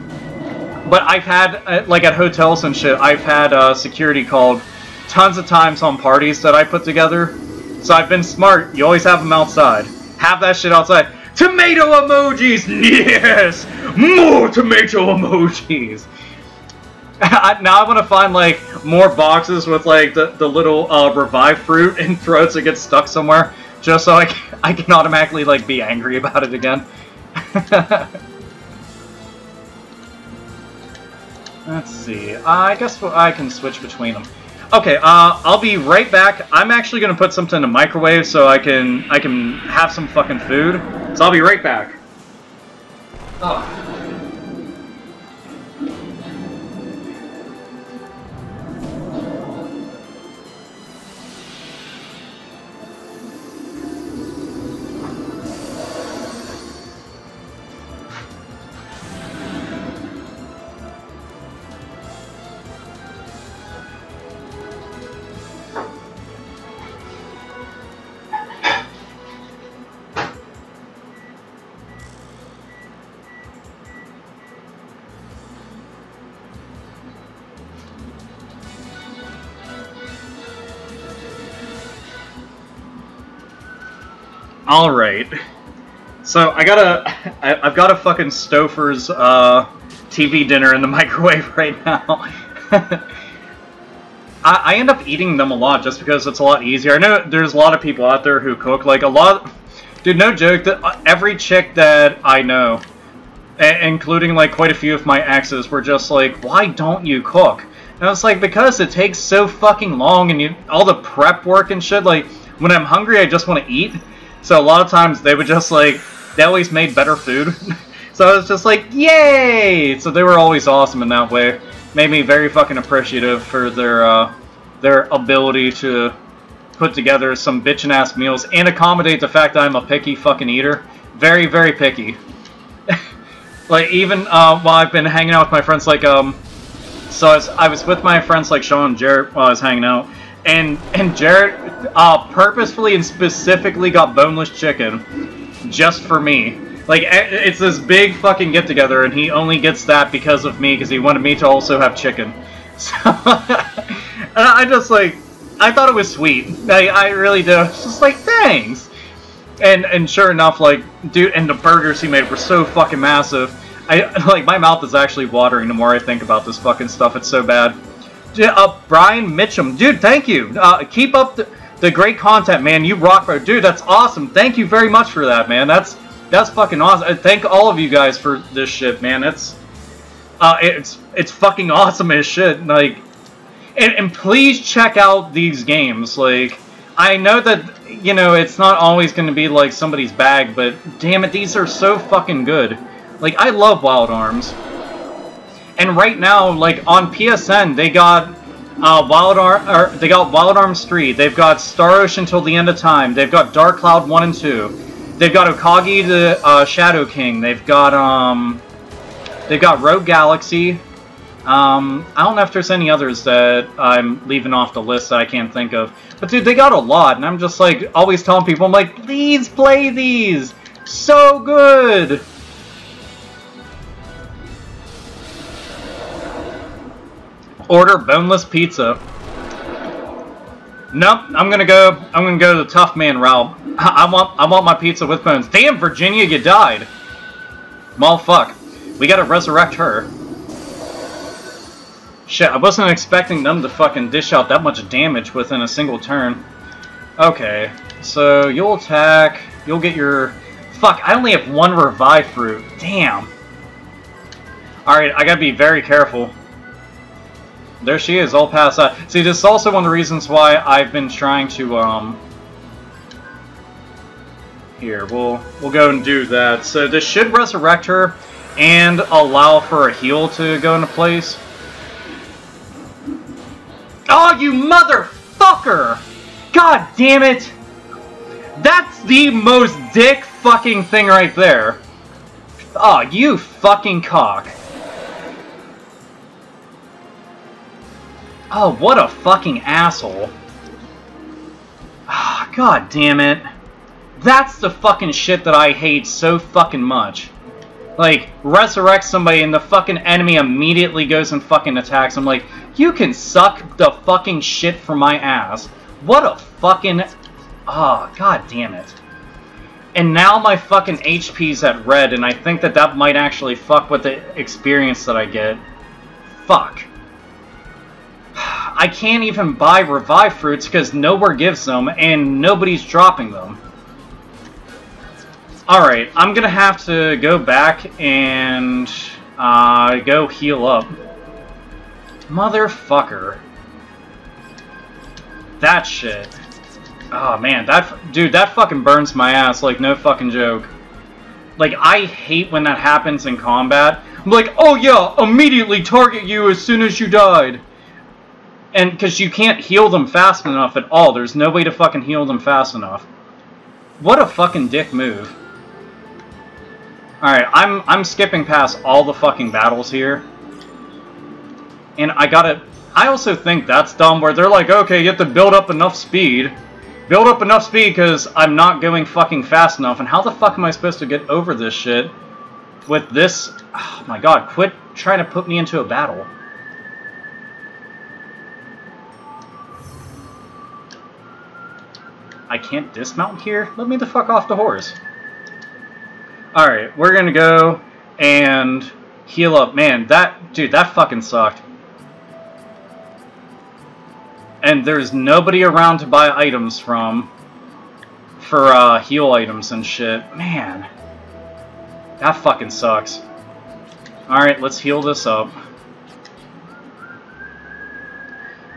But I've had, like at hotels and shit, I've had security called tons of times on parties that I put together. So I've been smart. You always have them outside. Have that shit outside. Tomato emojis! Yes! More tomato emojis! Now I want to find, like, more boxes with, like, the little revived fruit and throw it so it gets stuck somewhere. Just so I can automatically, like, be angry about it again. Let's see. I guess I can switch between them. Okay, I'll be right back. I'm actually gonna put something in the microwave so I can have some fucking food. So I'll be right back. Oh. Alright. So I've got a fucking Stouffer's TV dinner in the microwave right now. I end up eating them a lot just because it's a lot easier. I know there's a lot of people out there who cook, like a lot... Dude, no joke, that every chick that I know, including like quite a few of my exes, were just like, why don't you cook? And I was like, because it takes so fucking long and all the prep work and shit, like, when I'm hungry I just want to eat. So a lot of times they would just like, they always made better food. So I was just like, yay! So they were always awesome in that way. Made me very fucking appreciative for their ability to put together some bitchin' ass meals and accommodate the fact that I'm a picky fucking eater. Very, very picky. Like even while I've been hanging out with my friends, like so I was with my friends like Sean and Jarrett while I was hanging out. And Jarrett purposefully and specifically got boneless chicken just for me. Like, it's this big fucking get-together, and he only gets that because of me, because he wanted me to also have chicken. So, and I just, like, I thought it was sweet. I really do. It's just like, thanks! And sure enough, like, dude, and the burgers he made were so fucking massive. Like, my mouth is actually watering the more I think about this fucking stuff. It's so bad. Brian Mitchum, dude, thank you. Keep up the great content, man. You rock, bro. Dude, that's awesome. Thank you very much for that, man. That's fucking awesome. Thank all of you guys for this shit, man. It's fucking awesome as shit. Like, and please check out these games. Like, I know that, you know, it's not always going to be like somebody's bag, but damn it, these are so fucking good. Like, I love Wild Arms. And right now, like on PSN, they got Wild Arms 3. They've got Star Ocean Till the End of Time. They've got Dark Cloud 1 and 2. They've got Okagi the Shadow King. They've got Rogue Galaxy. I don't know if there's any others that I'm leaving off the list that I can't think of. But dude, they got a lot, and I'm just like always telling people, I'm like, please play these. So good. Order boneless pizza. Nope, I'm gonna go the tough man route. I want my pizza with bones. Damn, Virginia, you died. Well, fuck. We gotta resurrect her. Shit, I wasn't expecting them to fucking dish out that much damage within a single turn. Okay, so you'll attack. You'll get your... Fuck, I only have one revive fruit. Damn. Alright, I gotta be very careful. There she is, all past that. See, this is also one of the reasons why I've been trying to, Here, we'll go and do that. So this should resurrect her and allow for a heal to go into place. Oh, you motherfucker! God damn it! That's the most dick fucking thing right there. Oh, you fucking cock. Oh, what a fucking asshole. Ah, God damn it. That's the fucking shit that I hate so fucking much. Like, resurrect somebody and the fucking enemy immediately goes and fucking attacks. I'm like, you can suck the fucking shit from my ass. What a fucking... Ah, god damn it. And now my fucking HP's at red, and I think that that might actually fuck with the experience that I get. Fuck. I can't even buy revive fruits because nowhere gives them, and nobody's dropping them. Alright, I'm gonna have to go back and go heal up. Motherfucker. That shit. Oh man, dude, that fucking burns my ass, like, no fucking joke. Like, I hate when that happens in combat. I'm like, oh yeah, immediately target you as soon as you died. And, because you can't heal them fast enough at all. There's no way to fucking heal them fast enough. What a fucking dick move. Alright, I'm skipping past all the fucking battles here. And I also think that's dumb, where they're like, okay, you have to build up enough speed. Build up enough speed because I'm not going fucking fast enough. And how the fuck am I supposed to get over this shit with this? Oh my god, quit trying to put me into a battle. I can't dismount here? Let me the fuck off the horse. Alright, we're gonna go and heal up. Man, dude, that fucking sucked. And there's nobody around to buy items from for heal items and shit. Man, that fucking sucks. Alright, let's heal this up.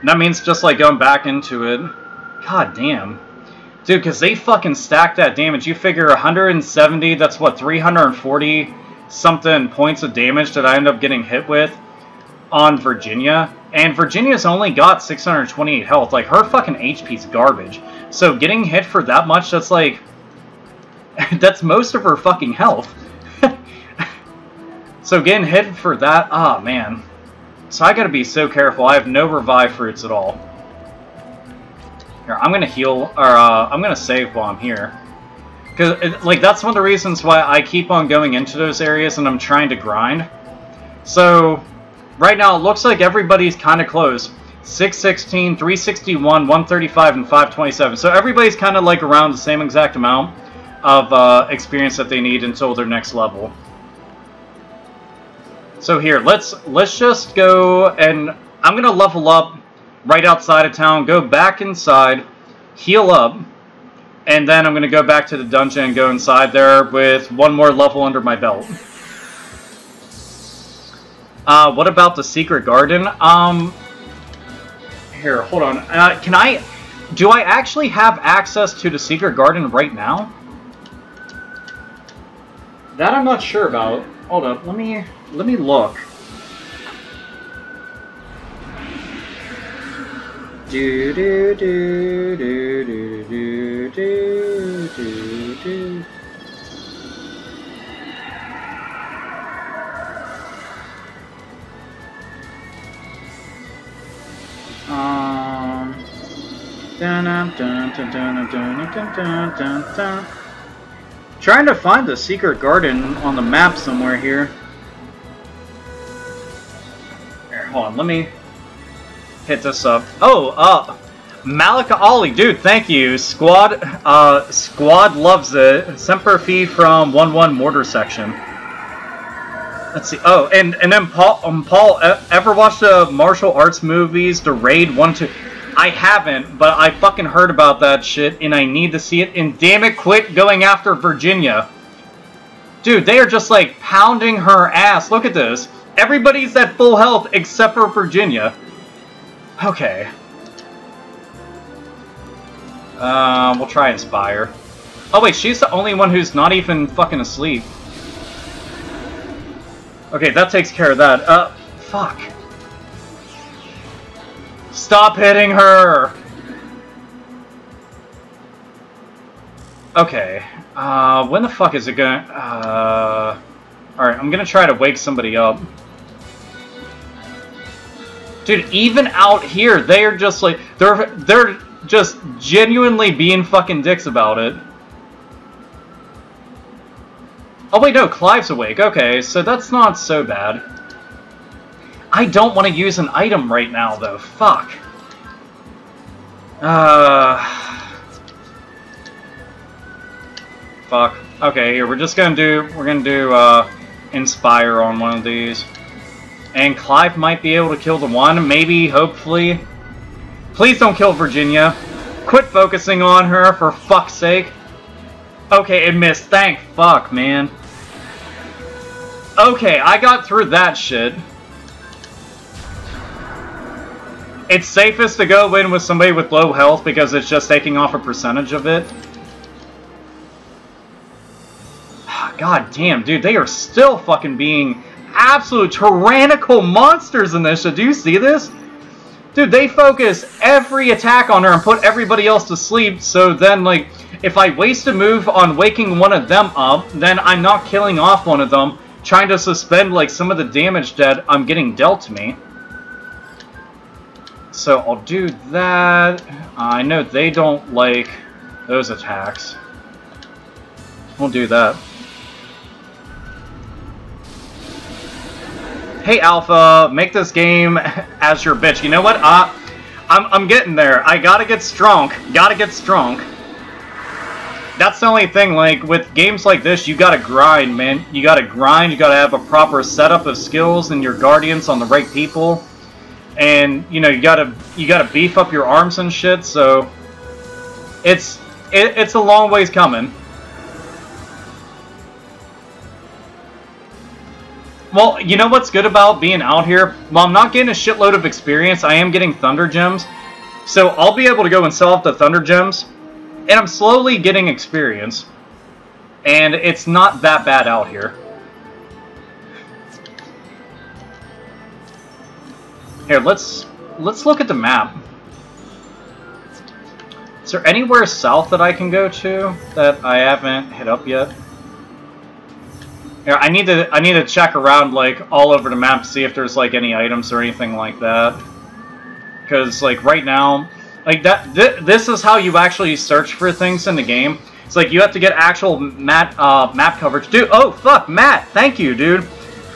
And that means just like going back into it. God damn. Dude, because they fucking stack that damage. You figure 170, that's what, 340 something points of damage that I end up getting hit with on Virginia. And Virginia's only got 628 health. Like, her fucking HP's garbage. So getting hit for that much, that's like... that's most of her fucking health. So getting hit for that, ah, man. So I gotta be so careful. I have no revive fruits at all. Here, I'm gonna heal, or I'm gonna save while I'm here. Because, like, that's one of the reasons why I keep on going into those areas and I'm trying to grind. So, right now, it looks like everybody's kind of close. 616, 361, 135, and 527. So everybody's kind of like around the same exact amount of experience that they need until their next level. So here, let's just go, and I'm gonna level up right outside of town, go back inside, heal up, and then I'm gonna go back to the dungeon and go inside there with one more level under my belt. What about the secret garden? Here, hold on. Do I actually have access to the secret garden right now? That I'm not sure about. Hold up, let me look. Do do do do do do do do do. Trying to find the secret garden on the map somewhere here. Here, hold on, let me hit this up. Oh, Malika Ollie, dude, thank you. Squad loves it. Semper Fi from 1-1 Mortar Section. Let's see. Oh, and then Paul, ever watched the martial arts movies, The Raid 1, 2? I haven't, but I fucking heard about that shit, and I need to see it. And damn it, quit going after Virginia. Dude, they are just like pounding her ass. Look at this. Everybody's at full health except for Virginia. Okay. We'll try Inspire. Oh wait, she's the only one who's not even fucking asleep. Okay, that takes care of that. Fuck. Stop hitting her! Okay. When the fuck is it gonna... Alright, I'm gonna try to wake somebody up. Dude, even out here, they are just like... They're just genuinely being fucking dicks about it. Oh wait, no, Clive's awake. Okay, so that's not so bad. I don't want to use an item right now, though. Fuck. Fuck. Okay, here, we're gonna do, Inspire on one of these. And Clive might be able to kill the one, maybe, hopefully. Please don't kill Virginia. Quit focusing on her, for fuck's sake. Okay, it missed. Thank fuck, man. Okay, I got through that shit. It's safest to go in with somebody with low health because it's just taking off a percentage of it. God damn, dude, they are still fucking being absolute tyrannical monsters in this shit. Do you see this? Dude, they focus every attack on her and put everybody else to sleep, so then, like, if I waste a move on waking one of them up, then I'm not killing off one of them, trying to suspend, like, some of the damage that I'm getting dealt to me. So I'll do that. I know they don't like those attacks. We'll do that. Hey Alpha, make this game as your bitch. You know what? I'm getting there. I gotta get strong. Gotta get strong. That's the only thing, like, with games like this, you gotta grind, man. You gotta grind, you gotta have a proper setup of skills and your guardians on the right people. And, you know, you gotta beef up your arms and shit, so it's a long ways coming. Well, you know what's good about being out here? While I'm not getting a shitload of experience, I am getting Thunder Gems. So I'll be able to go and sell off the Thunder Gems. And I'm slowly getting experience. And it's not that bad out here. Here, let's look at the map. Is there anywhere south that I can go to that I haven't hit up yet? Yeah, I need to check around, like, all over the map to see if there's, like, any items or anything like that. Because, like, right now, like, this is how you actually search for things in the game. It's like you have to get actual map coverage. Dude, oh, fuck, Matt, thank you, dude.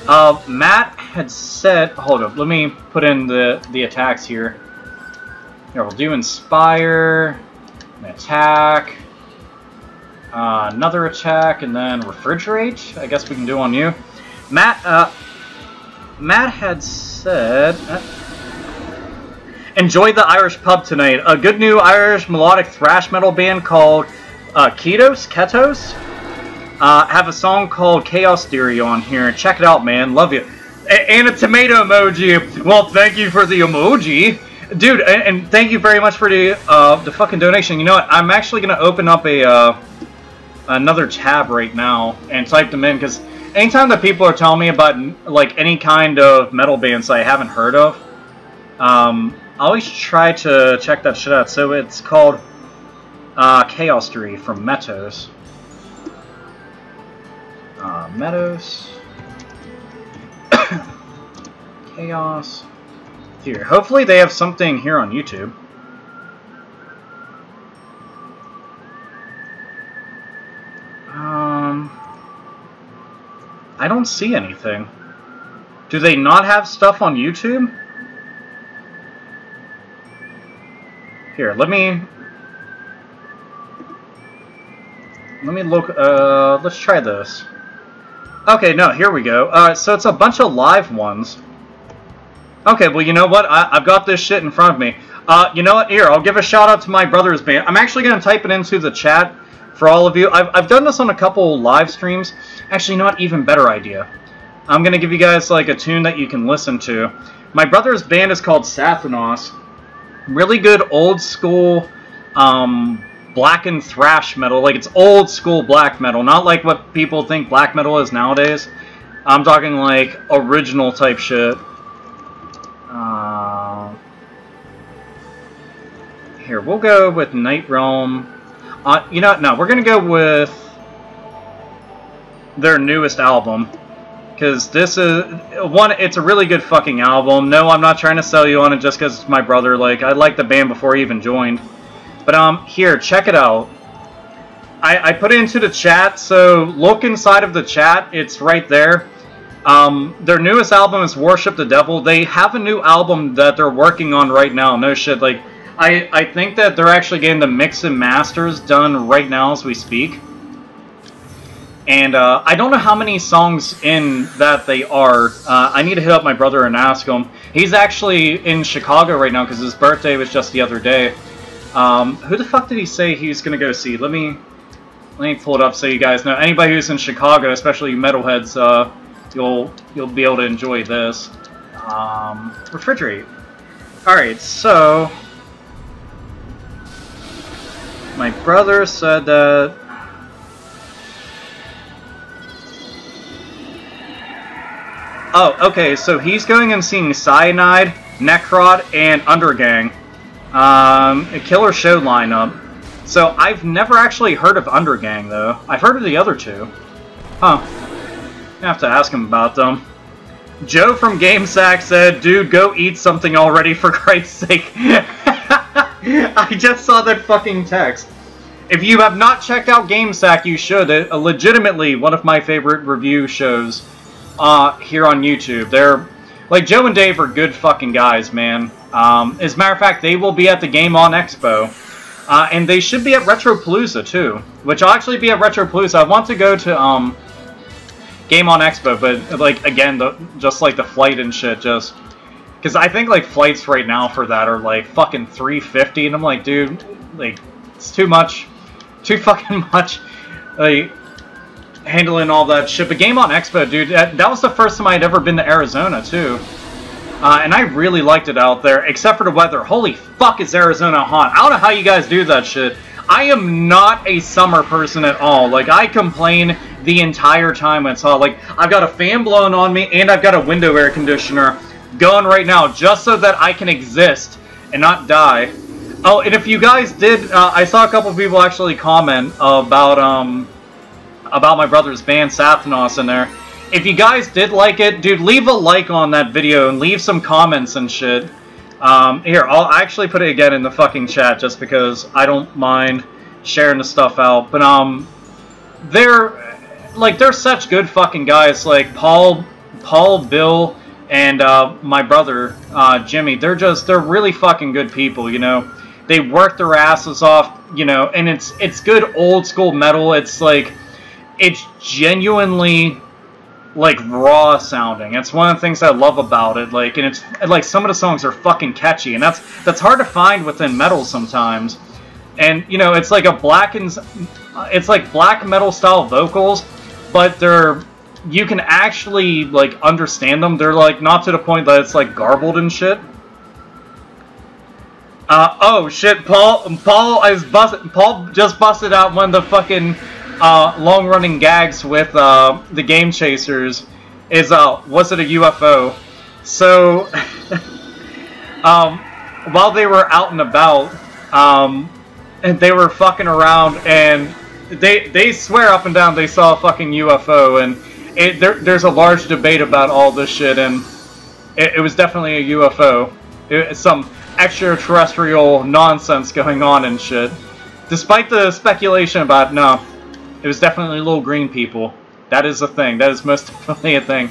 Matt had said, hold up, let me put in the attacks here. Here, we'll do Inspire, attack. Another attack, and then Refrigerate. I guess we can do on you. Matt had said... enjoy the Irish pub tonight. A good new Irish melodic thrash metal band called Ketos? Have a song called Chaos Theory on here. Check it out, man. Love you. And a tomato emoji. Well, thank you for the emoji. Dude, and thank you very much for the fucking donation. You know what? I'm actually going to open up another tab right now and type them in, because anytime that people are telling me about, like, any kind of metal bands I haven't heard of, I always try to check that shit out. So it's called Chaos Theory from Metos. Metos. Chaos Theory. Hopefully they have something here on YouTube. I don't see anything. Do they not have stuff on YouTube? Here, let me look, let's try this. Okay, no, here we go. So it's a bunch of live ones. Okay, well, you know what? I've got this shit in front of me. You know what? Here, I'll give a shout out to my brother's band. I'm actually going to type it into the chat for all of you. I've done this on a couple live streams. Actually, not even better idea. I'm going to give you guys, like, a tune that you can listen to. My brother's band is called Sathanos. Really good old school black and thrash metal. Like, it's old school black metal, not like what people think black metal is nowadays. I'm talking like original type shit. Here, we'll go with Night Realm. You know what? No, we're gonna go with their newest album, because this is one. It's a really good fucking album. No, I'm not trying to sell you on it just because it's my brother. Like, I liked the band before he even joined. But here, check it out. I put it into the chat, so look inside of the chat. It's right there. Their newest album is Worship the Devil. They have a new album that they're working on right now. No shit, like, I think that they're actually getting the mix and masters done right now as we speak. And I don't know how many songs in that they are. I need to hit up my brother and ask him. He's actually in Chicago right now because his birthday was just the other day. Who the fuck did he say he was going to go see? Let me pull it up so you guys know. Anybody who's in Chicago, especially metalheads, you'll be able to enjoy this. Refrigerate. Alright, so my brother said that oh, okay, so he's going and seeing Cyanide, Necrod, and Undergang. A killer show lineup. So I've never actually heard of Undergang though. I've heard of the other two. Huh. I have to ask him about them. Joe from GameSack said, dude, go eat something already for Christ's sake. I just saw that fucking text. If you have not checked out GameSack, you should. Legitimately one of my favorite review shows here on YouTube. They're, like, Joe and Dave are good fucking guys, man. As a matter of fact, they will be at the Game On Expo. And they should be at Retropalooza, too. Which I'll actually be at Retropalooza. I want to go to, Game On Expo, but, like, again, just, like, the flight and shit, just... Because I think, like, flights right now for that are, like, fucking $350, and I'm like, dude, like, it's too much. Too fucking much. Like, handling all that shit. But Game On Expo, dude, that was the first time I'd ever been to Arizona, too. And I really liked it out there, except for the weather. Holy fuck, is Arizona hot. I don't know how you guys do that shit. I am not a summer person at all. Like, I complain the entire time when it's hot. Like, I've got a fan blowing on me, and I've got a window air conditioner going right now, just so that I can exist and not die. Oh, and if you guys did, I saw a couple people actually comment about my brother's band, Sathanos, in there. If you guys did like it, dude, leave a like on that video and leave some comments and shit. Here, I'll actually put it again in the fucking chat just because I don't mind sharing the stuff out. But, they're such good fucking guys. Like, Paul, Bill, and, my brother, Jimmy. They're really fucking good people, you know. They work their asses off, you know, and it's good old school metal. It's like, it's genuinely, like, raw sounding. It's one of the things I love about it. Like, and it's like some of the songs are fucking catchy, and that's hard to find within metal sometimes. And you know, it's like it's like black metal style vocals, but you can actually, like, understand them. They're, like, not to the point that it's, like, garbled and shit. Oh shit, Paul just busted out one of the fucking long-running gags with the Game Chasers is, was it a UFO? So, while they were out and about, and they were fucking around, and they swear up and down they saw a fucking UFO, and there's a large debate about all this shit, and it was definitely a UFO. It's some extraterrestrial nonsense going on and shit. Despite the speculation about, no, it was definitely little green people. That is a thing. That is most definitely a thing.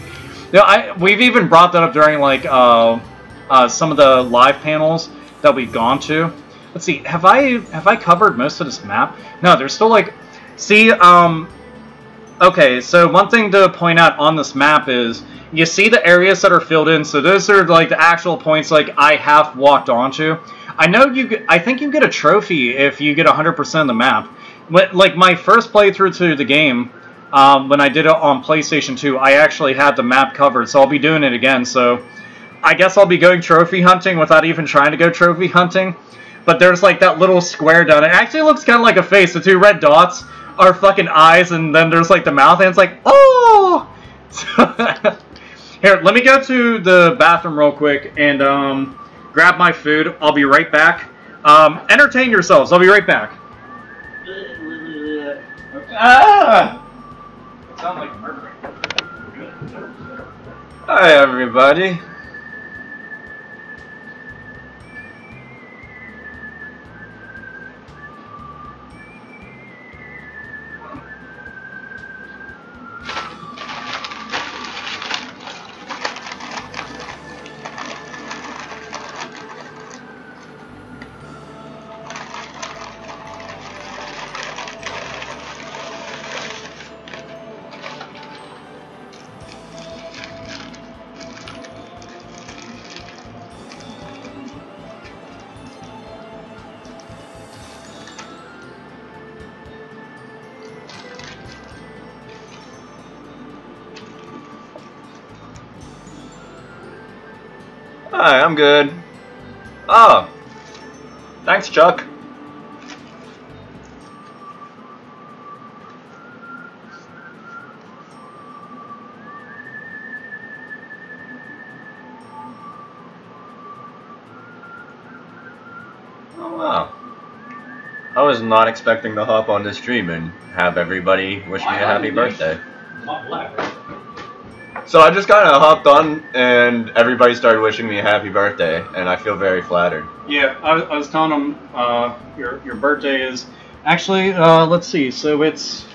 You know, we've even brought that up during, like, some of the live panels that we've gone to. Let's see, have I covered most of this map? No, there's still, like, see, okay, so one thing to point out on this map is, you see the areas that are filled in, so those are, like, the actual points, like, I have walked onto. I think you get a trophy if you get 100% of the map. Like, my first playthrough to the game, when I did it on PlayStation 2, I actually had the map covered, so I'll be doing it again, so I guess I'll be going trophy hunting without even trying to go trophy hunting. But there's, like, that little square down. It actually looks kind of like a face. The two red dots are fucking eyes, and then there's, like, the mouth, and it's like, oh! Here, let me go to the bathroom real quick and grab my food. I'll be right back. Entertain yourselves. I'll be right back. Ah! It sounds like murder. Hi, everybody. Hi, I'm good. Oh, thanks, Chuck. Oh, wow. I was not expecting to hop on this stream and have everybody wish me a happy birthday. So I just kind of hopped on and everybody started wishing me a happy birthday, and I feel very flattered. Yeah, I was telling them your birthday is actually let's see, so it's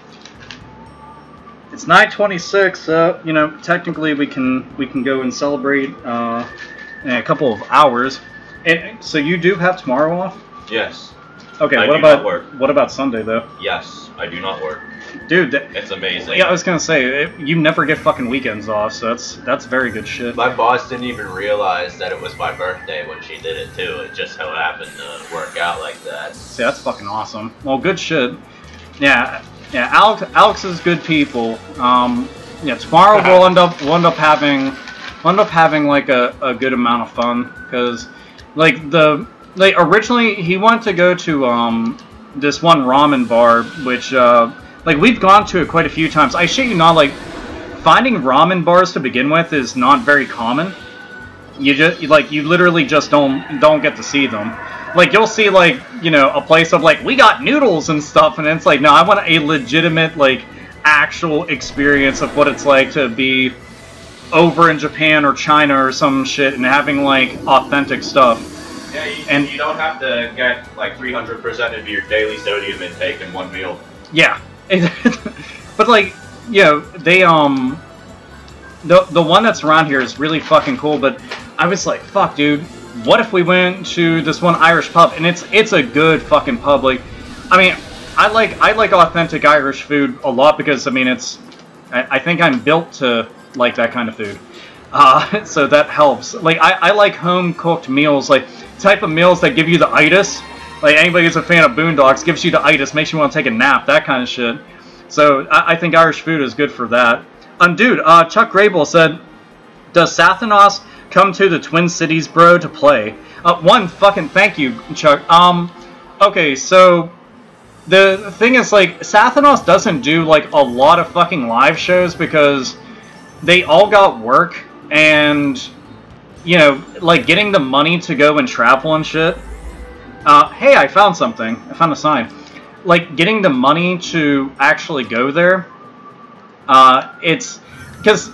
9:26. You know, technically we can go and celebrate in a couple of hours. And so you do have tomorrow off? Yes. Okay. What about Sunday though? Yes, I do not work. Dude, it's amazing. Yeah, I was gonna say you never get fucking weekends off, so that's very good shit. My boss didn't even realize that it was my birthday when she did it too. It just so happened to work out like that. See, that's fucking awesome. Well, good shit. Yeah. Alex is good people. Yeah, tomorrow we'll end up having like a good amount of fun because like originally he wanted to go to this one ramen bar which like we've gone to it quite a few times. I shit you not, like finding ramen bars to begin with is not very common. You literally just don't get to see them. Like you'll see like, you know, a place of like we got noodles and stuff, and it's like no, I want a legitimate like actual experience of what it's like to be over in Japan or China or some shit and having like authentic stuff. Yeah, you don't have to get like 300% of your daily sodium intake in one meal. Yeah. But like, you know, they the one that's around here is really fucking cool, but I was like, fuck dude, what if we went to this one Irish pub? And it's a good fucking pub. Like, I mean, I like authentic Irish food a lot because I mean I think I'm built to like that kind of food. So that helps. Like I like home cooked meals, like type of meals that give you the itis. Like anybody who's a fan of Boondocks, gives you the itis, makes you want to take a nap, that kind of shit. So I think Irish food is good for that. Dude, Chuck Grable said, does Sathanos come to the Twin Cities, bro, to play? One, fucking thank you, Chuck. Okay, so the thing is, like, Sathanos doesn't do, like, a lot of fucking live shows because they all got work and, you know, like, getting the money to go and travel and shit. Hey, I found something. I found a sign. Like, getting the money to actually go there, it's... Because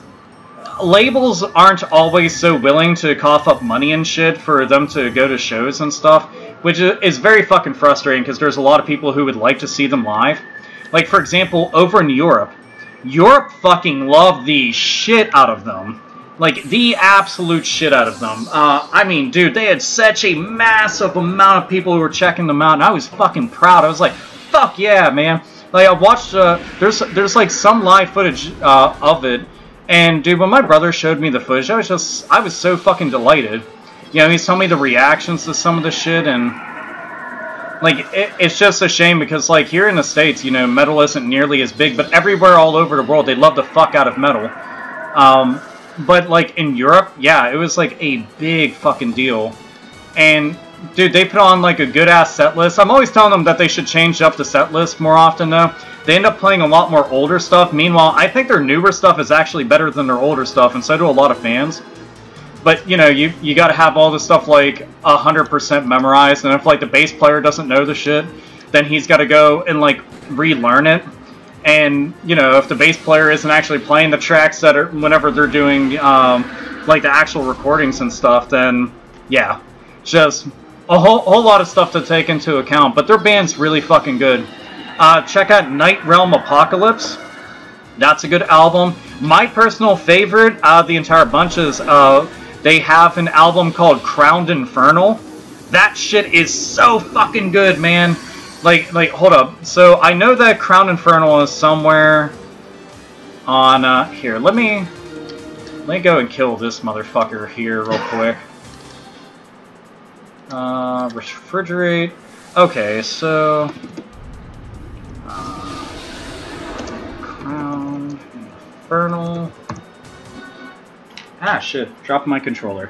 labels aren't always so willing to cough up money and shit for them to go to shows and stuff, which is very fucking frustrating because there's a lot of people who would like to see them live. Like, for example, over in Europe fucking love the shit out of them. Like, the absolute shit out of them. I mean, dude, they had such a massive amount of people who were checking them out, and I was fucking proud. I was like, fuck yeah, man. Like, I watched, there's like, some live footage of it, and, dude, when my brother showed me the footage, I was so fucking delighted. You know, he's telling me the reactions to some of the shit, and, like, it's just a shame because, like, here in the States, you know, metal isn't nearly as big, but everywhere all over the world, they love the fuck out of metal. But, like, in Europe, yeah, it was, like, a big fucking deal. And, dude, they put on, like, a good-ass set list. I'm always telling them that they should change up the set list more often, though. They end up playing a lot more older stuff. Meanwhile, I think their newer stuff is actually better than their older stuff, and so do a lot of fans. But, you know, you gotta have all this stuff, like, 100% memorized, and if, like, the bass player doesn't know the shit, then he's gotta go and, like, relearn it. And, you know, if the bass player isn't actually playing the tracks that are, whenever they're doing, like, the actual recordings and stuff, then, yeah. Just a whole lot of stuff to take into account. But their band's really fucking good. Check out Night Realm Apocalypse. That's a good album. My personal favorite out of the entire bunch is, they have an album called Crowned Infernal. That shit is so fucking good, man. Like, hold up. So, I know that Crown Infernal is somewhere on, here, let me go and kill this motherfucker here real quick. Refrigerate. Okay, so... Crown Infernal... Ah, shit. Dropped my controller.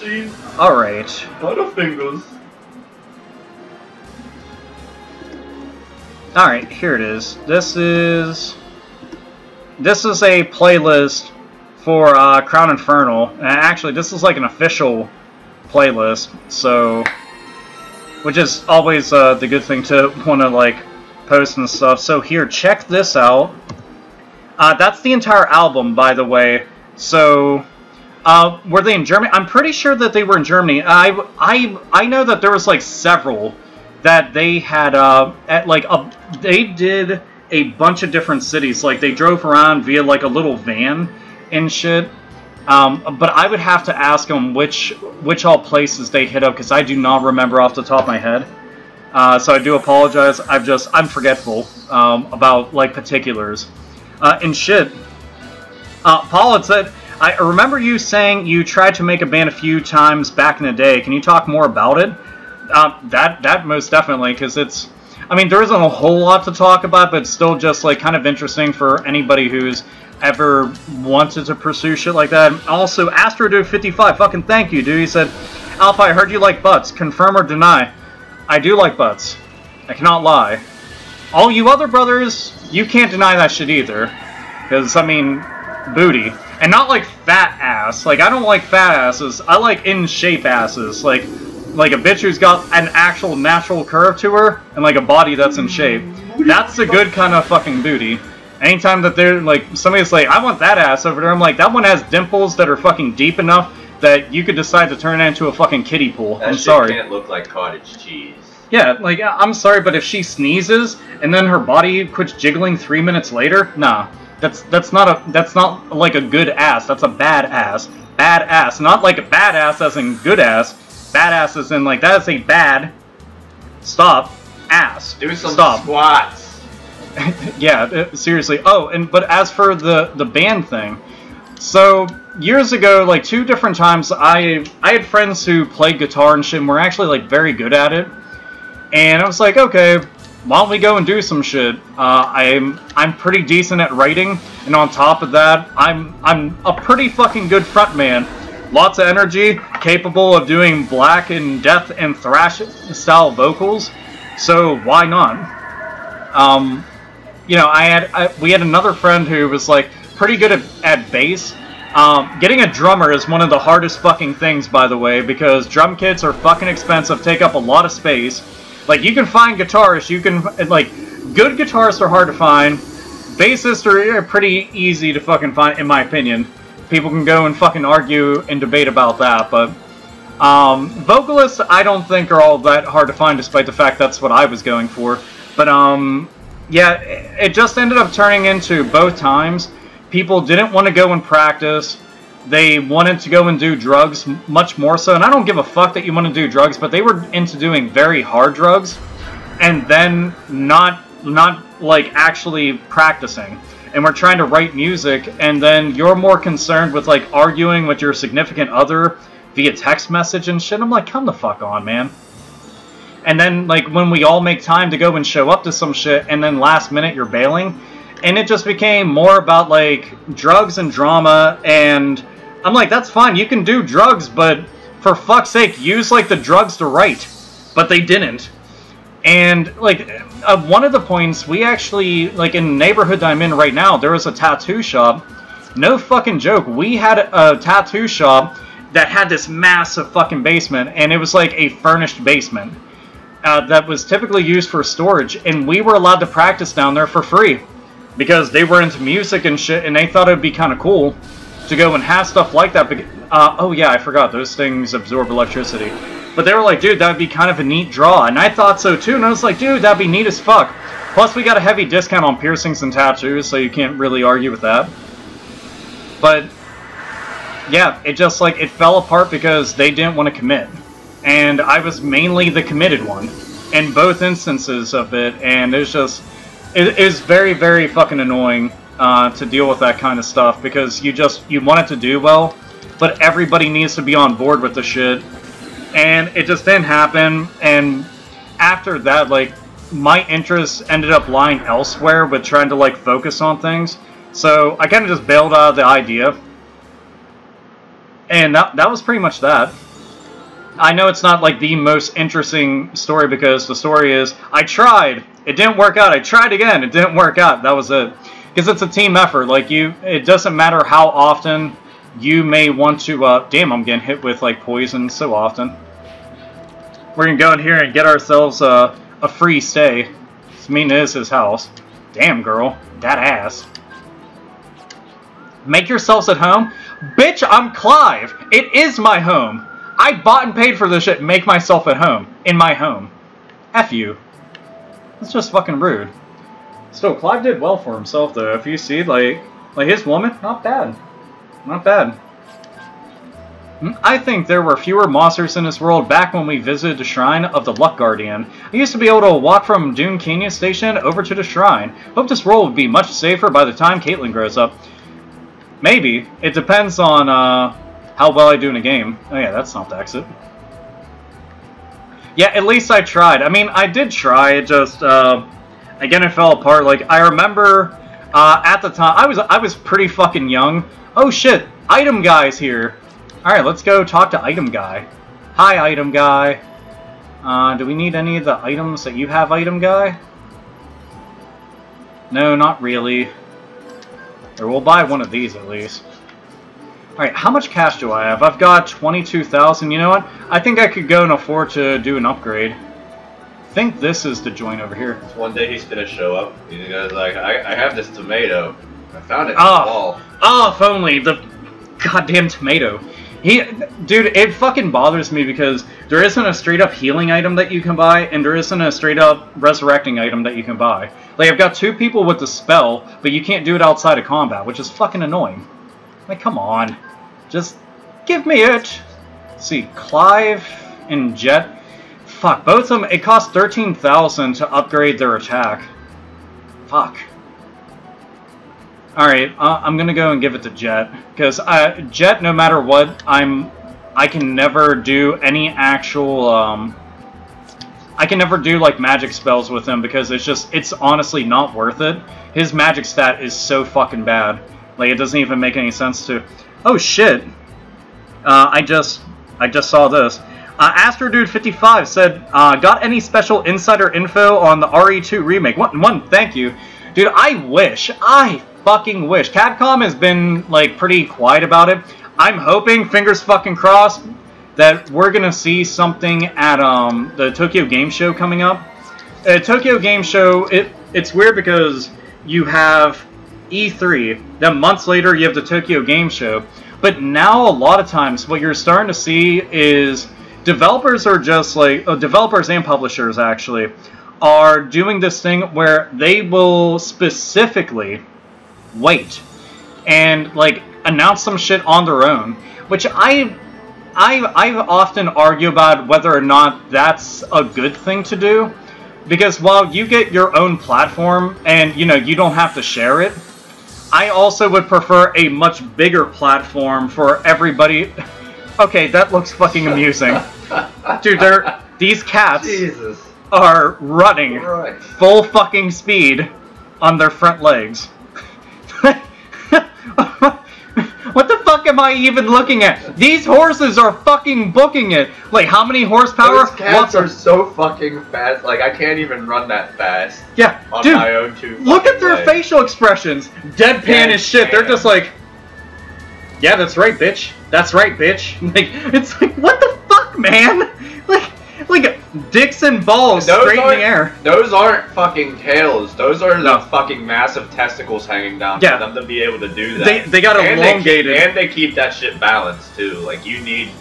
cheese. Alright. Butterfingers. Alright, here it is. This is a playlist for Crown Infernal. And actually, this is like an official playlist, so... Which is always the good thing to want to, like, post and stuff. So here, check this out. That's the entire album, by the way. So, were they in Germany? I'm pretty sure that they were in Germany. I know that there was, like, several that they had, they did a bunch of different cities. Like, they drove around via, like, a little van and shit. But I would have to ask them which all places they hit up, because I do not remember off the top of my head. So I do apologize. I'm forgetful about, like, particulars. And shit. Paul had said, I remember you saying you tried to make a band a few times back in the day. Can you talk more about it? That most definitely, because it's... I mean, there isn't a whole lot to talk about, but it's still just, like, kind of interesting for anybody who's ever wanted to pursue shit like that. Also, AstroDude55, fucking thank you, dude. He said, Alpha, I heard you like butts. Confirm or deny? I do like butts. I cannot lie. All you other brothers, you can't deny that shit either. Because, I mean, booty. And not like fat ass. Like, I don't like fat asses. I like in-shape asses. Like a bitch who's got an actual natural curve to her, and like a body that's in shape. That's the good kind of fucking booty. Anytime that they're, like, somebody's like, I want that ass over there, I'm like, that one has dimples that are fucking deep enough that you could decide to turn it into a fucking kiddie pool. I'm sorry. That shit can't look like cottage cheese. Yeah, like, I'm sorry, but if she sneezes, and then her body quits jiggling 3 minutes later, nah. That's not like a good ass, that's a bad ass. Bad ass. Not like a bad ass as in good ass. Bad ass as in, like, that is a bad... Stop. Ass. Do some Stop. squats. Yeah, seriously. Oh, but as for the band thing, so years ago, like 2 different times, I had friends who played guitar and shit and were actually like very good at it, and I was like, okay, why don't we go and do some shit? I'm pretty decent at writing, and on top of that, I'm a pretty fucking good frontman. Lots of energy, capable of doing black and death and thrash style vocals, so why not? You know, we had another friend who was, like, pretty good at bass. Getting a drummer is one of the hardest fucking things, by the way, because drum kits are fucking expensive, take up a lot of space. Like, you can find guitarists, like, good guitarists are hard to find. Bassists are pretty easy to fucking find, in my opinion. People can go and fucking argue and debate about that, but... vocalists, I don't think are all that hard to find, despite the fact that's what I was going for. But, yeah, it just ended up turning into both times. People didn't want to go and practice. They wanted to go and do drugs much more so. And I don't give a fuck that you want to do drugs, but they were into doing very hard drugs. And then not like actually practicing. And we're trying to write music. And then you're more concerned with like arguing with your significant other via text message and shit. I'm like, come the fuck on, man. And then, like, when we all make time to go and show up to some shit, and then last minute you're bailing, and it just became more about, like, drugs and drama, and I'm like, that's fine, you can do drugs, but for fuck's sake, use, like, the drugs to write. But they didn't. And, like, one of the points, we actually, like, in the neighborhood that I'm in right now, there was a tattoo shop. No fucking joke, we had a tattoo shop that had this massive fucking basement, and it was, like, a furnished basement. That was typically used for storage, and we were allowed to practice down there for free because they were into music and shit, and they thought it would be kind of cool to go and have stuff like that. Oh yeah, I forgot, those things absorb electricity. But they were like, dude, that would be kind of a neat draw, and I thought so too, and I was like, dude, that'd be neat as fuck. Plus, we got a heavy discount on piercings and tattoos, so you can't really argue with that. But yeah, it just, like, it fell apart because they didn't want to commit. And I was mainly the committed one in both instances of it, and it's just, it is very, very fucking annoying to deal with that kind of stuff, because you want it to do well, but everybody needs to be on board with the shit, and it just didn't happen. And after that, like, my interests ended up lying elsewhere with trying to, like, focus on things, so I kind of just bailed out of the idea, and that was pretty much that. I know it's not like the most interesting story because the story is, I tried, it didn't work out, I tried again, it didn't work out, that was it. Because it's a team effort, like it doesn't matter how often you may want to, damn, I'm getting hit with like poison so often. We're gonna go in here and get ourselves a free stay. This mean is his house. Damn girl, that ass. Make yourselves at home? Bitch, I'm Clive, it is my home. I bought and paid for this shit. Make myself at home. In my home. F you. That's just fucking rude. Still, Clive did well for himself, though. If you see, like his woman, not bad. Not bad. I think there were fewer monsters in this world back when we visited the Shrine of the Luck Guardian. I used to be able to walk from Dune Canyon Station over to the Shrine. Hope this world would be much safer by the time Caitlin grows up. Maybe. It depends on, how well I do in a game. Oh yeah, that's not the exit. Yeah, at least I tried. I mean, I did try, it just, again, it fell apart. Like, I remember, at the time, I was pretty fucking young. Oh shit, Item Guy's here. Alright, let's go talk to Item Guy. Hi, Item Guy. Do we need any of the items that you have, Item Guy? No, not really. Or we'll buy one of these at least. Alright, how much cash do I have? I've got 22,000. You know what? I think I could go and afford to do an upgrade. I think this is the joint over here. One day he's gonna show up. He's gonna be like, I have this tomato. I found it in the wall. Oh, if only. The goddamn tomato. Dude, it fucking bothers me because there isn't a straight up healing item that you can buy, and there isn't a straight up resurrecting item that you can buy. Like, I've got 2 people with the spell, but you can't do it outside of combat, which is fucking annoying. Like, come on. Just give me it. Let's see, Clive and Jet. Fuck, both of them, it costs 13,000 to upgrade their attack. Fuck. Alright, I'm gonna go and give it to Jet. Because Jet, no matter what, I can never do any actual, I can never do, like, magic spells with him because it's honestly not worth it. His magic stat is so fucking bad. Like, it doesn't even make any sense to... Oh, shit. I just saw this. AstroDude55 said, got any special insider info on the RE2 remake? One, thank you. Dude, I fucking wish. Capcom has been, like, pretty quiet about it. I'm hoping, fingers fucking crossed, that we're gonna see something at, the Tokyo Game Show coming up. Tokyo Game Show, it's weird because you have E3, then months later you have the Tokyo Game Show, but now a lot of times what you're starting to see is developers are just like, developers and publishers actually, are doing this thing where they will specifically wait and like announce some shit on their own, which I often argue about whether or not that's a good thing to do, because while you get your own platform and you know you don't have to share it, I also would prefer a much bigger platform for everybody. Okay, that looks fucking amusing. Dude, these cats are running full fucking speed on their front legs. What the fuck am I even looking at? These horses are fucking booking it. Like, how many horsepower? Those cats are so fucking fast. Like, I can't even run that fast. Yeah, on dude, my own 2 look at their legs. facial expressions. Deadpan as shit. They're just like, yeah, that's right, bitch. That's right, bitch. Like, it's like, what the fuck, man? Like dicks and balls straight in the air. Those aren't fucking tails. Those are the fucking massive testicles hanging down for them to be able to do that. They got elongated. And they keep that shit balanced too. Like you need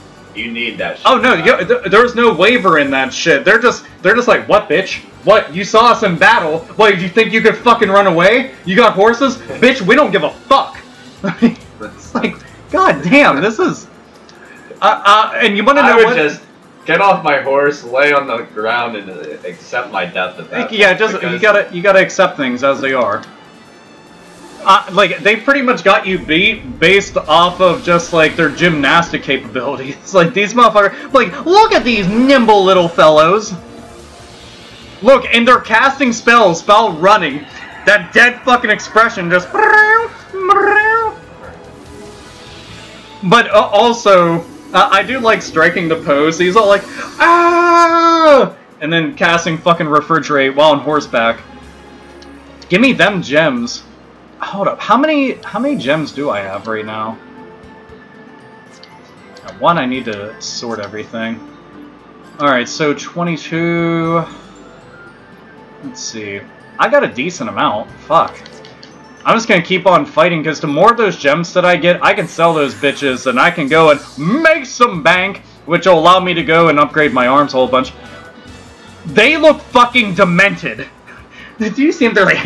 that shit. Oh no, there's no waver in that shit. They're just like, what, bitch? What? You saw us in battle? What, you think you could fucking run away? You got horses? Bitch, we don't give a fuck. It's like, god damn, this is and you want to know what? Just get off my horse, lay on the ground, and accept my death at that point, you gotta accept things as they are. Like, they pretty much got you beat based off of just, like, their gymnastic capabilities. Like, these motherfuckers, like, look at these nimble little fellows! Look, and they're casting spells while running. That dead fucking expression just... But also, I do like striking the pose. He's all like, ah! And then casting fucking refrigerate while on horseback. Give me them gems. Hold up, how many gems do I have right now? One, I need to sort everything. Alright, so 22... Let's see. I got a decent amount. Fuck. I'm just gonna keep on fighting, because the more of those gems that I get, I can sell those bitches, and I can go and make some bank, which will allow me to go and upgrade my arms a whole bunch. They look fucking demented. Do you see them? They're like...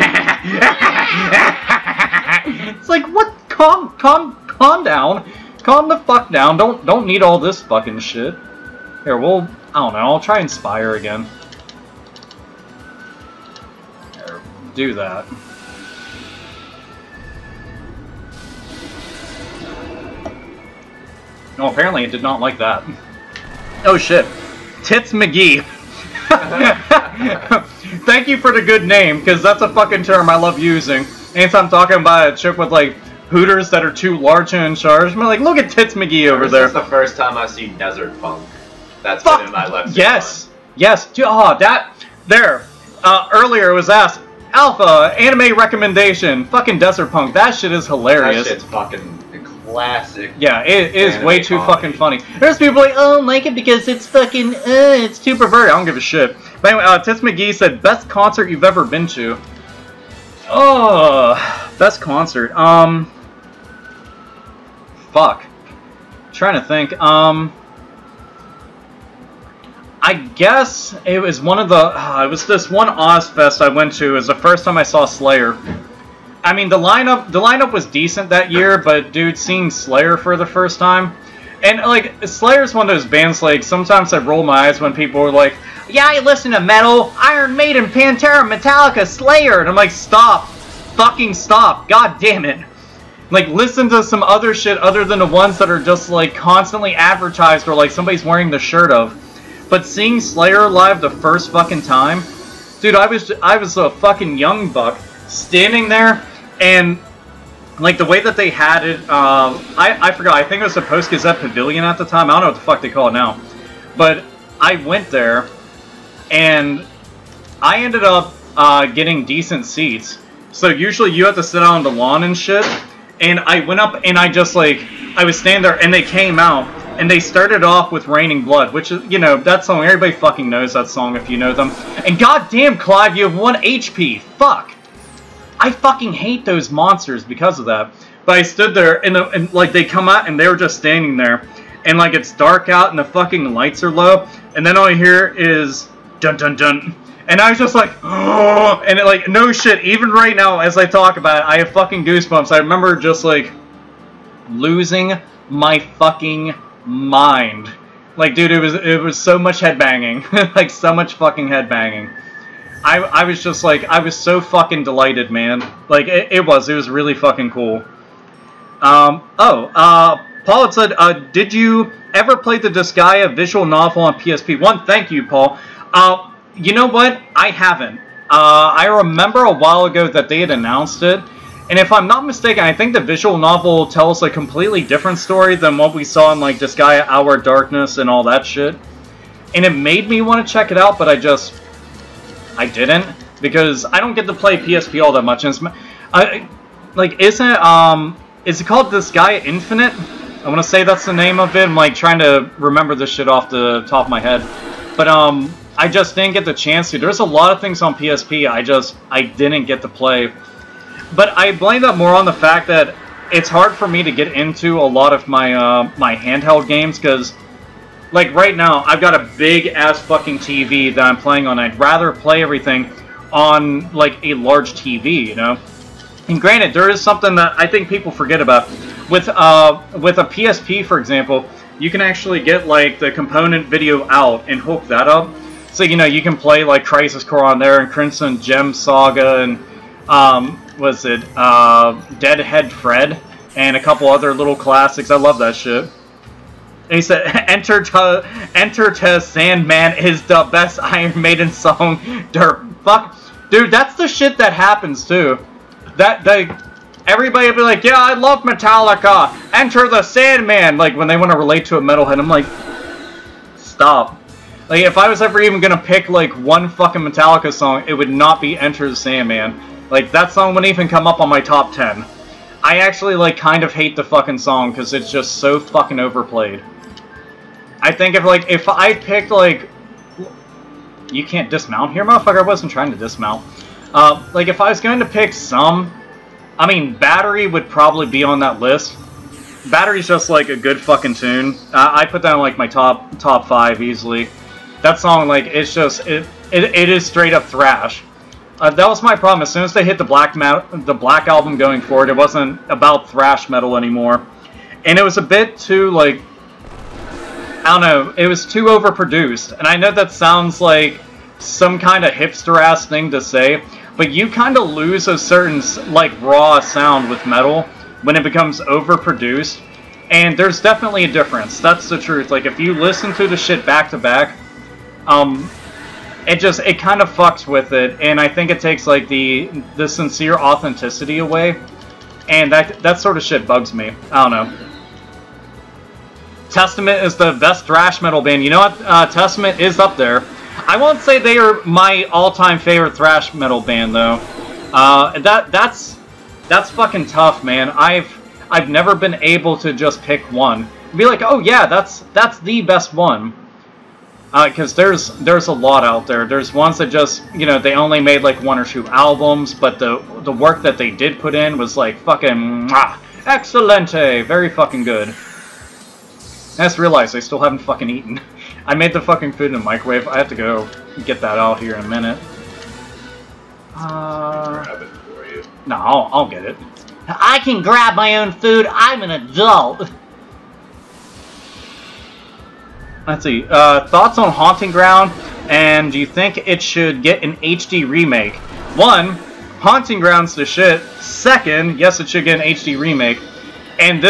It's like, what? Calm down. Calm the fuck down. Don't need all this fucking shit. Here, I don't know, I'll try Inspire again. Here, do that. No, apparently it did not like that. Oh shit. Tits McGee. Thank you for the good name, because that's a fucking term I love using. Anytime I'm talking about a chick with, like, hooters that are too large and in charge, I'm like, look at Tits McGee over there. This is the first time I've seen Desert Punk. That's been in my lexicon. Yes! Yes! Oh, that... There. Earlier it was asked, Alpha, anime recommendation. Fucking Desert Punk. That shit is hilarious. That shit's fucking classic. Yeah, it is way too fucking funny. There's people like, oh, I like it because it's fucking, it's too perverted. I don't give a shit. But anyway, Tits McGee said, best concert you've ever been to. Oh, best concert. Fuck. I'm trying to think. I guess it was one of the, it was this one Ozfest I went to. It was the first time I saw Slayer. I mean, the lineup was decent that year, but dude, seeing Slayer for the first time, and like, Slayer's one of those bands, like, sometimes I roll my eyes when people are like, yeah, I listen to metal, Iron Maiden, Pantera, Metallica, Slayer, and I'm like, stop, fucking stop, god damn it. Like, listen to some other shit other than the ones that are just, like, constantly advertised or, like, somebody's wearing the shirt of. But seeing Slayer live the first fucking time, dude, I was a fucking young buck, standing there, and, like, the way that they had it, I forgot, I think it was the Post-Gazette Pavilion at the time, I don't know what the fuck they call it now, but I went there, and I ended up getting decent seats, so usually you have to sit out on the lawn and shit, and I went up, and I just, like, I was standing there, and they came out, and they started off with Raining Blood, which is, you know, that song, everybody fucking knows that song if you know them, and goddamn, Clive, you have 1 HP, fuck! I fucking hate those monsters because of that. But I stood there, and like, they come out, and they were just standing there. And, like, it's dark out, and the fucking lights are low. And then all I hear is, dun dun dun. And I was just like, oh, and it, like, no shit, even right now, as I talk about it, I have fucking goosebumps. I remember just, like, losing my fucking mind. Like, dude, it was so much headbanging. Like, so much fucking headbanging. I was just like, I was so fucking delighted, man. Like, it was really fucking cool. Paul had said, did you ever play the Disgaea visual novel on PSP? One, thank you, Paul. You know what? I haven't. I remember a while ago that they had announced it, and if I'm not mistaken, I think the visual novel tells a completely different story than what we saw in, like, Disgaea Hour Darkness and all that shit. And it made me want to check it out, but I didn't, because I don't get to play PSP all that much. And is it called Disgaea Infinite? I want to say that's the name of it. I'm, like, trying to remember this shit off the top of my head. But, I just didn't get the chance to. There's a lot of things on PSP I didn't get to play. But I blame that more on the fact that it's hard for me to get into a lot of my, my handheld games, because, like, right now, I've got a big-ass fucking TV that I'm playing on. I'd rather play everything on, like, a large TV, you know? And granted, there is something that I think people forget about. With a PSP, for example, you can actually get, like, the component video out and hook that up. So, you know, you can play, like, Crisis Core on there, and Crimson Gem Saga, and, Deadhead Fred, and a couple other little classics. I love that shit. And he said, Enter to Sandman is the best Iron Maiden song. Fuck. Dude, that's the shit that happens, too. everybody would be like, yeah, I love Metallica, Enter the Sandman, like, when they want to relate to a metalhead. I'm like, stop. Like, if I was ever even gonna pick, like, one fucking Metallica song, it would not be Enter the Sandman. Like, that song wouldn't even come up on my top 10. I actually, like, kind of hate the fucking song, because it's just so fucking overplayed. I think if I picked, like... You can't dismount here, motherfucker? I wasn't trying to dismount. Like, if I was going to pick some... I mean, Battery would probably be on that list. Battery's just, like, a good fucking tune. I put that in, like, my top 5 easily. That song, like, it's just... It is straight up thrash. That was my problem. As soon as they hit the Black album going forward, it wasn't about thrash metal anymore. And it was a bit too, like... I don't know. It was too overproduced. And I know that sounds like some kind of hipster-ass thing to say, but you kind of lose a certain, like, raw sound with metal when it becomes overproduced. And there's definitely a difference. That's the truth. Like, if you listen to the shit back to back, it kind of fucks with it, and I think it takes, like, the sincere authenticity away, and that sort of shit bugs me. I don't know. Testament is the best thrash metal band. You know what? Testament is up there. I won't say they are my all-time favorite thrash metal band, though. That's fucking tough, man. I've never been able to just pick one. Be like, oh yeah, that's the best one. Because there's a lot out there. There's ones that just, you know, they only made like 1 or 2 albums, but the work that they did put in was like fucking excelente, very fucking good. I just realized I still haven't fucking eaten. I made the fucking food in the microwave. I have to go get that out here in a minute. Grab it for you. No, I'll get it. I can grab my own food. I'm an adult. Let's see. Thoughts on Haunting Ground, and do you think it should get an HD remake? 1, Haunting Ground's the shit. 2nd, yes, it should get an HD remake. And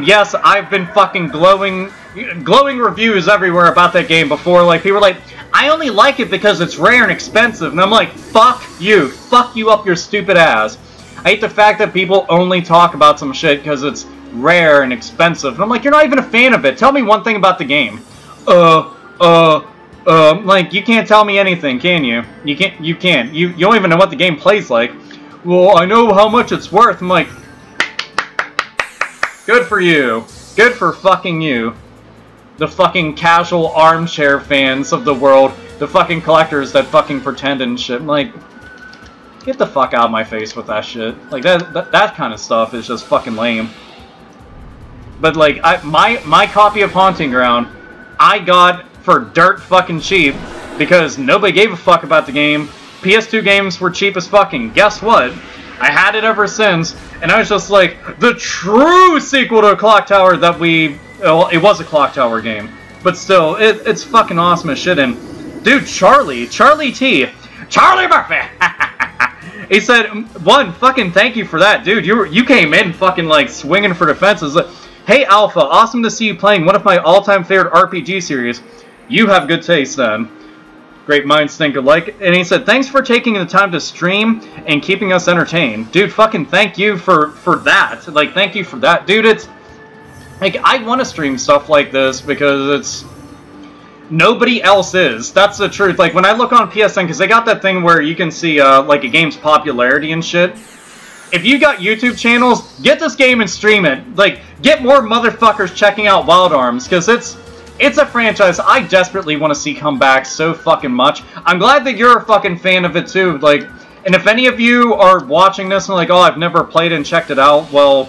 yes, I've been fucking glowing reviews everywhere about that game before. Like, people are like, I only like it because it's rare and expensive. And I'm like, fuck you. Fuck you up your stupid ass. I hate the fact that people only talk about some shit because it's rare and expensive. And I'm like, you're not even a fan of it. Tell me one thing about the game. Like, you can't tell me anything, can you? You can't. You don't even know what the game plays like. Well, I know how much it's worth. I'm like, good for you. Good for fucking you. The fucking casual armchair fans of the world. The fucking collectors that fucking pretend and shit. I'm like, get the fuck out of my face with that shit. Like, that kind of stuff is just fucking lame. But, like, my copy of Haunting Ground, I got for dirt fucking cheap because nobody gave a fuck about the game. PS2 games were cheap as fucking. Guess what? I had it ever since, and I was just like, the true sequel to Clock Tower that well, it was a Clock Tower game, but still, it's fucking awesome as shit. And dude, Charlie T, Charlie Murphy, he said, 1, fucking thank you for that, dude. You came in fucking like swinging for the fences. Like, hey Alpha, awesome to see you playing one of my all-time favorite RPG series. You have good taste then. Great minds think alike. And he said, thanks for taking the time to stream and keeping us entertained. Dude, fucking thank you for that. Like, thank you for that. Dude, it's... Like, I want to stream stuff like this because it's... Nobody else is. That's the truth. Like, when I look on PSN, because they got that thing where you can see, like, a game's popularity and shit. If you got YouTube channels, get this game and stream it. Like, get more motherfuckers checking out Wild Arms, because it's a franchise I desperately want to see come back so fucking much. I'm glad that you're a fucking fan of it too. Like, and if any of you are watching this and like, oh, I've never played and checked it out, well,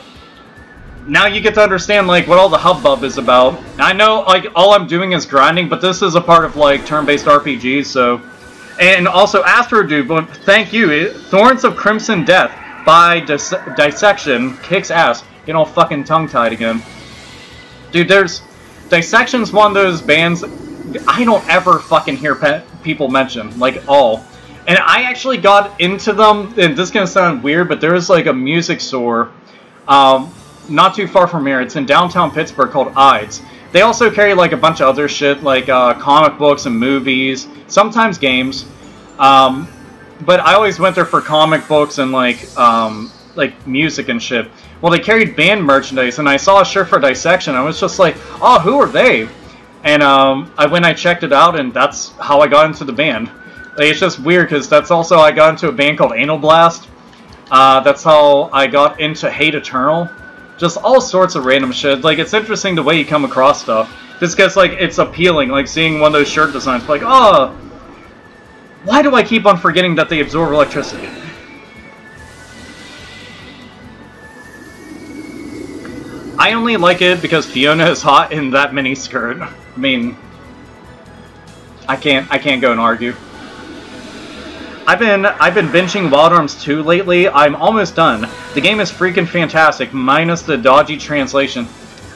now you get to understand like what all the hubbub is about. I know like all I'm doing is grinding, but this is a part of like turn-based RPGs, so. And also Astro Dude, but thank you. Thorns of Crimson Death by Dissection kicks ass. Getting all fucking tongue-tied again. Dude, Dissection's one of those bands I don't ever fucking hear people mention, like, all. And I actually got into them, and this is gonna sound weird, but there is, like, a music store, not too far from here. It's in downtown Pittsburgh called Ides. They also carry, like, a bunch of other shit, like, comic books and movies, sometimes games. But I always went there for comic books and, like, like music and shit. Well, they carried band merchandise, and I saw a shirt for Dissection. I was just like, oh, who are they? And I checked it out, and that's how I got into the band. Like, it's just weird, because that's also I got into a band called Anal Blast. That's how I got into Hate Eternal. Just all sorts of random shit. Like, it's interesting the way you come across stuff. Just because, like, it's appealing, like, seeing one of those shirt designs, like, oh, why do I keep on forgetting that they absorb electricity? I only like it because Fiona is hot in that mini skirt. I mean, I can't go and argue. I've been binging Wild Arms 2 lately. I'm almost done. The game is freaking fantastic, minus the dodgy translation.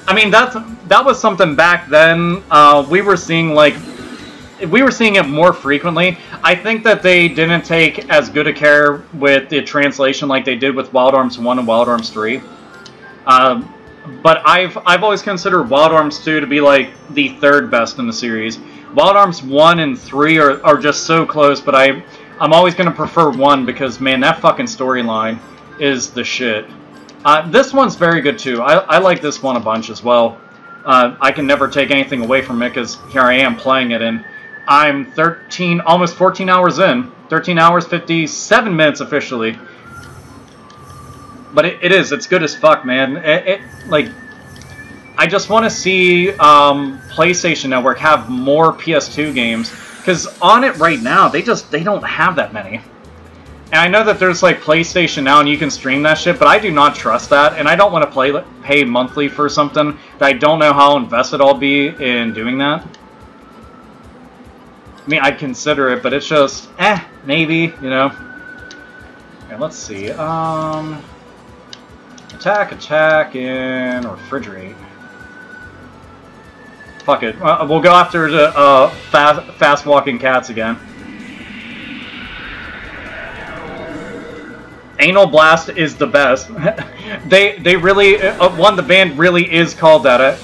I mean, that was something back then. We were seeing it more frequently. I think that they didn't take as good a care with the translation like they did with Wild Arms 1 and Wild Arms 3. But I've always considered Wild Arms 2 to be like the third best in the series. Wild Arms 1 and 3 are just so close, but I'm always going to prefer 1 because, man, that fucking storyline is the shit. This one's very good too. I like this one a bunch as well. I can never take anything away from it because here I am playing it, and I'm almost 14 hours in. 13 hours, 57 minutes officially. But it's good as fuck, man. Like, I just want to see PlayStation Network have more PS2 games, because on it right now, they don't have that many. And I know that there's like PlayStation Now and you can stream that shit, but I do not trust that, and I don't want to pay monthly for something that I don't know how invested I'll be in doing that. I mean, I'd consider it, but it's just, maybe, you know. Okay, let's see. Attack, and refrigerate. Fuck it. We'll go after the fast-walking cats again. Anal Blast is the best. they really the band really is called that.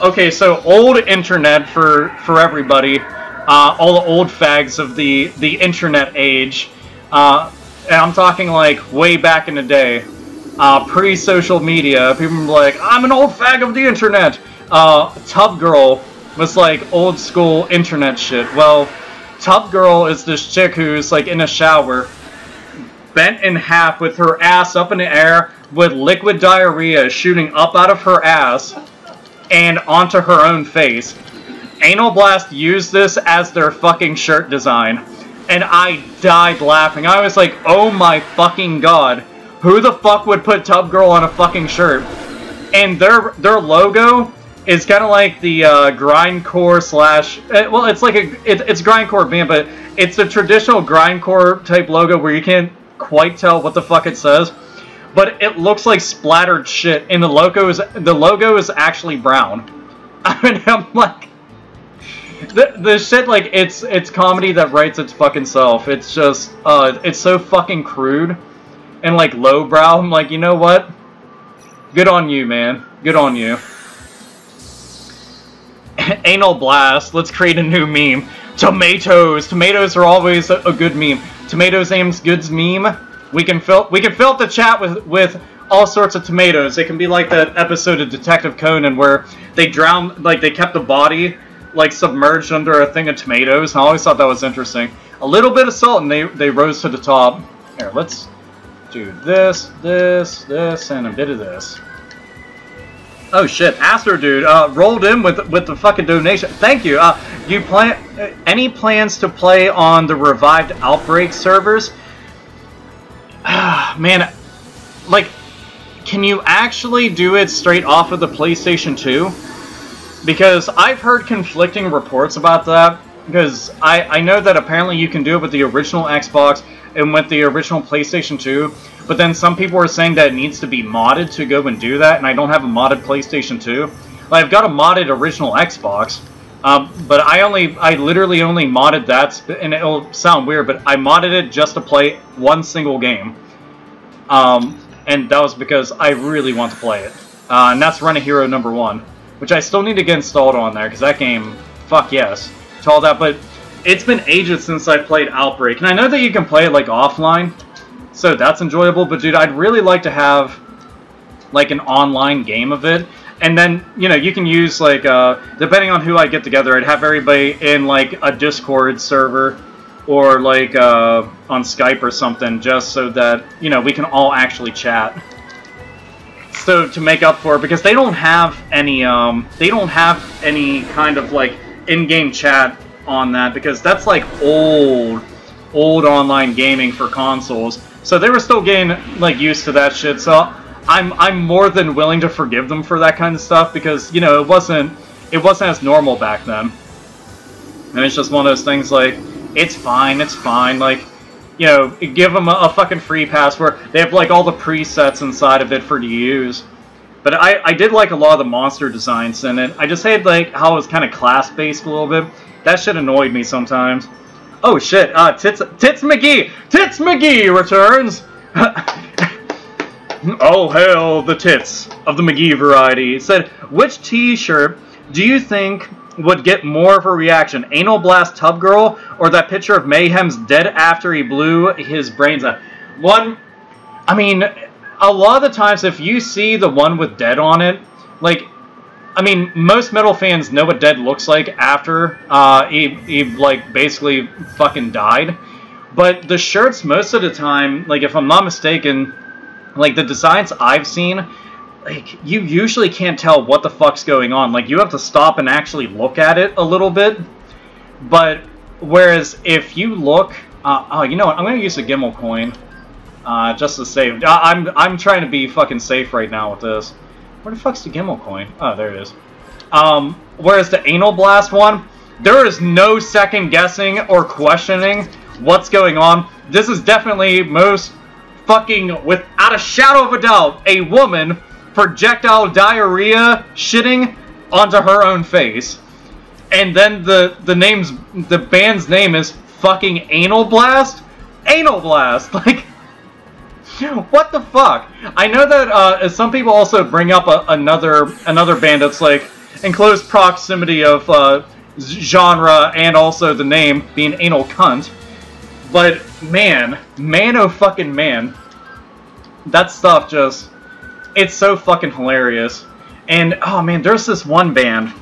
Okay, so old internet for everybody. All the old fags of the internet age. And I'm talking like way back in the day. Pre-social media, people were like, I'm an old fag of the internet. Tub Girl was like old school internet shit. Well, Tub Girl is this chick who's like in a shower, bent in half with her ass up in the air with liquid diarrhea shooting up out of her ass and onto her own face. Anal Blast used this as their fucking shirt design, and I died laughing. I was like, oh my fucking god. Who the fuck would put Tub Girl on a fucking shirt? And their logo is kind of like the grindcore slash... well, it's like it's grindcore band, but it's a traditional grindcore type logo where you can't quite tell what the fuck it says. But it looks like splattered shit, and the logo is actually brown. I mean, I'm like... The shit, like, it's comedy that writes its fucking self. It's just, it's so fucking crude. And like lowbrow, I'm like, you know what? Good on you, man. Good on you. Anal Blast. Let's create a new meme. Tomatoes. Tomatoes are always a good meme. Tomatoes aims goods meme. We can fill up the chat with all sorts of tomatoes. It can be like that episode of Detective Conan where they drowned, like they kept the body like submerged under a thing of tomatoes. I always thought that was interesting. A little bit of salt and they rose to the top. Here, let's do this, and a bit of this. Oh shit, Astro Dude rolled in with the fucking donation. Thank you. You any plans to play on the revived Outbreak servers? Man, like, can you actually do it straight off of the PlayStation 2? Because I've heard conflicting reports about that. Because I know that apparently you can do it with the original Xbox and with the original PlayStation 2, but then some people are saying that it needs to be modded to go and do that, and I don't have a modded PlayStation 2. I've got a modded original Xbox, but I literally only modded that, and it'll sound weird, but I modded it just to play one single game, and that was because I really want to play it, and that's Run a Hero number 1, which I still need to get installed on there, because that game, fuck yes, to all that, but it's been ages since I played Outbreak, and I know that you can play it like offline, so that's enjoyable. But dude, I'd really like to have like an online game of it. And then, you know, you can use, like, depending on who I get together, I'd have everybody in, like, a Discord server or, like, on Skype or something, just so that, you know, we can all actually chat. So, to make up for it, because they don't have any kind of, like, in-game chat on that, because that's, like, old online gaming for consoles. So they were still getting, like, used to that shit, so I'm more than willing to forgive them for that kind of stuff because, you know, it wasn't as normal back then. And it's just one of those things like, it's fine, like, you know, give them a fucking free pass where they have, like, all the presets inside of it for to use. But I did like a lot of the monster designs in it. I just hated, like, how it was kind of class-based a little bit. That shit annoyed me sometimes. Oh shit, Tits McGee! Tits McGee returns! Oh, hail the tits of the McGee variety. It said, which t-shirt do you think would get more of a reaction? Anal Blast Tub Girl or that picture of Mayhem's dead after he blew his brains out? One, I mean, a lot of the times if you see the one with dead on it, like, I mean, most metal fans know what dead looks like after he like, basically fucking died. But the shirts, most of the time, like, if I'm not mistaken, like, the designs I've seen, like, you usually can't tell what the fuck's going on. Like, you have to stop and actually look at it a little bit. But, whereas, if you look... oh, you know what? I'm going to use a Gimmel coin. Just to save... I'm trying to be fucking safe right now with this. Where the fuck's the Gimmel coin? Oh, there it is. Whereas the Anal Blast one, there is no second guessing or questioning what's going on. This is definitely most... fucking, without a shadow of a doubt, a woman projectile diarrhea shitting onto her own face. And then the band's name is fucking Anal Blast? Anal Blast! Like, what the fuck? I know that some people also bring up another band that's like in close proximity of genre and also the name being Anal Cunt. But, man, oh fucking man, that stuff just, it's so fucking hilarious. And, oh man, there's this one band.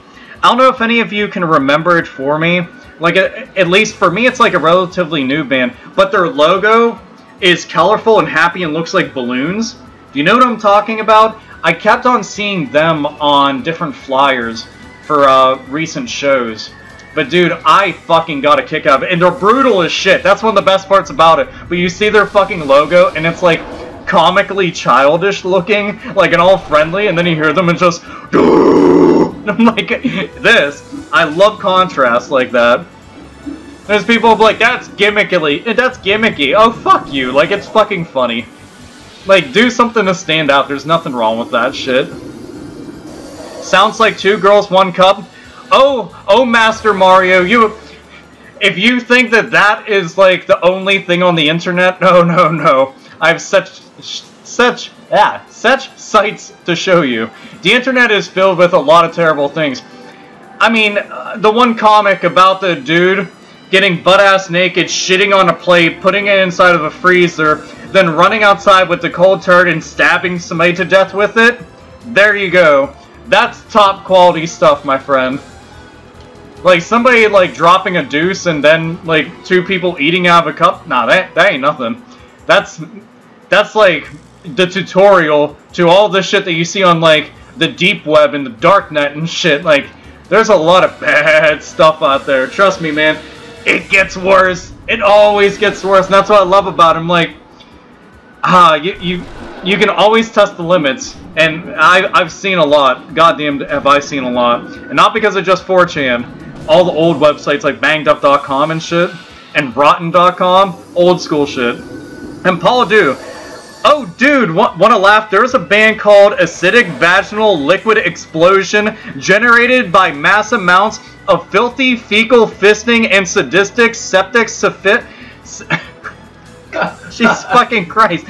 I don't know if any of you can remember it for me. Like, at least for me, it's like a relatively new band. But their logo is colorful and happy and looks like balloons. Do you know what I'm talking about? I kept on seeing them on different flyers for recent shows. But dude, I fucking got a kick out of it. And they're brutal as shit. That's one of the best parts about it. But you see their fucking logo, and it's like comically childish looking, like, and all friendly, and then you hear them and just... I'm like, this. I love contrast like that. There's people who be like, that's gimmicky. Oh, fuck you. Like, it's fucking funny. Like, do something to stand out. There's nothing wrong with that shit. Sounds like 2 girls, 1 cup. Oh, Master Mario, if you think that is, like, the only thing on the internet, no. I have such sights to show you. The internet is filled with a lot of terrible things. I mean, the one comic about the dude getting butt-ass naked, shitting on a plate, putting it inside of a freezer, then running outside with the cold turd and stabbing somebody to death with it, there you go. That's top quality stuff, my friend. Like, somebody, like, dropping a deuce and then, like, 2 people eating out of a cup? Nah, that ain't nothing. That's, like, the tutorial to all the shit that you see on, like, the deep web and the dark net and shit. Like, there's a lot of bad stuff out there. Trust me, man. It gets worse. It always gets worse. And that's what I love about him. Like, you can always test the limits. And I've seen a lot. Goddamn, have I seen a lot. And not because of just 4chan. All the old websites like bangedup.com and shit, and rotten.com, old school shit. And Paul Du, oh dude, wanna laugh? There's a band called Acidic Vaginal Liquid Explosion, generated by mass amounts of filthy fecal fisting and sadistic septic Jesus fucking Christ.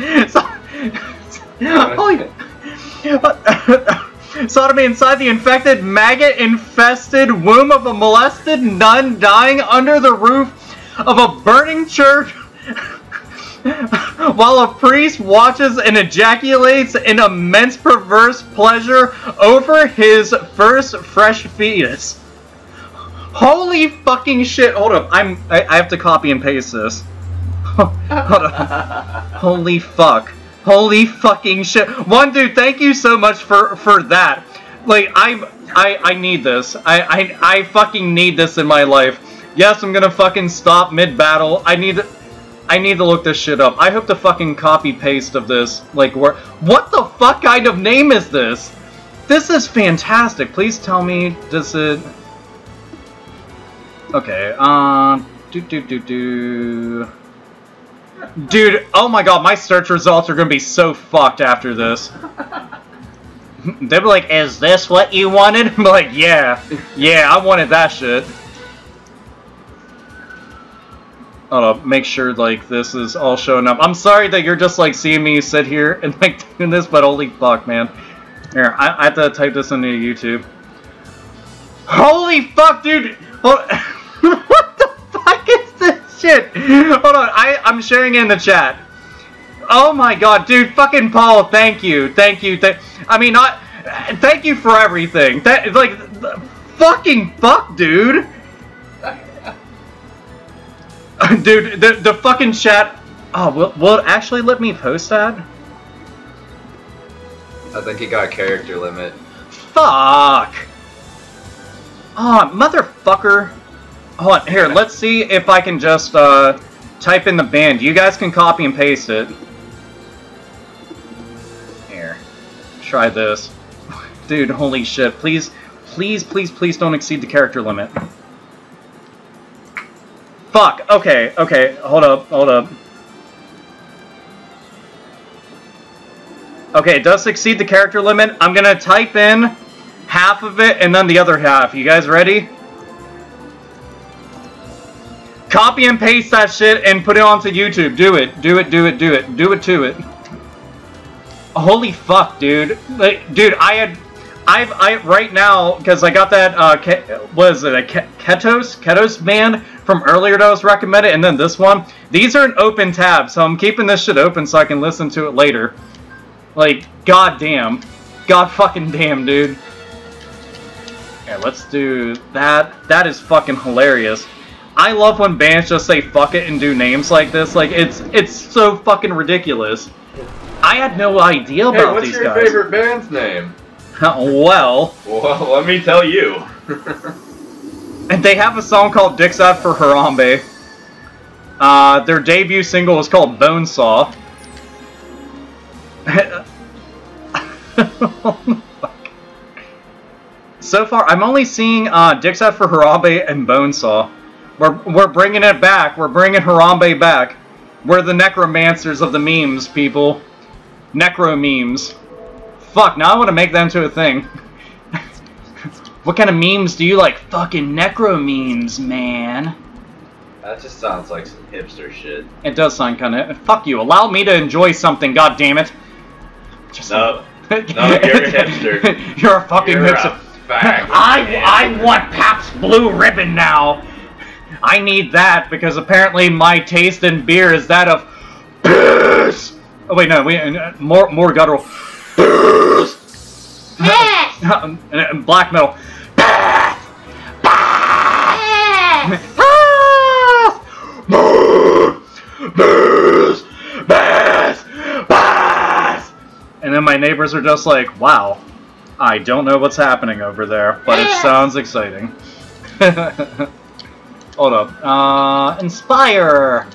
Sodomy inside the infected, maggot-infested womb of a molested nun dying under the roof of a burning church while a priest watches and ejaculates in immense perverse pleasure over his first fresh fetus. Holy fucking shit! Hold up, I have to copy and paste this. Hold up. Holy fuck. Holy fucking shit. One dude, thank you so much for that. Like, I need this. I fucking need this in my life. Yes, I'm gonna fucking stop mid-battle. I need to look this shit up. I hope the fucking copy-paste of this, like, what the fuck kind of name is this? This is fantastic. Please tell me, does it... Okay, Dude, oh my god, my search results are gonna be so fucked after this. They'll be like, is this what you wanted? I'm like, yeah, I wanted that shit. Make sure, like, this is all showing up. I'm sorry that you're just, like, seeing me sit here and, like, doing this, but holy fuck, man. Here, I have to type this into YouTube. Holy fuck, dude! What the fuck is this shit? Hold on, I'm sharing it in the chat. Oh my god, dude, fucking Paul, thank you. Thank you, I mean, thank you for everything. Like, fucking fuck, dude. Dude, the fucking chat... Oh, will it actually let me post that? I think he got a character limit. Fuck! Oh, motherfucker. Hold on, here, let's see if I can just, type in the band. You guys can copy and paste it. Here. Try this. Dude, holy shit. Please don't exceed the character limit. Fuck, okay, hold up. Okay, it does exceed the character limit. I'm gonna type in half of it and then the other half. You guys ready? Copy and paste that shit and put it onto YouTube. Do it to it. Holy fuck, dude. Like, dude, I right now, because I got that, what is it, a Ketos band from earlier that was recommended, and then this one. These are an open tab, so I'm keeping this shit open so I can listen to it later. Like, goddamn. God fucking damn, dude. Yeah, let's do that. That is fucking hilarious. I love when bands just say fuck it and do names like this. Like, it's so fucking ridiculous. I had no idea about these guys. What's your favorite band's name? Well, let me tell you. And they have a song called Dicks Out for Harambe. Their debut single is called Bonesaw. So far, I'm only seeing Dicks Out for Harambe and Bonesaw. We're bringing it back. We're bringing Harambe back. We're the necromancers of the memes, people. Necro memes. Fuck, now I want to make that into a thing. What kind of memes do you like? Fucking necro memes, man. That just sounds like some hipster shit. It does sound kind of... Fuck you. Allow me to enjoy something, goddammit. No, you're a hipster. You're a fucking hipster. I want Pabst Blue Ribbon now. I need that because apparently my taste in beer is that of piss. Oh wait, no, more guttural. And black metal. And then my neighbors are just like, wow, I don't know what's happening over there, but it sounds exciting. Hold up. Inspire!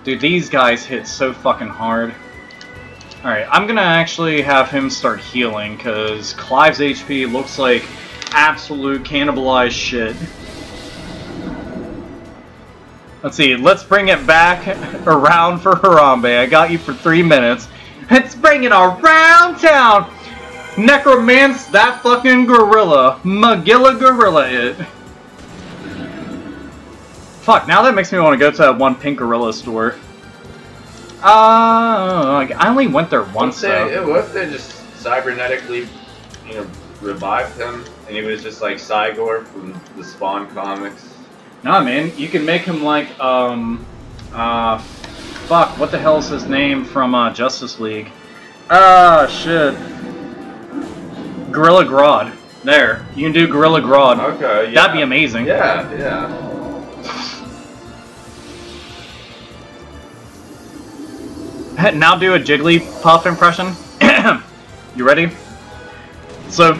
Dude, these guys hit so fucking hard. Alright, I'm gonna actually have him start healing, because Clive's HP looks like absolute cannibalized shit. Let's see, let's bring it back around for Harambe. I got you for 3 minutes. Let's bring it around town! Necromance that fucking gorilla. Magilla gorilla it. Fuck, now that makes me want to go to that one pink gorilla store. I only went there once, though. What if they just cybernetically, revived him, and he was just like Cygor from the Spawn comics? Nah, man, you can make him like, fuck, what the hell is his name from Justice League? Ah, shit. Gorilla Grodd. There, you can do Gorilla Grodd. Okay, yeah. That'd be amazing. Yeah, yeah. Now do a Jigglypuff impression. You ready? So,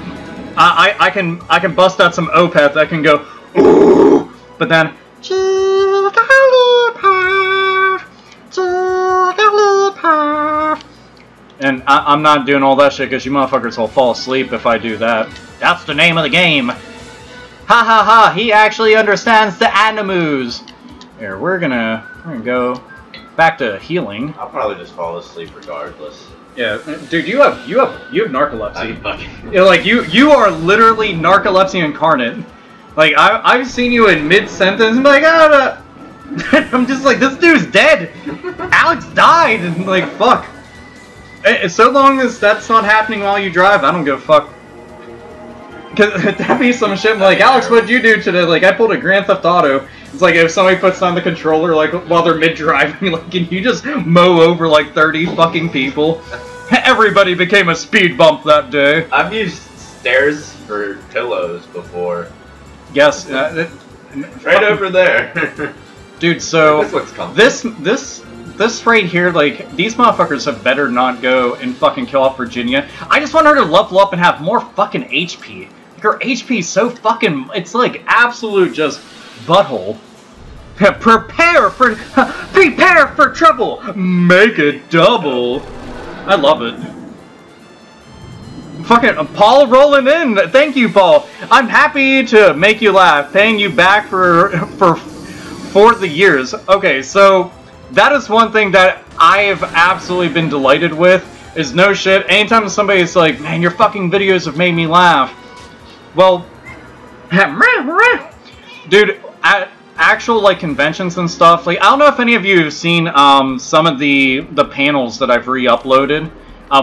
I can bust out some Opeth that can go, ooh, but then, Jigglypuff, Jigglypuff. And I'm not doing all that shit because you motherfuckers will fall asleep if I do that. That's the name of the game. Ha ha ha, he actually understands the animus. Here, we're gonna go back to healing. I'll probably just fall asleep regardless. Yeah, dude, you have narcolepsy. I'm fucking... Yeah, like you are literally narcolepsy incarnate. Like I've seen you in mid-sentence and be like, ah, I'm just like, this dude's dead. Alex died, and like, fuck. So long as that's not happening while you drive, I don't give a fuck. Cause that'd be some shit. Like, Alex, what'd you do today? Like, I pulled a Grand Theft Auto. It's like if somebody puts on the controller, like, while they're mid-driving, like, can you just mow over, like, 30 fucking people? Everybody became a speed bump that day. I've used stairs for pillows before. Yes. Right over there. Dude, so... This looks comfortable. This right here, like, these motherfuckers have better not go and fucking kill off Virginia. I just want her to level up and have more fucking HP. Like, her HP is so fucking... It's like absolute just... butthole. Prepare for trouble. Make it double. I love it. Fucking Paul rolling in. Thank you, Paul. I'm happy to make you laugh. Paying you back for the years. Okay, so that is one thing that I have absolutely been delighted with. Is no shit. Anytime somebody's like, man, your fucking videos have made me laugh. Well, dude, at actual like conventions and stuff, like I don't know if any of you have seen some of the panels that I've re-uploaded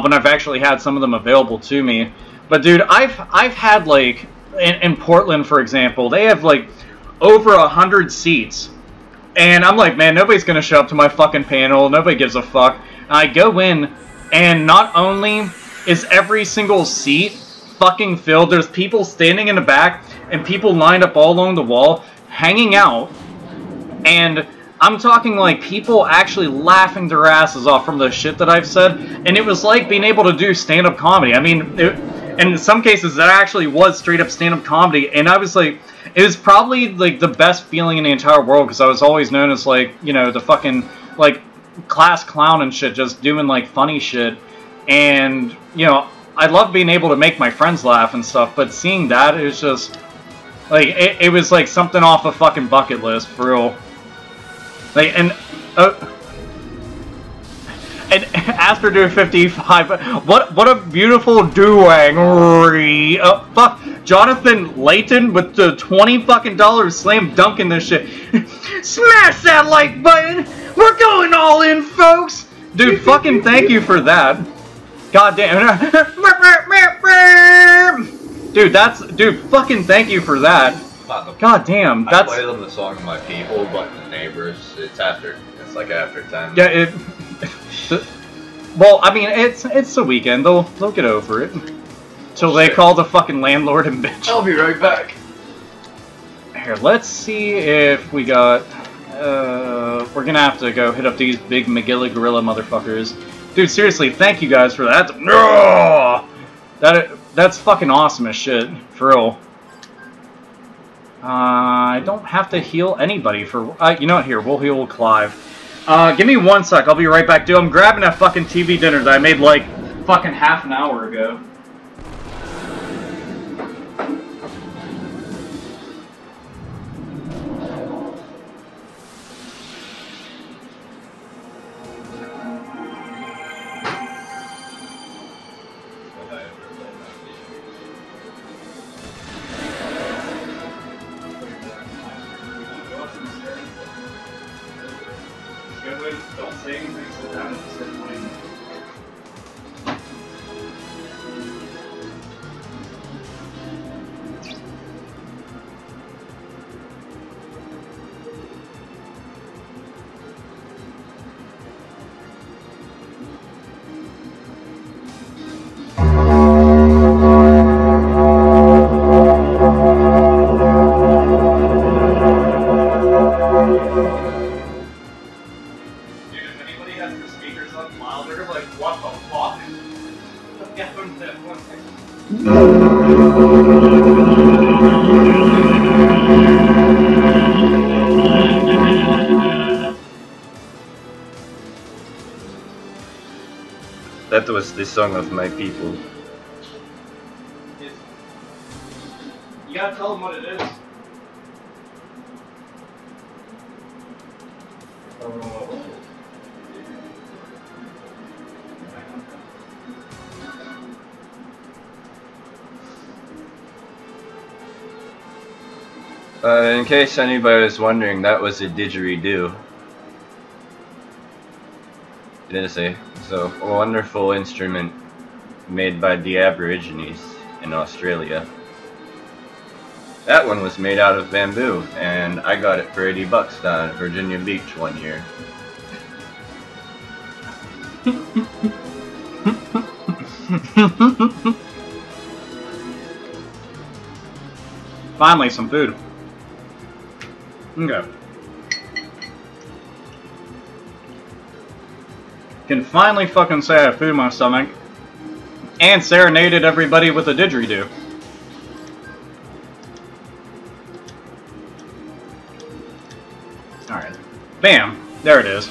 when I've actually had some of them available to me. But dude, I've had like in Portland, for example, they have like over 100 seats, and I'm like, man, nobody's gonna show up to my fucking panel. Nobody gives a fuck. And I go in, and not only is every single seat fucking filled, there's people standing in the back and people lined up all along the wall, hanging out, and I'm talking like people actually laughing their asses off from the shit that I've said, and it was like being able to do stand-up comedy. I mean, in some cases that actually was straight-up stand-up comedy, and I was like, it was probably like the best feeling in the entire world, because I was always known as like, you know, the fucking like class clown and shit, just doing like funny shit, and you know, I love being able to make my friends laugh and stuff, but seeing that, it was just... Like, it was like something off a fucking bucket list, for real. Like, and Asper do 55, what a beautiful doing. Fuck, Jonathan Layton with the $20 fucking slam dunking this shit. Smash that like button! We're going all in, folks! Dude, fucking thank you for that. God damn. Dude, fucking thank you for that. God damn, that's... I play them the song of my people, but the neighbors, it's like after 10. Yeah, well, I mean, it's the weekend, they'll get over it. Till they call the fucking landlord and bitch. I'll be right back. Here, let's see if we got... we're gonna have to go hit up these big McGilly gorilla motherfuckers. Dude, seriously, thank you guys for that. That's fucking awesome as shit, for real. I don't have to heal anybody for... you know what, here, we'll heal Clive. Give me 1 sec, I'll be right back. Dude, I'm grabbing that fucking TV dinner that I made like fucking half an hour ago. Don't say anything, sit down and just start playing. That was the song of my people. You gotta tell them what it is. In case anybody was wondering, that was a didgeridoo. It is a wonderful instrument made by the Aborigines in Australia. That one was made out of bamboo, and I got it for $80 down at Virginia Beach one year. Finally, some food. Okay. Can finally fucking say I have food in my stomach. And serenaded everybody with a didgeridoo. Alright. Bam! There it is.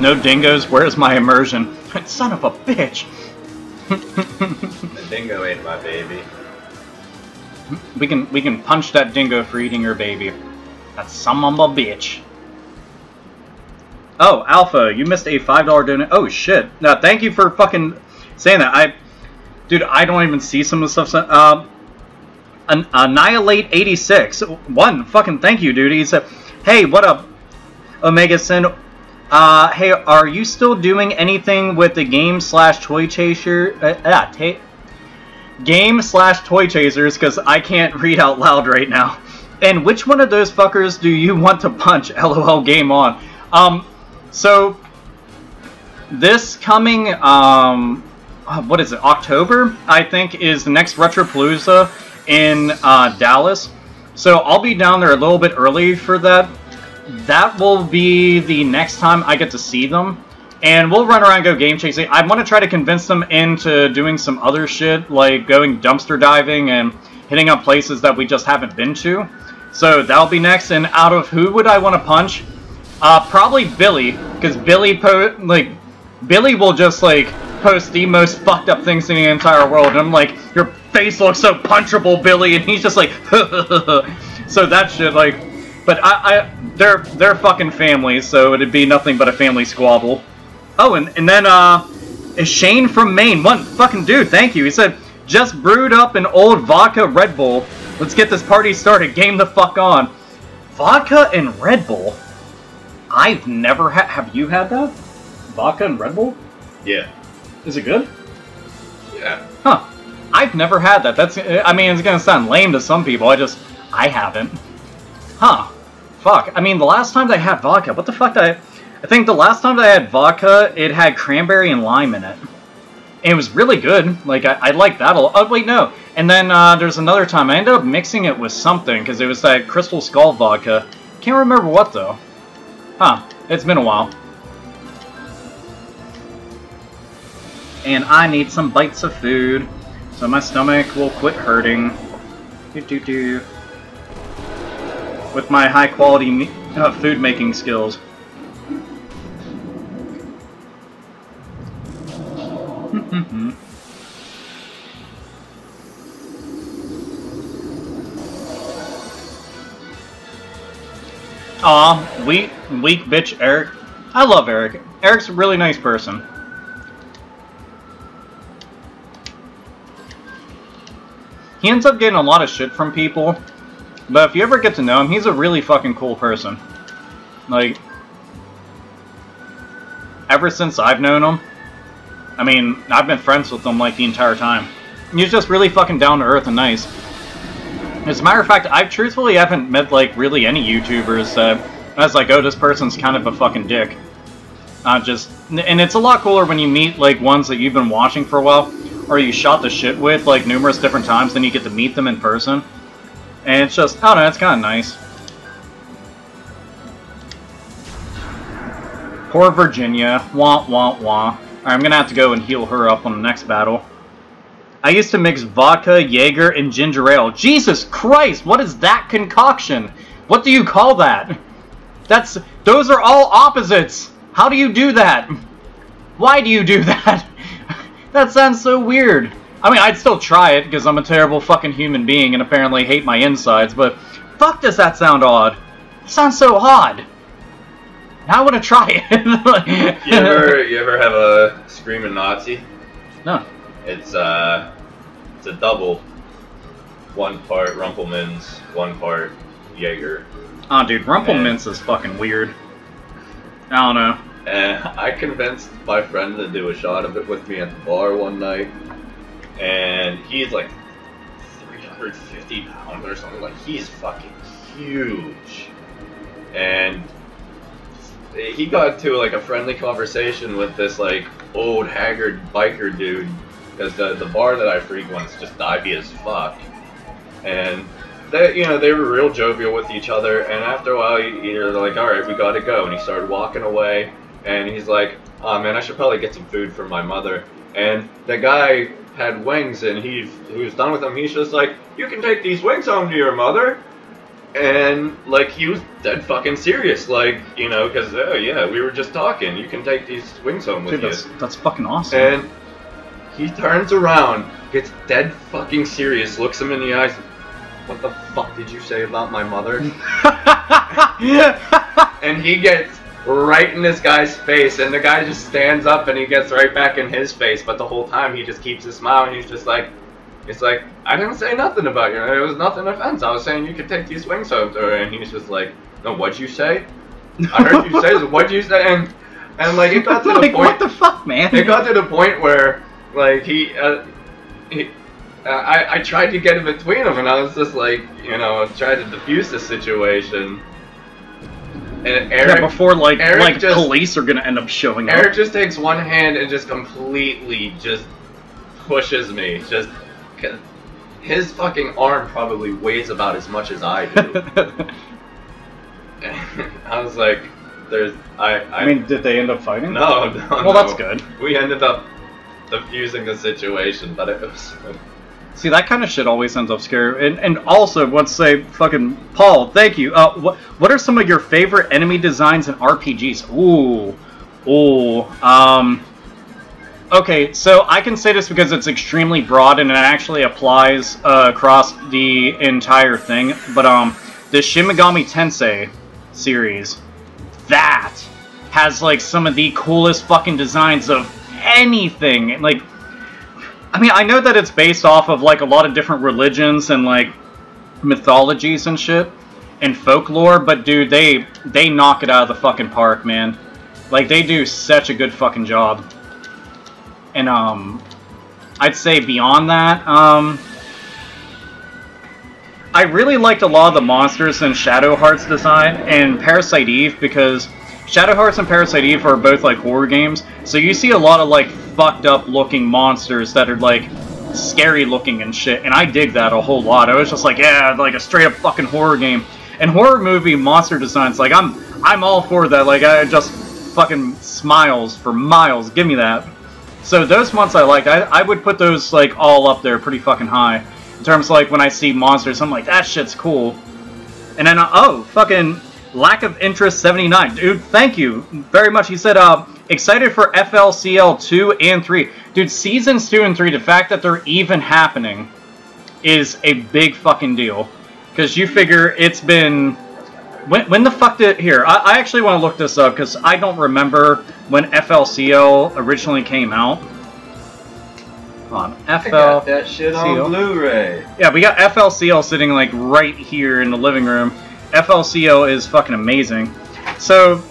No dingoes, where's my immersion? Son of a bitch! The dingo ate my baby. We can punch that dingo for eating your baby. That's some of a bitch. Oh, Alpha, you missed a $5 donation. Oh shit! Now, thank you for fucking saying that. Dude, I don't even see some of the stuff. Annihilate86. One fucking thank you, dude. He said, "Hey, what up, OmegaSin? Hey, are you still doing anything with the game/toy chaser? Game/toy chasers, because I can't read out loud right now. And which one of those fuckers do you want to punch? LOL, game on." So this coming, what is it? October, I think, is the next Retropalooza in Dallas. So I'll be down there a little bit early for that. That will be the next time I get to see them. And we'll run around and go game chasing. I want to try to convince them into doing some other shit, like going dumpster diving and hitting up places that we just haven't been to. So that'll be next. And out of who would I want to punch? Probably Billy, because Billy will just like post the most fucked up things in the entire world, and I'm like, your face looks so punchable, Billy, and he's just like, so that shit, like, but they're fucking family, so it'd be nothing but a family squabble. Oh, and then Shane from Maine, one fucking dude, thank you. He said, just brewed up an old vodka Red Bull. Let's get this party started. Game the fuck on. Vodka and Red Bull. I've never had. Have you had that? Vodka and Red Bull? Yeah. Is it good? Yeah. Huh. I've never had that. That's. I mean, it's gonna sound lame to some people. I haven't. Huh. Fuck. I mean, the last time I had vodka, what the fuck I think the last time I had vodka, it had cranberry and lime in it. And it was really good. Like, I like that a lot. Oh, wait, no. And then there's another time. I ended up mixing it with something, because it was that Crystal Skull vodka. Can't remember what, though. Huh. It's been a while. And I need some bites of food, so my stomach will quit hurting. With my high-quality food-making skills. Aw, weak bitch Eric. I love Eric. Eric's a really nice person. He ends up getting a lot of shit from people, but if you ever get to know him, he's a really fucking cool person. Like, ever since I've known him, I mean, I've been friends with him like the entire time. He's just really fucking down to earth and nice. As a matter of fact, I truthfully haven't met, like, really any YouTubers that I was like, oh, this person's kind of a fucking dick. And it's a lot cooler when you meet, like, ones that you've been watching for a while, or you shot the shit with, like, numerous different times, then you get to meet them in person. And it's just, I don't know, it's kind of nice. Poor Virginia. Wah, wah, wah. Alright, I'm gonna have to go and heal her up on the next battle. I used to mix vodka, Jaeger, and ginger ale. Jesus Christ, what is that concoction? What do you call that? Those are all opposites. How do you do that? Why do you do that? That sounds so weird. I mean, I'd still try it, because I'm a terrible fucking human being and apparently hate my insides, but fuck does that sound odd. It sounds so odd. Now I want to try it. You ever have a Screaming Nazi? No. It's a double. 1 part Rumpelmans, 1 part Jaeger. Oh, dude, Rumpelminz is fucking weird. I don't know. And I convinced my friend to do a shot of it with me at the bar one night. And he's like 350 pounds or something. Like, he's fucking huge. And he got into like a friendly conversation with this like old haggard biker dude. Because the bar that I frequent is just divey as fuck. And they were real jovial with each other, and after a while, they're like, alright, we gotta go. And he started walking away, and he's like, oh man, I should probably get some food for my mother. And the guy had wings, and he was done with them. He's just like, you can take these wings home to your mother. And, like, he was dead fucking serious, like, you know, because, oh yeah, we were just talking. You can take these wings home with you. That's fucking awesome. And he turns around, gets dead fucking serious, looks him in the eyes. What the fuck did you say about my mother? And he gets right in this guy's face, and the guy just stands up and he gets right back in his face, but the whole time he just keeps his smile, and he's just like, it's like, I didn't say nothing about you, it was nothing offense, I was saying you could take these wings home to her, and he's just like, no, what'd you say? I heard you say, what'd you say? And like, it got to the like, point, what the fuck, man? It got to the point where, like, I tried to get in between them, and I was just like, you know, trying to defuse the situation. And Eric, before police are gonna end up showing up. Eric just takes one hand and just completely just pushes me. Just his fucking arm probably weighs about as much as I do. I was like, I mean, did they end up fighting? No. Well, that's good. We ended up diffusing the situation, but it was. See, that kind of shit always ends up scary. And also, let's say, fucking Paul, thank you. What are some of your favorite enemy designs in RPGs? Okay, so I can say this because it's extremely broad and it actually applies across the entire thing. But the Shin Megami Tensei series, that has like some of the coolest fucking designs of anything. Like, I mean, I know that it's based off of, like, a lot of different religions and, like, mythologies and shit, and folklore, but, dude, they knock it out of the fucking park, man. Like, they do such a good fucking job. And, I'd say beyond that, I really liked a lot of the monsters in Shadow Heart's design and Parasite Eve, because Shadow Hearts and Parasite Eve are both, like, horror games, so you see a lot of, like, fucked up looking monsters that are, like, scary looking and shit, and I dig that a whole lot. I was just like, yeah, like a straight up fucking horror game. And horror movie monster designs, like, I'm all for that. Like, I just fucking smiles for miles. Give me that. So those ones I liked. I would put those, like, all up there pretty fucking high. In terms of, like, when I see monsters, I'm like, that shit's cool. And then, oh, fucking Lack of Interest 79. Dude, thank you very much. He said, excited for FLCL 2 and 3. Dude, Seasons 2 and 3, the fact that they're even happening is a big fucking deal. Because you figure it's been... When the fuck did... Here, I actually want to look this up, because I don't remember when FLCL originally came out. Hold on, I got that shit on Blu-ray. Yeah, we got FLCL sitting, like, right here in the living room. FLCL is fucking amazing. So...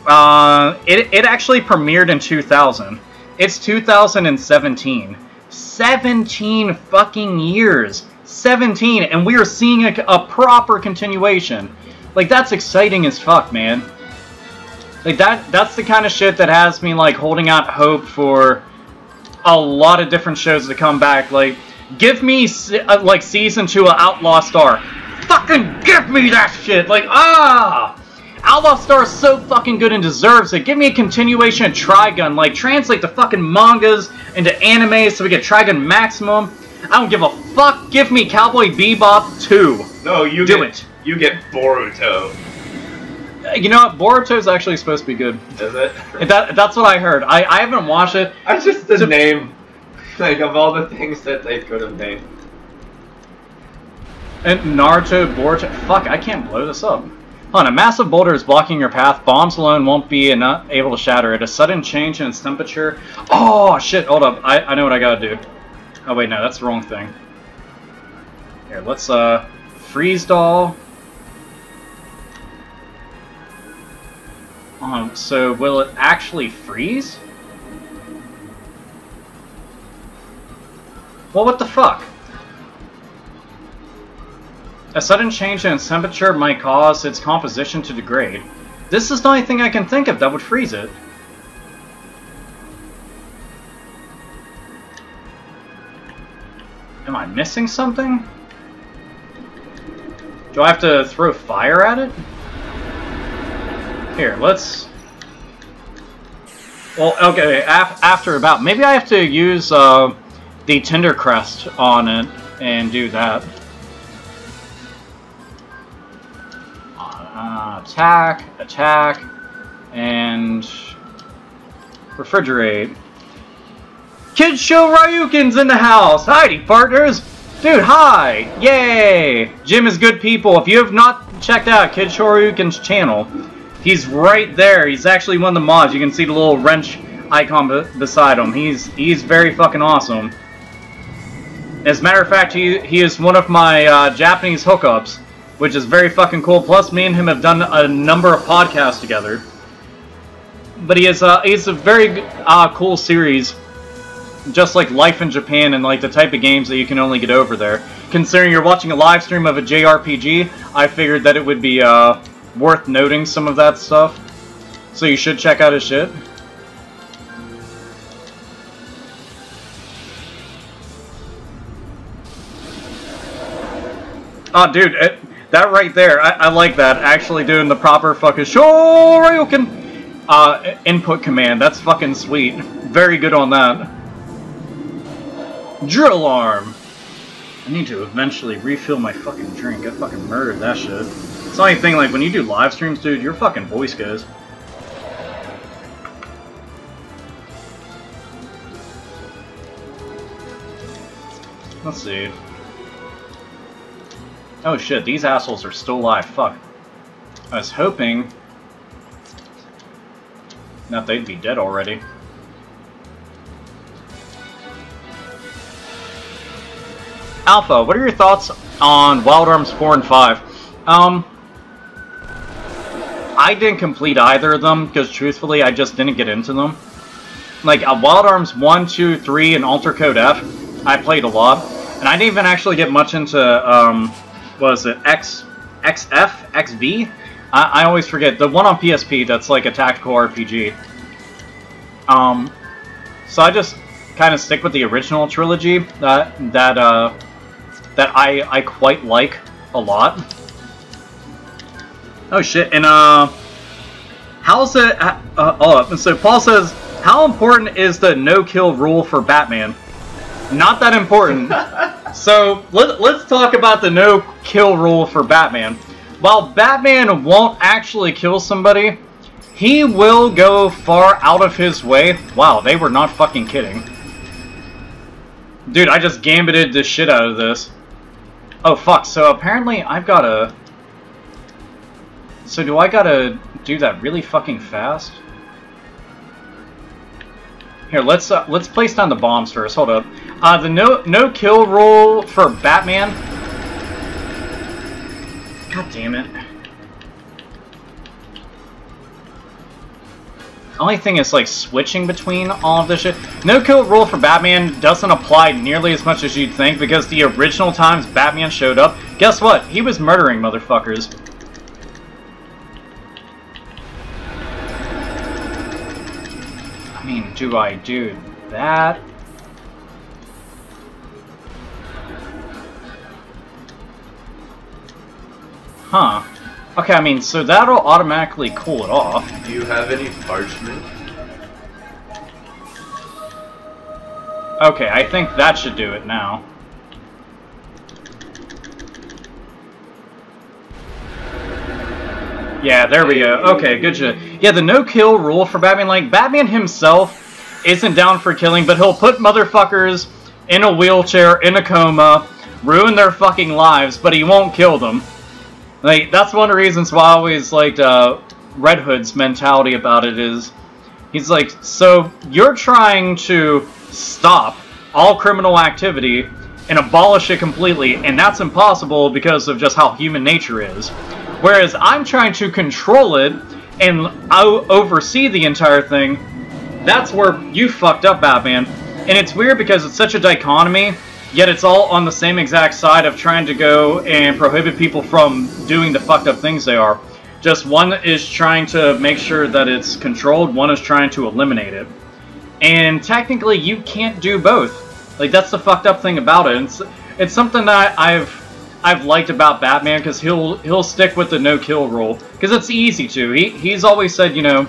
it actually premiered in 2000. It's 2017. 17 fucking years. 17, and we are seeing a proper continuation. Like, that's exciting as fuck, man. Like, that's the kind of shit that has me, like, holding out hope for a lot of different shows to come back. Like, give me, like, Season 2 of Outlaw Star. Fucking give me that shit! Like, Outlaw Star is so fucking good and deserves it. Give me a continuation of Trigun. Like, translate the fucking mangas into anime so we get Trigun Maximum. I don't give a fuck. Give me Cowboy Bebop 2. No, you do it. You get Boruto. You know what? Boruto's actually supposed to be good. Is it? That's what I heard. I haven't watched it. I just the name, like of all the things that they could have named. And Naruto, Boruto. Fuck, I can't blow this up. A massive boulder is blocking your path. Bombs alone won't be able to shatter it. A sudden change in its temperature. Oh shit! Hold up. I know what I gotta do. Oh wait, no, that's the wrong thing. Here, let's freeze doll. So will it actually freeze? Well, what the fuck? A sudden change in its temperature might cause its composition to degrade. This is the only thing I can think of that would freeze it. Am I missing something? Do I have to throw fire at it? Here, let's... Well, okay, after about... Maybe I have to use the Tinder Crest on it and do that. Attack, and refrigerate. Kid Show Ryukin's in the house! Heidi, partners! Dude, hi! Yay! Jim is good people. If you have not checked out Kid Show Ryukin's channel, he's right there. He's actually one of the mods. You can see the little wrench icon beside him. He's very fucking awesome. As a matter of fact, he is one of my Japanese hookups, which is very fucking cool. Plus, me and him have done a number of podcasts together. But he's a very cool series, just like life in Japan and like the type of games that you can only get over there. Considering you're watching a live stream of a JRPG, I figured that it would be worth noting some of that stuff. So you should check out his shit. Oh, dude, that right there, I like that. Actually doing the proper fucking Shoryuken input command. That's fucking sweet. Very good on that. Drill arm. I need to eventually refill my fucking drink. I fucking murdered that shit. It's the only thing, like, when you do live streams, dude, your fucking voice goes. Let's see. Oh shit, these assholes are still alive. Fuck. I was hoping that they'd be dead already. Alpha, what are your thoughts on Wild Arms 4 and 5? I didn't complete either of them, because truthfully, I just didn't get into them. Like, Wild Arms 1, 2, 3, and Alter Code F, I played a lot. And I didn't even actually get much into, what is it, XF? XV? I always forget. The one on PSP that's like a tactical RPG. So I just kind of stick with the original trilogy that I quite like a lot. Oh shit, and how's it, so Paul says, how important is the no-kill rule for Batman? Not that important. So, let's talk about the no-kill rule for Batman. While Batman won't actually kill somebody, he will go far out of his way. Wow, they were not fucking kidding. Dude, I just gambited the shit out of this. Oh, fuck. So, apparently, I've gotta... So, do I gotta do that really fucking fast? Here, let's place down the bombs first. Hold up. The no kill rule for Batman. God damn it. Only thing is like switching between all of this shit. No kill rule for Batman doesn't apply nearly as much as you'd think, because the original times Batman showed up, guess what? He was murdering motherfuckers. I mean, do I do that? Huh. Okay, I mean, so that'll automatically cool it off. Do you have any parchment? Okay, I think that should do it now. Yeah, there we go. Okay, good shit. Yeah, the no-kill rule for Batman, like, Batman himself isn't down for killing, but he'll put motherfuckers in a wheelchair, in a coma, ruin their fucking lives, but he won't kill them. Like, that's one of the reasons why I always liked Red Hood's mentality about it is, he's like, so you're trying to stop all criminal activity and abolish it completely, and that's impossible because of just how human nature is. Whereas I'm trying to control it and oversee the entire thing. That's where you fucked up, Batman. And it's weird because it's such a dichotomy, yet it's all on the same exact side of trying to go and prohibit people from doing the fucked up things they are. Just one is trying to make sure that it's controlled, one is trying to eliminate it. And technically, you can't do both. Like, that's the fucked up thing about it. It's something that I've liked about Batman, because he'll stick with the no-kill rule. Because it's easy to. He's always said, you know,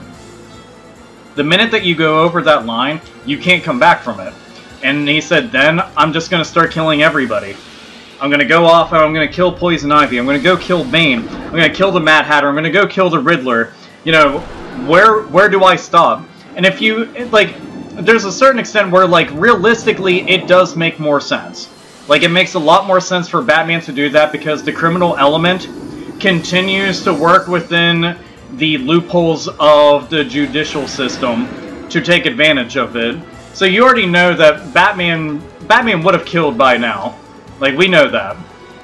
the minute that you go over that line, you can't come back from it. And he said, then I'm just going to start killing everybody. I'm going to go off and I'm going to kill Poison Ivy. I'm going to go kill Bane. I'm going to kill the Mad Hatter. I'm going to go kill the Riddler. You know, where do I stop? And if you, like, there's a certain extent where, like, realistically, it does make more sense. Like, it makes a lot more sense for Batman to do that because the criminal element continues to work within the loopholes of the judicial system to take advantage of it. So you already know that Batman would have killed by now. Like, we know that.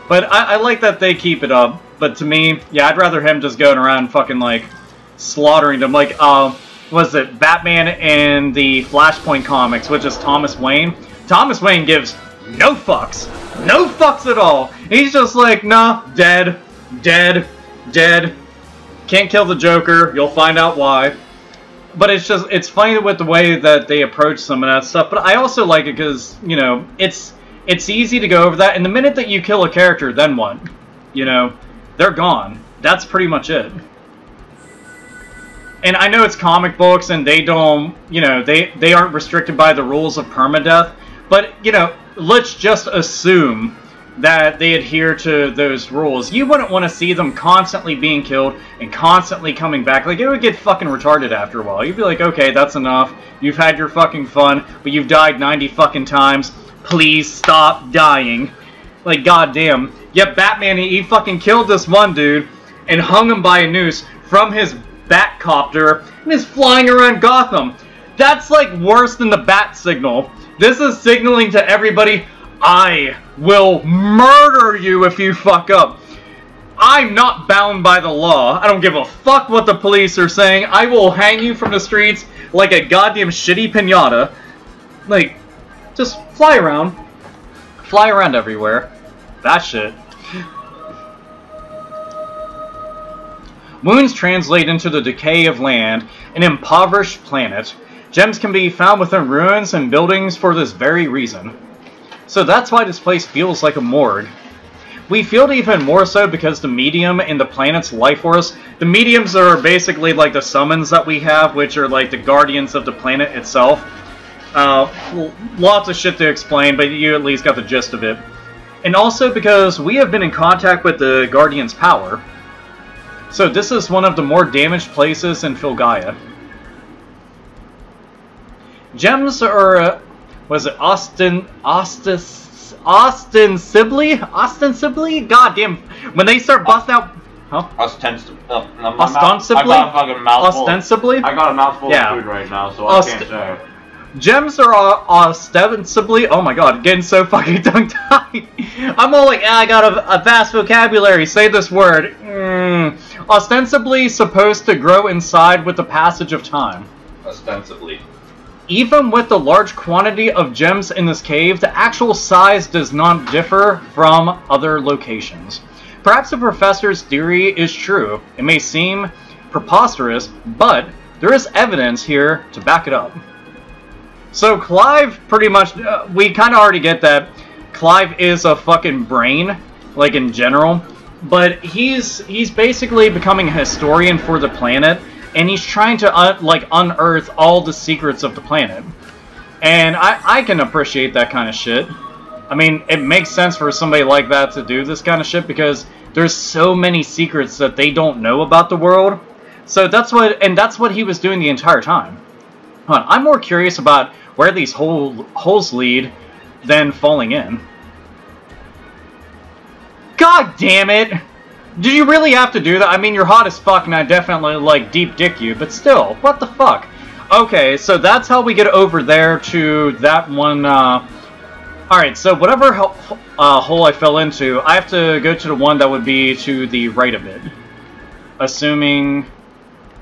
But I like that they keep it up. But to me, yeah, I'd rather him just going around fucking, like, slaughtering them. Like, was it Batman in the Flashpoint comics, which is Thomas Wayne? Thomas Wayne gives no fucks. No fucks at all. He's just like, nah, dead, dead, dead. Can't kill the Joker. You'll find out why. But it's just, it's funny with the way that they approach some of that stuff. But I also like it because, you know, it's easy to go over that. And the minute that you kill a character, then what? You know, they're gone. That's pretty much it. And I know it's comic books and they don't, you know, they aren't restricted by the rules of permadeath. But, you know, let's just assume that they adhere to those rules. You wouldn't want to see them constantly being killed and constantly coming back. Like, it would get fucking retarded after a while. You'd be like, okay, that's enough. You've had your fucking fun, but you've died 90 fucking times. Please stop dying. Like, goddamn. Yep, Batman, he fucking killed this one dude and hung him by a noose from his Batcopter and is flying around Gotham. That's, like, worse than the bat signal. This is signaling to everybody, I will murder you if you fuck up. I'm not bound by the law. I don't give a fuck what the police are saying. I will hang you from the streets like a goddamn shitty piñata. Like, just fly around. Fly around everywhere. That shit. Wounds translate into the decay of land, an impoverished planet. Gems can be found within ruins and buildings for this very reason. So that's why this place feels like a morgue. We feel it even more so because the medium in the planet's life force, the mediums are basically like the summons that we have, which are like the guardians of the planet itself. Lots of shit to explain, but you at least got the gist of it. And also because we have been in contact with the Guardian's power. So this is one of the more damaged places in Filgaia. Gems are, was it ostensibly? God damn, when they start busting out, huh? Ostensibly. Ostensibly? I got a fucking mouthful. Ostensibly? I got a mouthful of food right now, so I can't say. Gems are ostensibly, oh my god, getting so fucking tongue-tied. I'm all like, I got a vast vocabulary, say this word. Ostensibly supposed to grow inside with the passage of time. Ostensibly. Even with the large quantity of gems in this cave, the actual size does not differ from other locations. Perhaps the professor's theory is true. It may seem preposterous, but there is evidence here to back it up. So Clive pretty much, we kind of already get that Clive is a fucking brain, like in general. but he's basically becoming a historian for the planet, and he's trying to unearth all the secrets of the planet. And I can appreciate that kind of shit. I mean, it makes sense for somebody like that to do this kind of shit because there's so many secrets that they don't know about the world. So that's what he was doing the entire time. I'm more curious about where these holes lead than falling in. God damn it! Did you really have to do that? I mean, you're hot as fuck and I definitely, like, deep dick you, but still, what the fuck? Okay, so that's how we get over there to that one, Alright, so whatever hole I fell into, I have to go to the one that would be to the right of it. Assuming...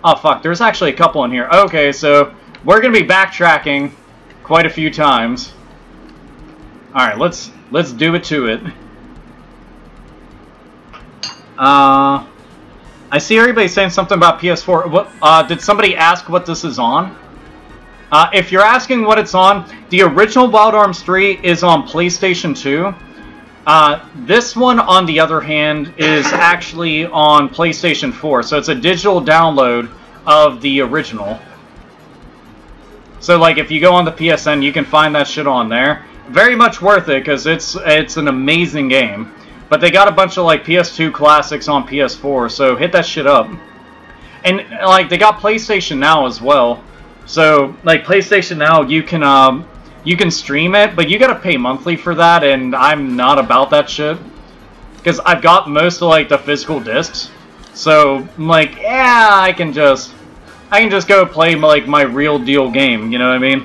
Oh, fuck, there's actually a couple in here. Okay, so we're gonna be backtracking quite a few times. Alright, let's do it to it. I see everybody saying something about PS4. What, did somebody ask what this is on? If you're asking what it's on, the original Wild Arms 3 is on PlayStation 2. This one, on the other hand, is actually on PlayStation 4. So it's a digital download of the original. So, like, if you go on the PSN, you can find that shit on there. Very much worth it, because it's an amazing game. But they got a bunch of, like, PS2 classics on PS4, so hit that shit up. And, like, they got PlayStation Now as well. So, like, PlayStation Now, you can stream it, but you gotta pay monthly for that, and I'm not about that shit. Because I've got most of, like, the physical discs. So, I'm like, yeah, I can just go play, like, my real deal game, you know what I mean?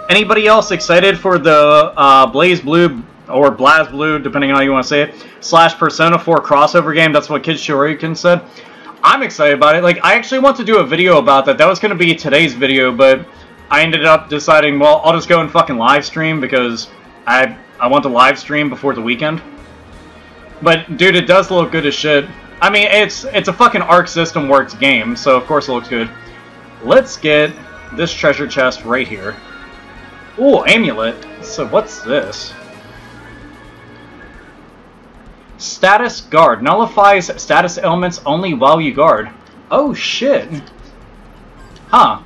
Anybody else excited for the Blaze Blue, or Blaz Blue, depending on how you want to say it, / Persona 4 crossover game? That's what Kid Shoryuken said. I'm excited about it. Like, I actually want to do a video about that. That was going to be today's video, but I ended up deciding, well, I'll just go and fucking live stream because I want to live stream before the weekend. But, dude, it does look good as shit. I mean, it's a fucking Arc System Works game, so of course it looks good. Let's get this treasure chest right here. Ooh, amulet. So what's this? Status guard. Nullifies status elements only while you guard. Oh, shit. Huh.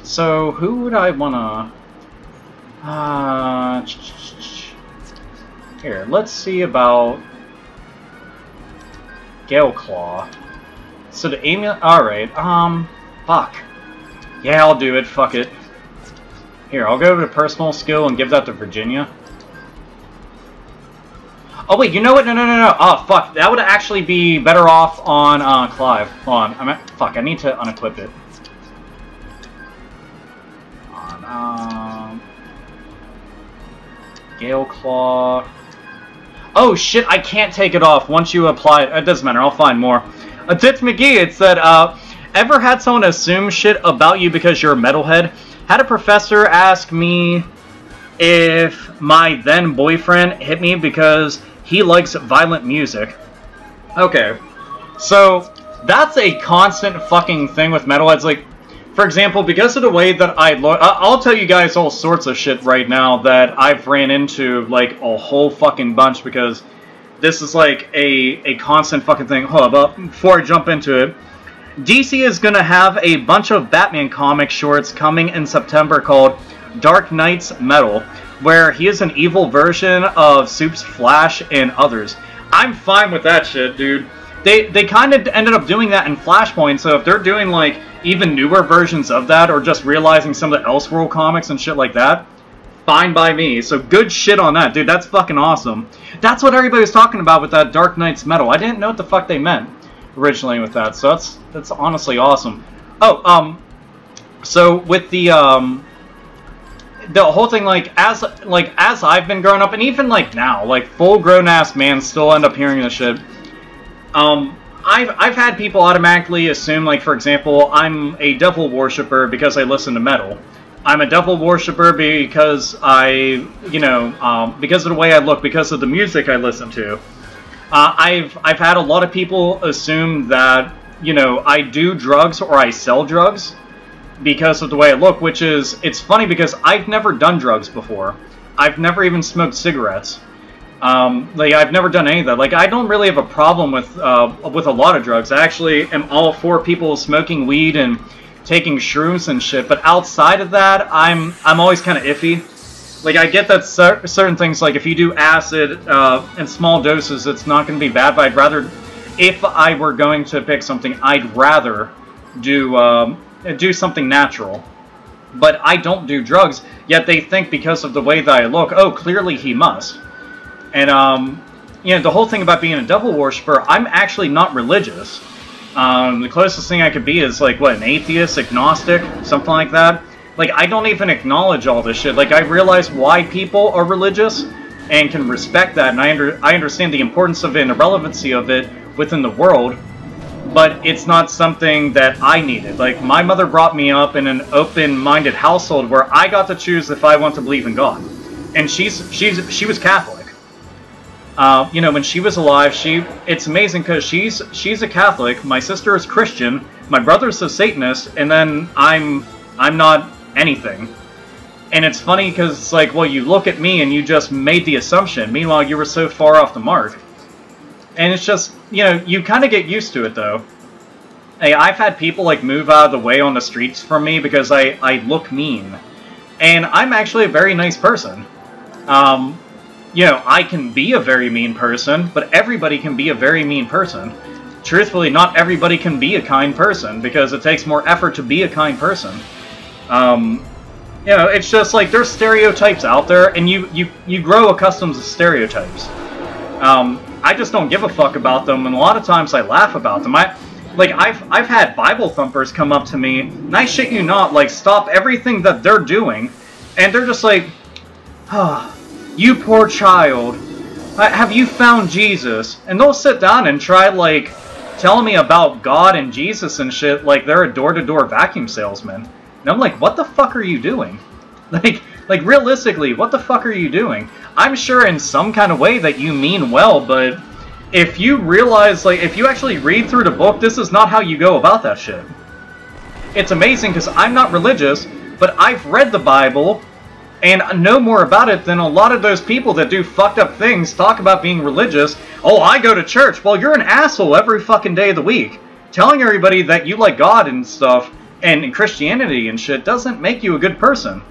So, who would I wanna... Here, let's see about... Gale Claw. So the amulet... Alright, fuck. Yeah, I'll do it, fuck it. Here, I'll go to personal skill and give that to Virginia. Oh wait, you know what? No. Oh fuck, that would actually be better off on Clive. Hold on, fuck, I need to unequip it. Gale Claw. Oh shit, I can't take it off once you apply it. It doesn't matter, I'll find more. Tits McGee, it said, ever had someone assume shit about you because you're a metalhead? Had a professor ask me if my then boyfriend hit me because he likes violent music. Okay, so that's a constant fucking thing with metalheads. Like, for example, because of the way that I'll tell you guys all sorts of shit right now that I've ran into, like, a whole fucking bunch, because this is, like, a constant fucking thing. Hold up, before I jump into it, DC is gonna have a bunch of Batman comic shorts coming in September called Dark Knight's Metal, where he is an evil version of Soup's Flash and others. I'm fine with that shit, dude. They kind of ended up doing that in Flashpoint, so if they're doing, like, even newer versions of that, or just realizing some of the Elseworld comics and shit like that, fine by me. So good shit on that, dude. That's fucking awesome. That's what everybody was talking about with that Dark Knight's Metal. I didn't know what the fuck they meant originally with that, so that's honestly awesome. Oh, so with the whole thing, like as I've been growing up, and even like now, like full grown ass man still end up hearing this shit. I've had people automatically assume, like, for example, I'm a devil worshipper because I listen to metal. I'm a devil worshipper because because of the way I look, because of the music I listen to. I've had a lot of people assume that, you know, I do drugs or I sell drugs because of the way I look, which is, it's funny because I've never done drugs before. I've never even smoked cigarettes. Like, I've never done any of that. Like, I don't really have a problem with a lot of drugs. I actually am all for people smoking weed and taking shrooms and shit. But outside of that, I'm always kind of iffy. Like, I get that certain things, like if you do acid in small doses, it's not going to be bad. But I'd rather, if I were going to pick something, I'd rather do something natural. But I don't do drugs. Yet they think because of the way that I look, oh, clearly he must. And, you know, the whole thing about being a devil worshiper, I'm actually not religious. The closest thing I could be is, like, what, an atheist, agnostic, something like that? Like, I don't even acknowledge all this shit. Like, I realize why people are religious and can respect that, and I understand the importance of it and the relevancy of it within the world, but it's not something that I needed. Like, my mother brought me up in an open-minded household where I got to choose if I want to believe in God. And she was Catholic. You know, when she was alive, it's amazing because she's a Catholic, my sister is Christian, my brother's a Satanist, and then I'm not anything. And it's funny because it's like, well, you look at me and you just made the assumption, meanwhile you were so far off the mark. And it's just, you know, you kind of get used to it though. Hey, I've had people like move out of the way on the streets from me because I look mean. And I'm actually a very nice person. You know, I can be a very mean person, but everybody can be a very mean person. Truthfully, not everybody can be a kind person, because it takes more effort to be a kind person. You know, it's just like, there's stereotypes out there, and you grow accustomed to stereotypes. I just don't give a fuck about them, and a lot of times I laugh about them. I've had Bible thumpers come up to me, and I shit you not, like, stop everything that they're doing, and they're just like, ah, you poor child, have you found Jesus? And they'll sit down and try, like, telling me about God and Jesus and shit like they're a door-to-door vacuum salesman. And I'm like, what the fuck are you doing? Like realistically, what the fuck are you doing? I'm sure in some kind of way that you mean well, but if you realize, like, if you actually read through the book, this is not how you go about that shit. It's amazing because I'm not religious, but I've read the Bible and know more about it than a lot of those people that do fucked up things talk about being religious. Oh, I go to church. Well, you're an asshole every fucking day of the week. Telling everybody that you like God and stuff and Christianity and shit doesn't make you a good person.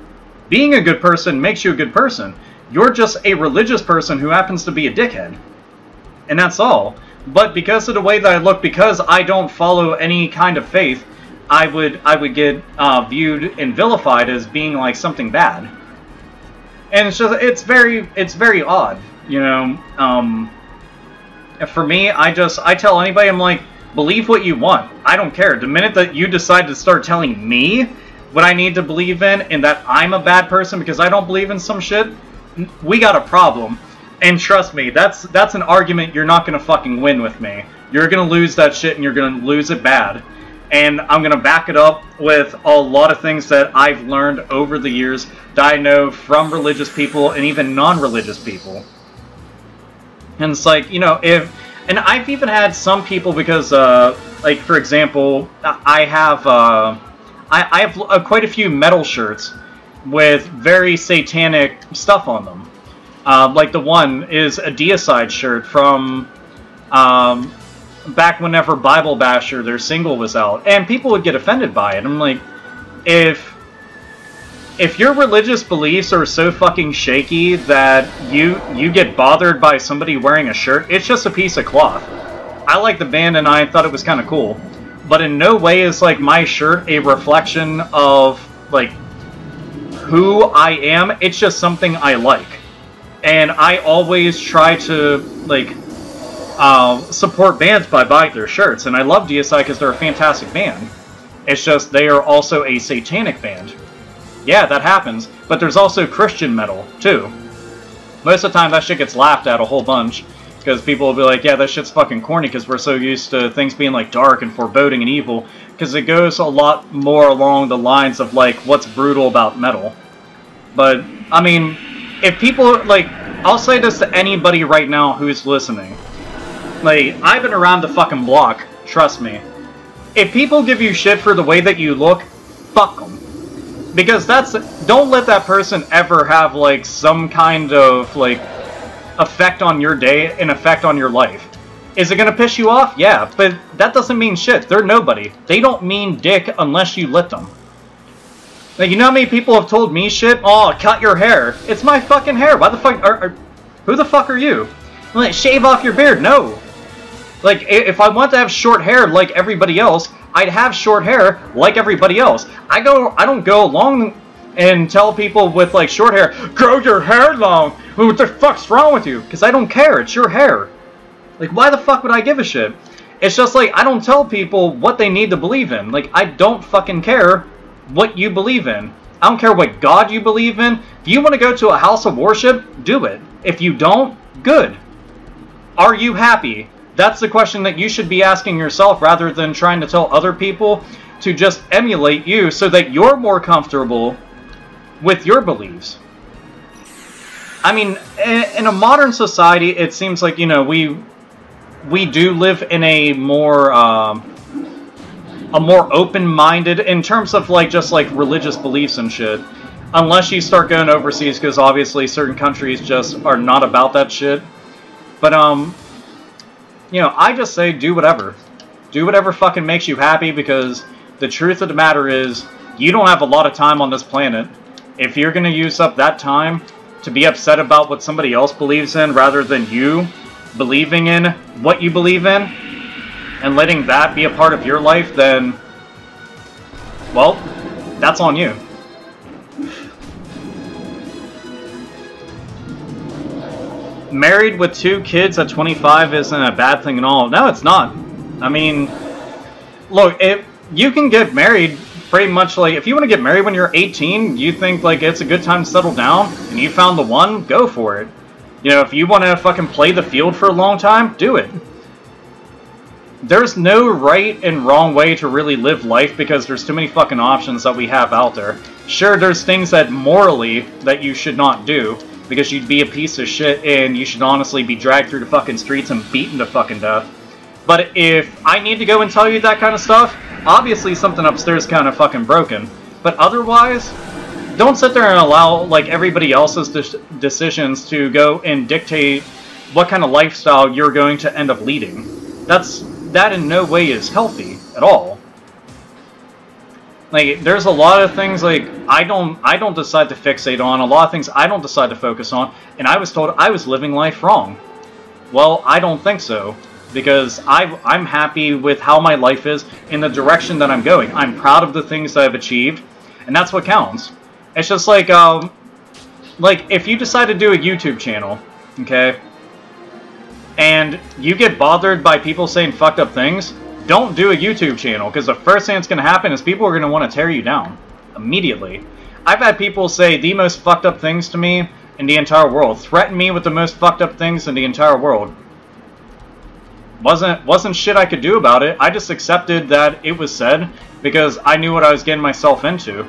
Being a good person makes you a good person. You're just a religious person who happens to be a dickhead. And that's all. But because of the way that I look, because I don't follow any kind of faith, I would get viewed and vilified as being like something bad. And it's just, it's very odd, you know. For me, I tell anybody, I'm like, believe what you want. I don't care. The minute that you decide to start telling me what I need to believe in and that I'm a bad person because I don't believe in some shit, we got a problem. And trust me, that's an argument you're not gonna fucking win with me. You're gonna lose that shit and you're gonna lose it bad. And I'm gonna back it up with a lot of things that I've learned over the years that I know from religious people and even non-religious people. And it's like, you know, and I've even had some people because, like, for example, I have quite a few metal shirts with very satanic stuff on them. Like the one is a Deicide shirt from back whenever Bible Basher, their single, was out, and people would get offended by it. I'm like, if your religious beliefs are so fucking shaky that you get bothered by somebody wearing a shirt, it's just a piece of cloth. I like the band and I thought it was kind of cool, but in no way is like my shirt a reflection of like who I am. It's just something I like, and I always try to like support bands by buying their shirts, and I love Deicide because they're a fantastic band. It's just they are also a satanic band. Yeah, that happens, but there's also Christian metal, too. Most of the time, that shit gets laughed at a whole bunch, because people will be like, yeah, that shit's fucking corny, because we're so used to things being, like, dark and foreboding and evil, because it goes a lot more along the lines of, like, what's brutal about metal. But, I mean, if people, like, I'll say this to anybody right now who's listening. Like, I've been around the fucking block, trust me. If people give you shit for the way that you look, fuck them. Because don't let that person ever have, like, some kind of, like, effect on your day and effect on your life. Is it gonna piss you off? Yeah, but that doesn't mean shit. They're nobody. They don't mean dick unless you let them. Like, you know how many people have told me shit? Oh, cut your hair. It's my fucking hair. Why the fuck who the fuck are you? Like, shave off your beard. No. Like, if I want to have short hair like everybody else, I'd have short hair like everybody else. I don't go along and tell people with, like, short hair, grow your hair long. What the fuck's wrong with you? Because I don't care. It's your hair. Like, why the fuck would I give a shit? It's just like, I don't tell people what they need to believe in. Like, I don't fucking care what you believe in. I don't care what God you believe in. If you want to go to a house of worship, do it. If you don't, good. Are you happy? That's the question that you should be asking yourself rather than trying to tell other people to just emulate you so that you're more comfortable with your beliefs. I mean, in a modern society, it seems like, you know, we do live in a more open-minded, in terms of, like, just, like, religious beliefs and shit. Unless you start going overseas, because obviously certain countries just are not about that shit. But, you know, I just say do whatever. Do whatever fucking makes you happy, because the truth of the matter is, you don't have a lot of time on this planet. If you're gonna use up that time to be upset about what somebody else believes in, rather than you believing in what you believe in, and letting that be a part of your life, then, well, that's on you. Married with 2 kids at 25 isn't a bad thing at all. No, it's not. I mean, look, you can get married pretty much, like, if you want to get married when you're 18, you think, like, it's a good time to settle down, and you found the one, go for it. You know, if you want to fucking play the field for a long time, do it. There's no right and wrong way to really live life, because there's too many fucking options that we have out there. Sure, there's things that morally that you should not do, because you'd be a piece of shit and you should honestly be dragged through the fucking streets and beaten to fucking death. But if I need to go and tell you that kind of stuff, obviously something upstairs is kind of fucking broken. But otherwise, don't sit there and allow, like, everybody else's decisions to go and dictate what kind of lifestyle you're going to end up leading. That in no way is healthy at all. Like, there's a lot of things, like, I don't decide to fixate on, a lot of things I don't decide to focus on, and I was told I was living life wrong. Well, I don't think so, because I'm happy with how my life is, in the direction that I'm going. I'm proud of the things that I've achieved, and that's what counts. It's just like if you decide to do a YouTube channel, okay, and you get bothered by people saying fucked up things, don't do a YouTube channel, because the first thing that's going to happen is people are going to want to tear you down immediately. I've had people say the most fucked up things to me in the entire world, threaten me with the most fucked up things in the entire world. Wasn't shit I could do about it. I just accepted that it was said, because I knew what I was getting myself into.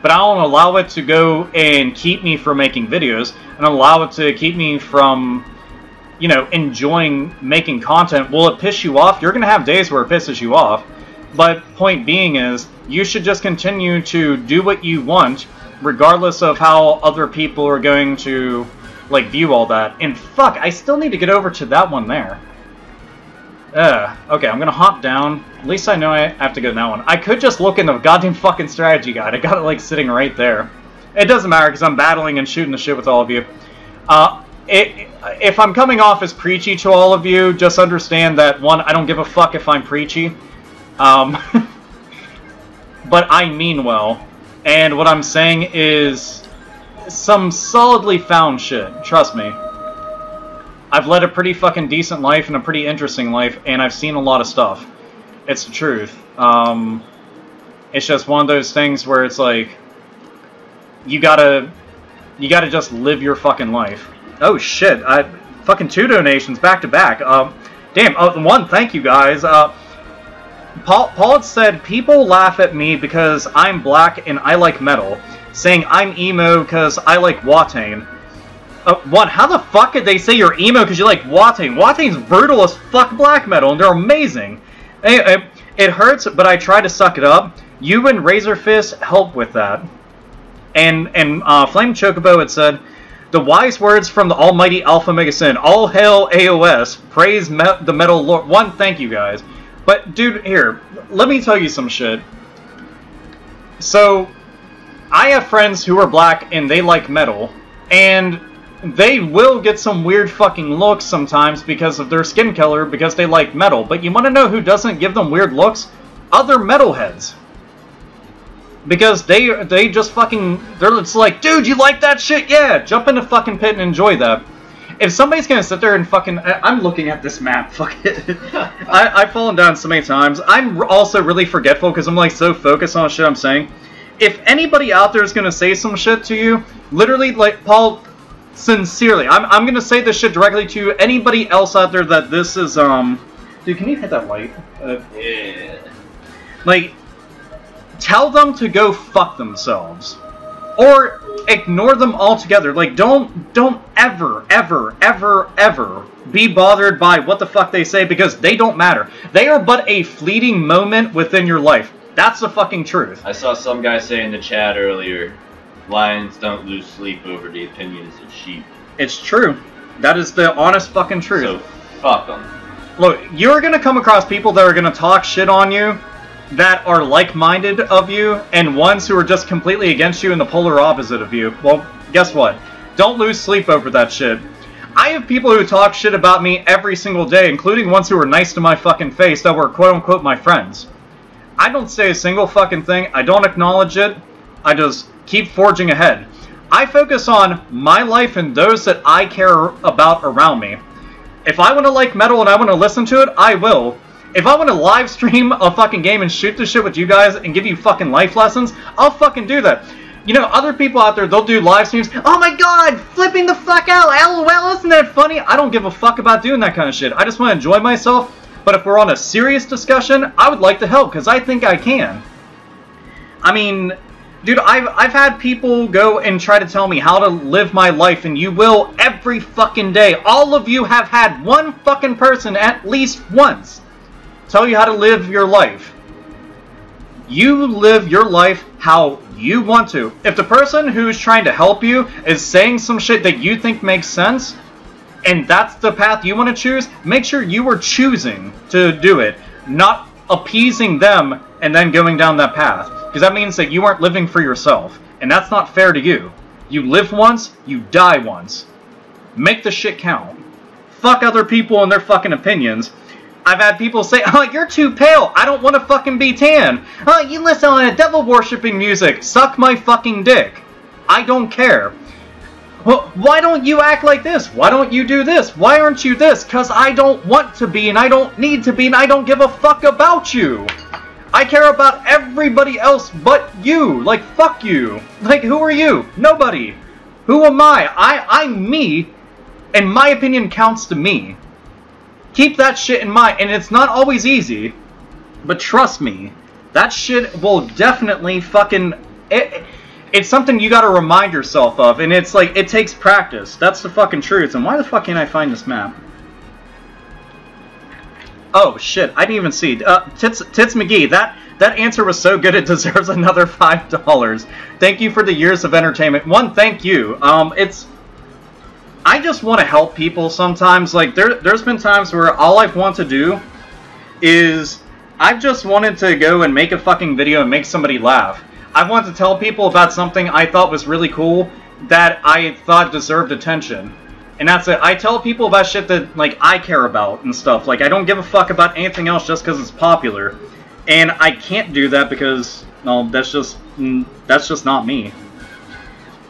But I don't allow it to go and keep me from making videos, and allow it to keep me from, you know, enjoying making content. Will it piss you off? You're going to have days where it pisses you off. But point being is, you should just continue to do what you want, regardless of how other people are going to, like, view all that. And fuck, I still need to get over to that one there. Okay, I'm going to hop down. At least I know I have to go to that one. I could just look in the goddamn fucking strategy guide. I got it, like, sitting right there. It doesn't matter, because I'm battling and shooting the shit with all of you. If I'm coming off as preachy to all of you, just understand that, one, I don't give a fuck if I'm preachy. But I mean well. And what I'm saying is some solidly found shit. Trust me. I've led a pretty fucking decent life and a pretty interesting life, and I've seen a lot of stuff. It's the truth. It's just one of those things where it's like, you gotta just live your fucking life. Oh shit, fucking 2 donations back to back. Damn, one, thank you guys. Paul had said, people laugh at me because I'm black and I like metal, saying I'm emo because I like Watain. One, how the fuck did they say you're emo because you like Watain? Watain's brutal as fuck black metal, and they're amazing. Anyway, it hurts, but I try to suck it up. You and Razorfist help with that. And Flame Chocobo had said, The wise words from the almighty AlphaOmegaSin. All hail AOS. Praise the metal lord. One, thank you guys. But, dude, here, let me tell you some shit. So, I have friends who are black and they like metal, and they will get some weird fucking looks sometimes because of their skin color because they like metal. But you want to know who doesn't give them weird looks? Other metalheads. Because they just fucking, they're just like, dude, you like that shit? Yeah, jump in the fucking pit and enjoy that. If somebody's gonna sit there and fucking, I'm looking at this map, fuck it. I've fallen down so many times. I'm also really forgetful because I'm like so focused on shit I'm saying. If anybody out there is gonna say some shit to you, literally, like, Paul, sincerely, I'm gonna say this shit directly to anybody else out there that this is, dude, can you hit that light? Yeah. Like, tell them to go fuck themselves. Or ignore them altogether. Like, don't ever, ever, ever, ever be bothered by what the fuck they say because they don't matter. They are but a fleeting moment within your life. That's the fucking truth. I saw some guy say in the chat earlier, lions don't lose sleep over the opinions of sheep. It's true. That is the honest fucking truth. So, fuck them. Look, you're gonna come across people that are gonna talk shit on you that are like-minded of you, and ones who are just completely against you and the polar opposite of you. Well, guess what? Don't lose sleep over that shit. I have people who talk shit about me every single day, including ones who are nice to my fucking face that were quote-unquote my friends. I don't say a single fucking thing. I don't acknowledge it. I just keep forging ahead. I focus on my life and those that I care about around me. If I want to like metal and I want to listen to it, I will. If I want to live stream a fucking game and shoot the shit with you guys and give you fucking life lessons, I'll fucking do that. You know, other people out there, they'll do live streams. Oh my god, flipping the fuck out, LOL, isn't that funny? I don't give a fuck about doing that kind of shit. I just want to enjoy myself. But if we're on a serious discussion, I would like to help, because I think I can. I mean, dude, I've had people go and try to tell me how to live my life, and you will every fucking day. All of you have had one fucking person at least once tell you how to live your life. You live your life how you want to. If the person who's trying to help you is saying some shit that you think makes sense, and that's the path you want to choose, make sure you are choosing to do it, not appeasing them and then going down that path. Because that means that you aren't living for yourself, and that's not fair to you. You live once, you die once. Make the shit count. Fuck other people and their fucking opinions. I've had people say, oh, you're too pale. I don't want to fucking be tan. Oh, you listen to devil-worshipping music. Suck my fucking dick. I don't care. Well, why don't you act like this? Why don't you do this? Why aren't you this? Because I don't want to be, and I don't need to be, and I don't give a fuck about you. I care about everybody else but you. Like, fuck you. Like, who are you? Nobody. Who am I? I'm me, and my opinion counts to me. Keep that shit in mind, and it's not always easy, but trust me, that shit will definitely fucking... It's something you gotta remind yourself of, and it's like, it takes practice. That's the fucking truth, and why the fuck can't I find this map? Oh, shit, I didn't even see. Tits McGee, that answer was so good it deserves another $5. Thank you for the years of entertainment. One, thank you. I just want to help people sometimes. Like, there's been times where all I've wanted to do is I've just wanted to go and make a fucking video and make somebody laugh. I wanted to tell people about something I thought was really cool that I thought deserved attention. And that's it. I tell people about shit that, like, I care about and stuff. Like, I don't give a fuck about anything else just because it's popular. And I can't do that because, no, that's just not me.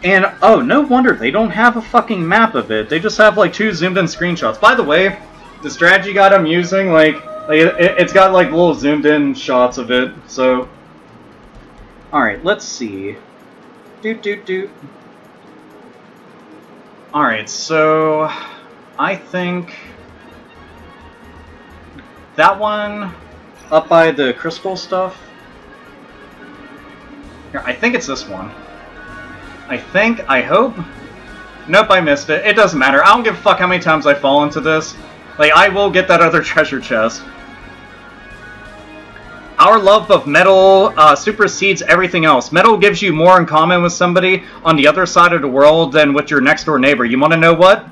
And, oh, no wonder they don't have a fucking map of it. They just have, like, 2 zoomed-in screenshots. By the way, the strategy guide I'm using, it's got, like, little zoomed-in shots of it, so... Alright, let's see. Alright, so... I think... that one, up by the crystal stuff... Here, I think it's this one. I hope? Nope, I missed it. It doesn't matter. I don't give a fuck how many times I fall into this. Like, I will get that other treasure chest. Our love of metal supersedes everything else. Metal gives you more in common with somebody on the other side of the world than with your next door neighbor. You want to know what?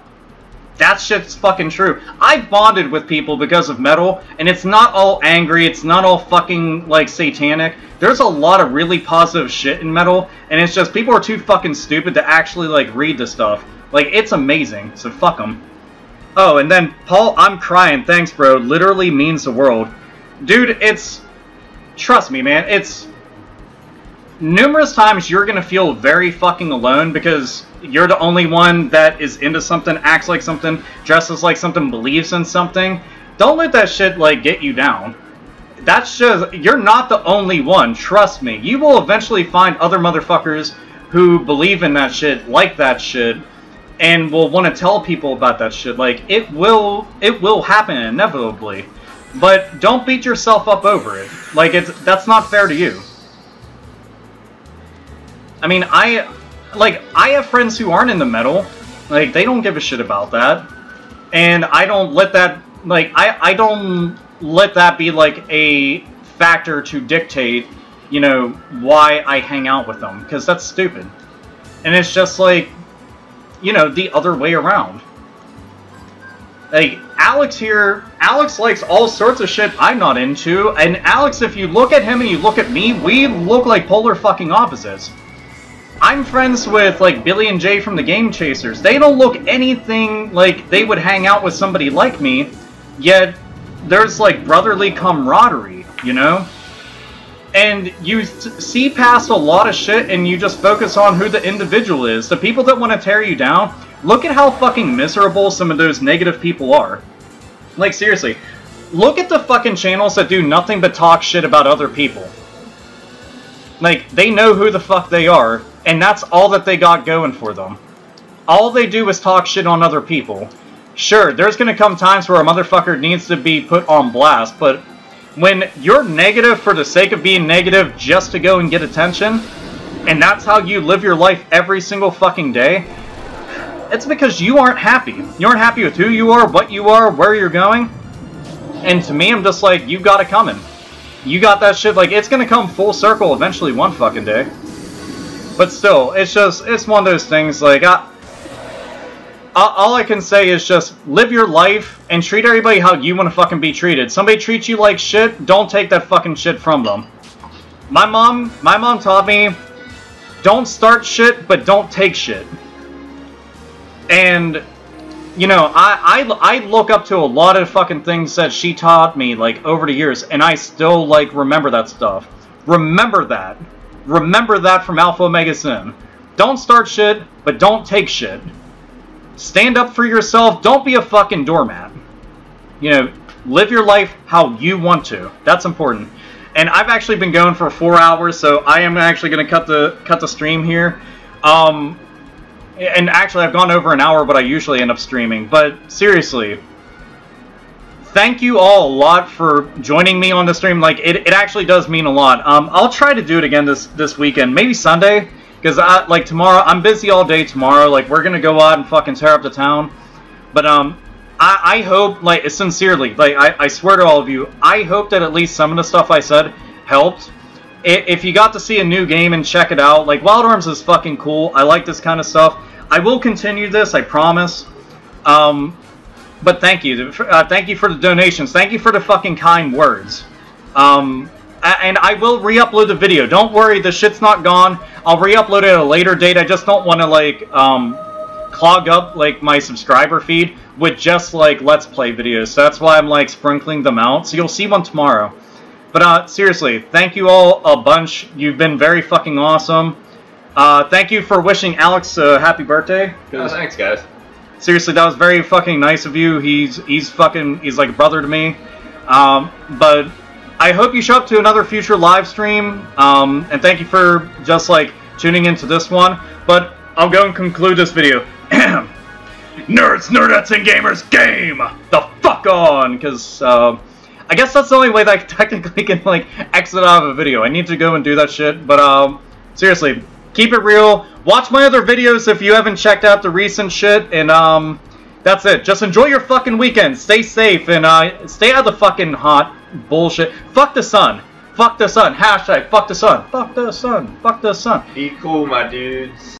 That shit's fucking true. I've bonded with people because of metal, and it's not all angry, it's not all fucking, like, satanic. There's a lot of really positive shit in metal, and it's just people are too fucking stupid to actually, like, read the stuff. Like, it's amazing, so fuck them. Oh, and then, Paul, I'm crying, thanks bro, literally means the world. Dude, it's... Trust me, man, it's... Numerous times you're gonna feel very fucking alone because you're the only one that is into something, acts like something, dresses like something, believes in something. Don't let that shit, like, get you down. That's just... You're not the only one, trust me. You will eventually find other motherfuckers who believe in that shit, like that shit, and will want to tell people about that shit. Like, it will happen inevitably. But don't beat yourself up over it. Like, that's not fair to you. I mean, I have friends who aren't into metal. Like, they don't give a shit about that. And I don't let that, like, I don't let that be, like, a factor to dictate, you know, why I hang out with them. Because that's stupid. And it's just, like, you know, the other way around. Like, Alex here, Alex likes all sorts of shit I'm not into. And Alex, if you look at him and you look at me, we look like polar fucking opposites. I'm friends with, like, Billy and Jay from the Game Chasers. They don't look anything like they would hang out with somebody like me, yet there's, like, brotherly camaraderie, you know? And you see past a lot of shit and you just focus on who the individual is. The people that want to tear you down, look at how fucking miserable some of those negative people are. Like, seriously, look at the fucking channels that do nothing but talk shit about other people. Like, they know who the fuck they are, and that's all that they got going for them. All they do is talk shit on other people. Sure, there's gonna come times where a motherfucker needs to be put on blast, but when you're negative for the sake of being negative just to go and get attention, and that's how you live your life every single fucking day, it's because you aren't happy. You aren't happy with who you are, what you are, where you're going. And to me, I'm just like, you got it coming. You got that shit, like, it's gonna come full circle eventually one fucking day. But still, it's just, it's one of those things, like, all I can say is just live your life and treat everybody how you want to fucking be treated. Somebody treats you like shit, don't take that fucking shit from them. My mom taught me, don't start shit, but don't take shit. And, you know, I look up to a lot of fucking things that she taught me, like, over the years, and I still, like, remember that stuff. Remember that. Remember that from AlphaOmegaSin. Don't start shit, but don't take shit. Stand up for yourself, don't be a fucking doormat. You know, live your life how you want to. That's important. And I've actually been going for 4 hours, so I am actually going to cut the stream here. And actually, I've gone over an hour, but I usually end up streaming. But seriously, thank you all a lot for joining me on the stream. Like, it actually does mean a lot. I'll try to do it again this weekend, maybe Sunday, because like tomorrow, I'm busy all day tomorrow. Like, we're gonna go out and fucking tear up the town. But I hope, like, sincerely, like, I swear to all of you, I hope that at least some of the stuff I said helped. If you got to see a new game and check it out, like, Wild Arms is fucking cool. I like this kind of stuff. I will continue this, I promise. But thank you. Thank you for the donations. Thank you for the fucking kind words. And I will re-upload the video. Don't worry, the shit's not gone. I'll re-upload it at a later date. I just don't want to, like, clog up, like, my subscriber feed with just, like, Let's Play videos. So that's why I'm, like, sprinkling them out. So you'll see one tomorrow. But, seriously, thank you all a bunch. You've been very fucking awesome. Thank you for wishing Alex a happy birthday. Oh, thanks, guys. Seriously, that was very fucking nice of you. He's like a brother to me. But I hope you show up to another future live stream. And thank you for just, like, tuning into this one. But I'll go and conclude this video. Nerds, nerdettes, and gamers, game the fuck on! Because, I guess that's the only way that I technically can, like, exit out of a video. I need to go and do that shit. But, seriously, keep it real. Watch my other videos if you haven't checked out the recent shit. And, that's it. Just enjoy your fucking weekend. Stay safe and, stay out of the fucking hot bullshit. Fuck the sun. fuck the sun. Hashtag fuck the sun. Fuck the sun. Fuck the sun. Be cool, my dudes.